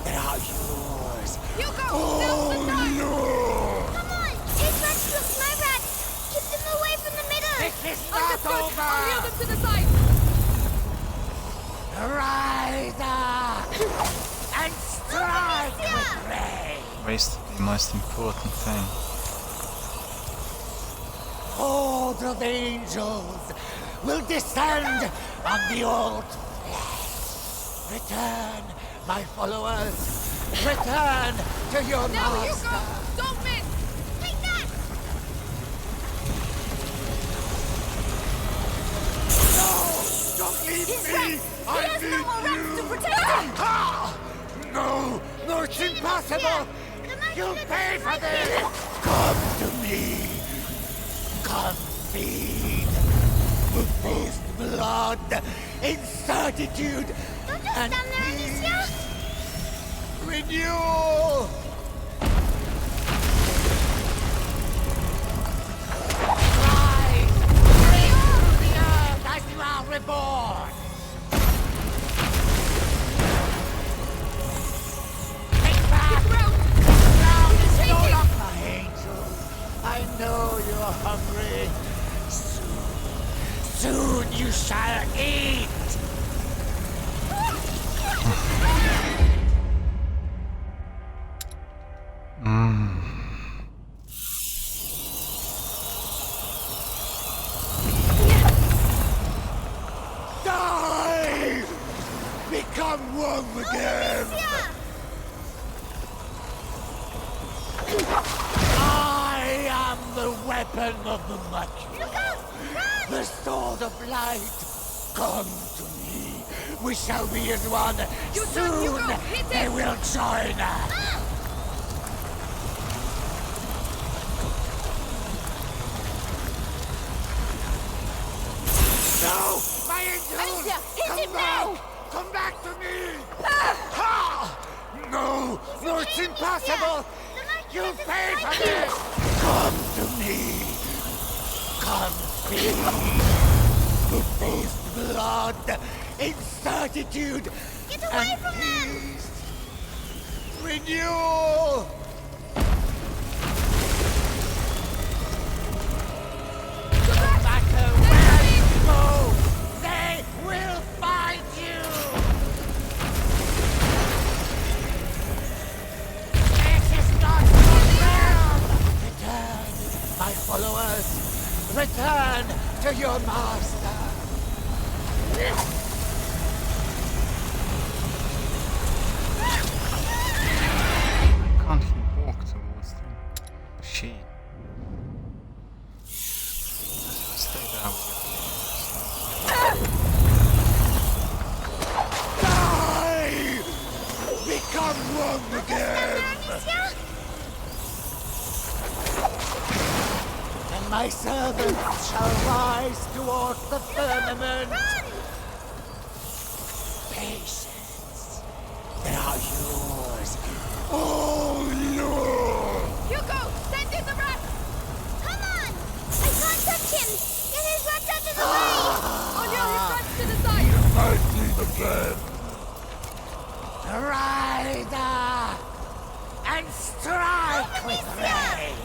They are yours. Hugo! Oh, Now's the time! Lord! Come on! His rats look my rats! Keep them away from the middle! This is not Understood! I'll lure over! them to the side! Rise up and strike with rage! Wasted the most important thing. Horde of angels will descend on the old flesh. Return, my followers. Return to your Now, master. Hugo! Don't miss! Take that! No! Don't leave His me! rats! He I has no need more rats you! to protect him! Ah! No! No, it's impossible! You'll pay for this! Come to me! Come feed! With this blood, incertitude, Don't just and stand there, Amicia! renewal! Rise! Break through the earth as you are reborn! Take back! Ground is no longer my angels. I know you're hungry. Soon you shall eat! Die! Become one again! I am the weapon of the much. The sword of light. Come to me. We shall be as one. You turn, Soon Hugo. Hit they him. will join us. No! My angels! Alicia, hit Come him back! now! Come back to me! Ha! No! No, it's impossible! You pay for this! Come to me! Come feed! With this blood, incertitude, Get away and from them! peace! Renewal! No matter where you go, they will find you! This is not your realm! Return, my followers! Return to your master! Can't he walk towards them? She. Stay there with your my servants shall rise towards the firmament. Run! Patience. They are yours. Oh, Lord! Hugo, send in the rat! Come on! I can't touch him! Get his rats out of the way! Oh no, his rat's to the side! Might be the bed. Rise up and strike with rage.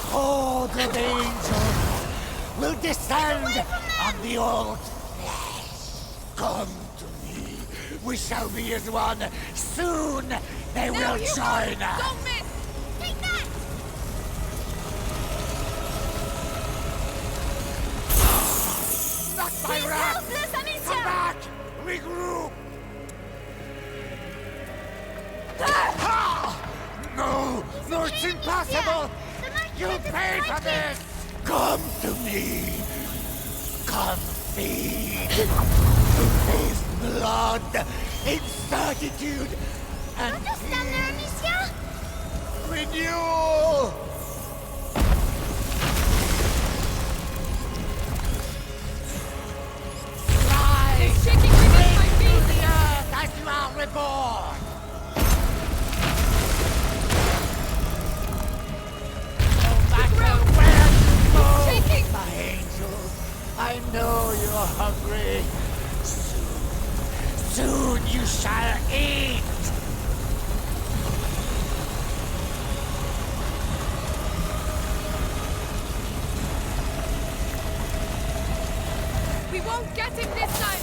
Horde of angels will descend on the old flesh. Come to me. We shall be as one. Soon they Now, will Hugo, join us. don't miss! Take that! Not my He's rat. helpless, Come Amicia! back. Regroup. Ah! No, no, it's impossible. You pay for this. Come to me. Come feed. You taste blood, incertitude, and Don't stand there, Amicia! renewal. Rise. He's shaking beneath my To feet! the earth as you are reborn. No matter where you go, shaking. my angels, I know you're hungry. Soon you shall eat. We won't get him this time!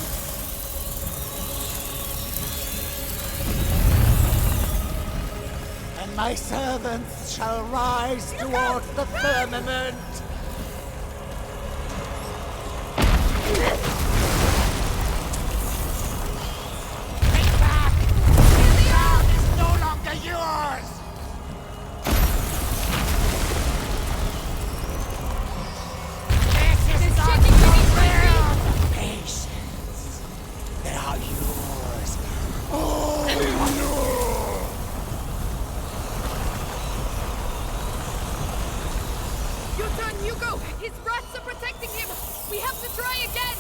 And my servants shall rise towards the firmament. Take back! The ground is no longer yours! This is It's not shaking your beneath my will! Patience. They are yours. Oh, Lord! Your turn, Hugo! His rats are protecting him! We have to try again!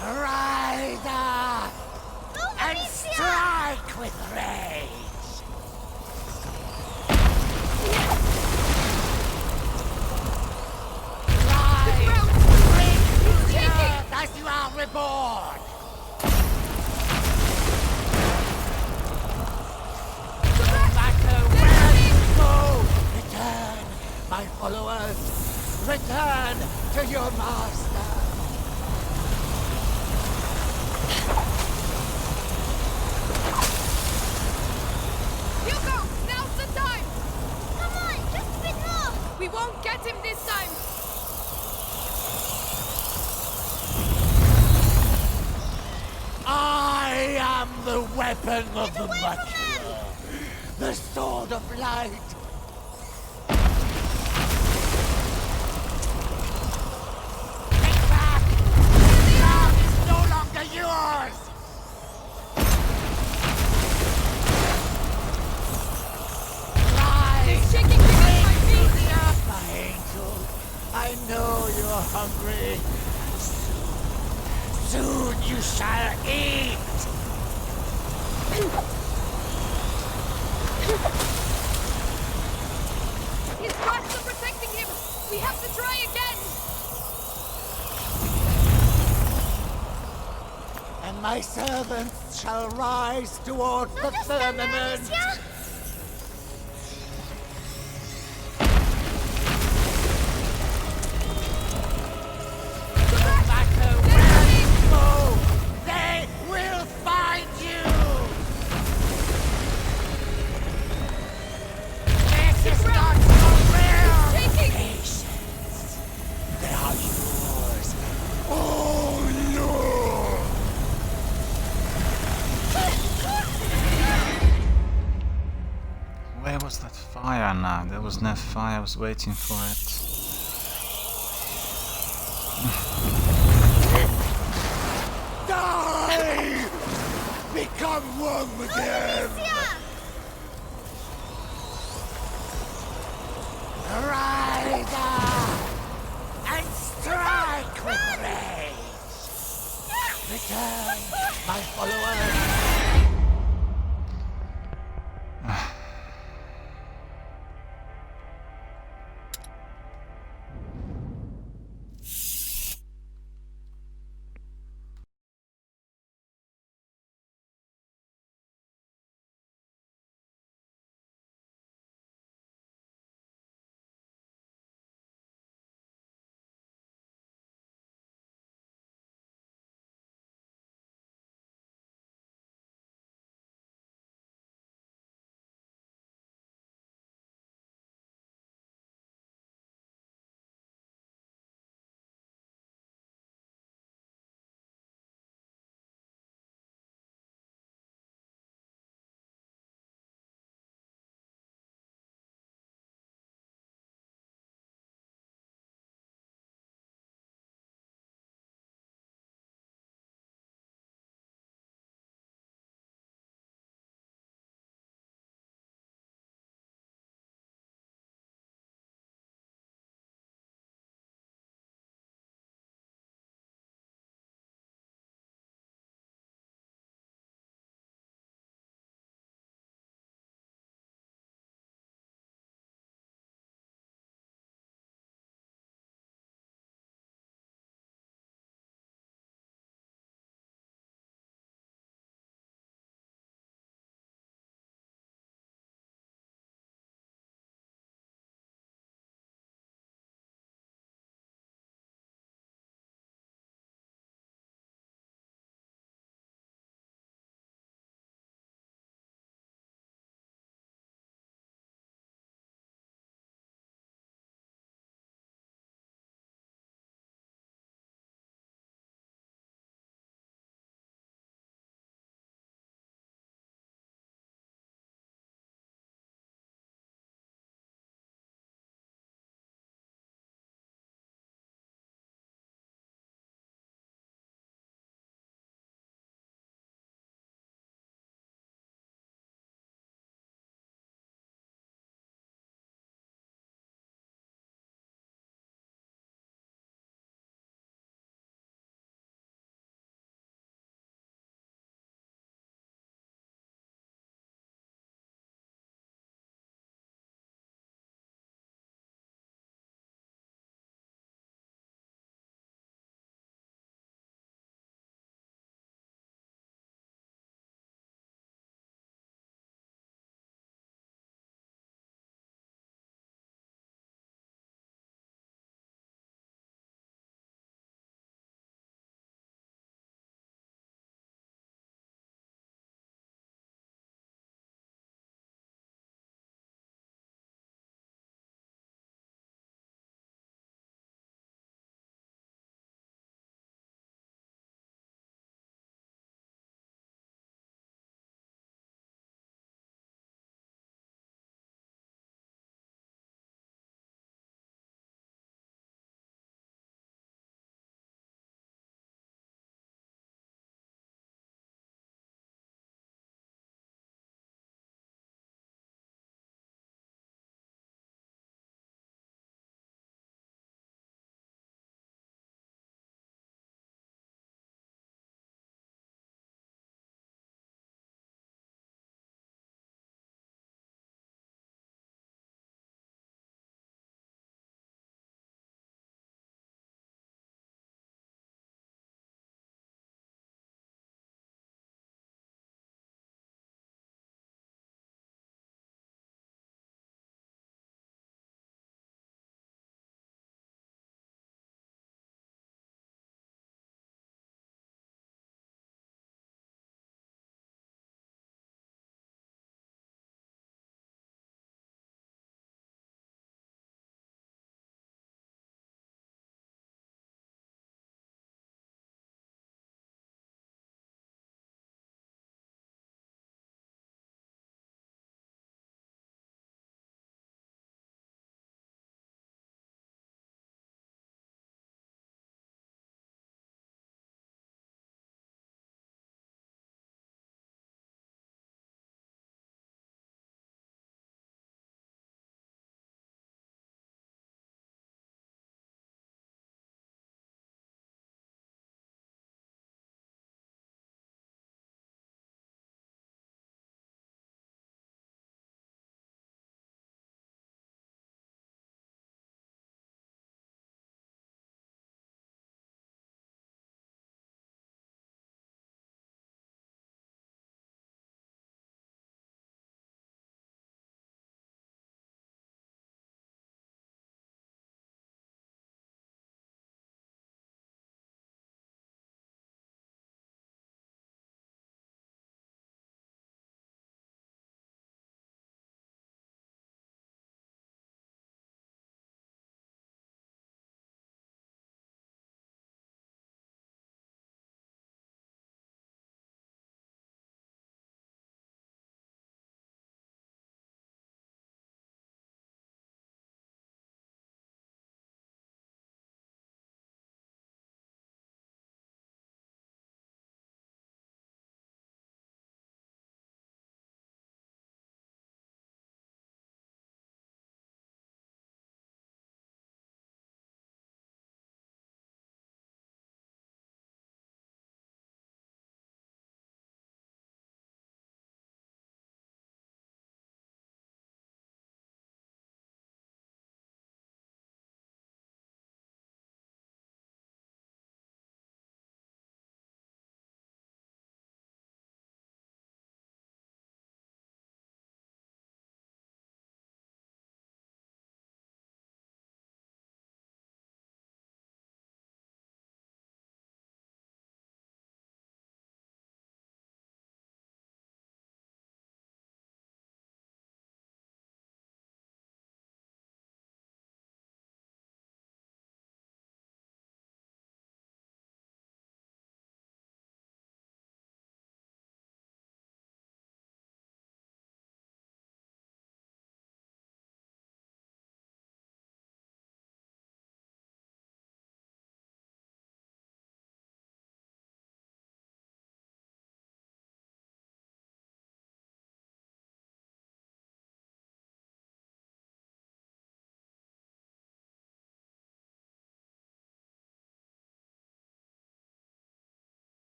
Rise up Move, and Amicia! strike with rage! Rise! ground. Bring to the shaking. earth as you are reborn! The No rats! matter They're where coming. you go, return, my followers! Return to your master! Hugo, now's the time! Come on, just a bit more! We won't get him this time! I am the weapon of the away from mature, the sword of light. Take back! The ground is no longer yours! Rise! He's shaking beneath my feet! The earth, my angel. I know you're hungry. Soon you shall eat. His rats are protecting him! We have to try again! And my servants shall rise towards the Don't stand there, firmament. Amicia! The No rats! matter They're where coming. you go, they will find you. This is not your will. Shaking! Patience. They are yours. Oh, Lord. Where was that fire now? There was no fire, I was waiting for it. Die! Become become one with him! Rise up and strike with rage! Return, my followers!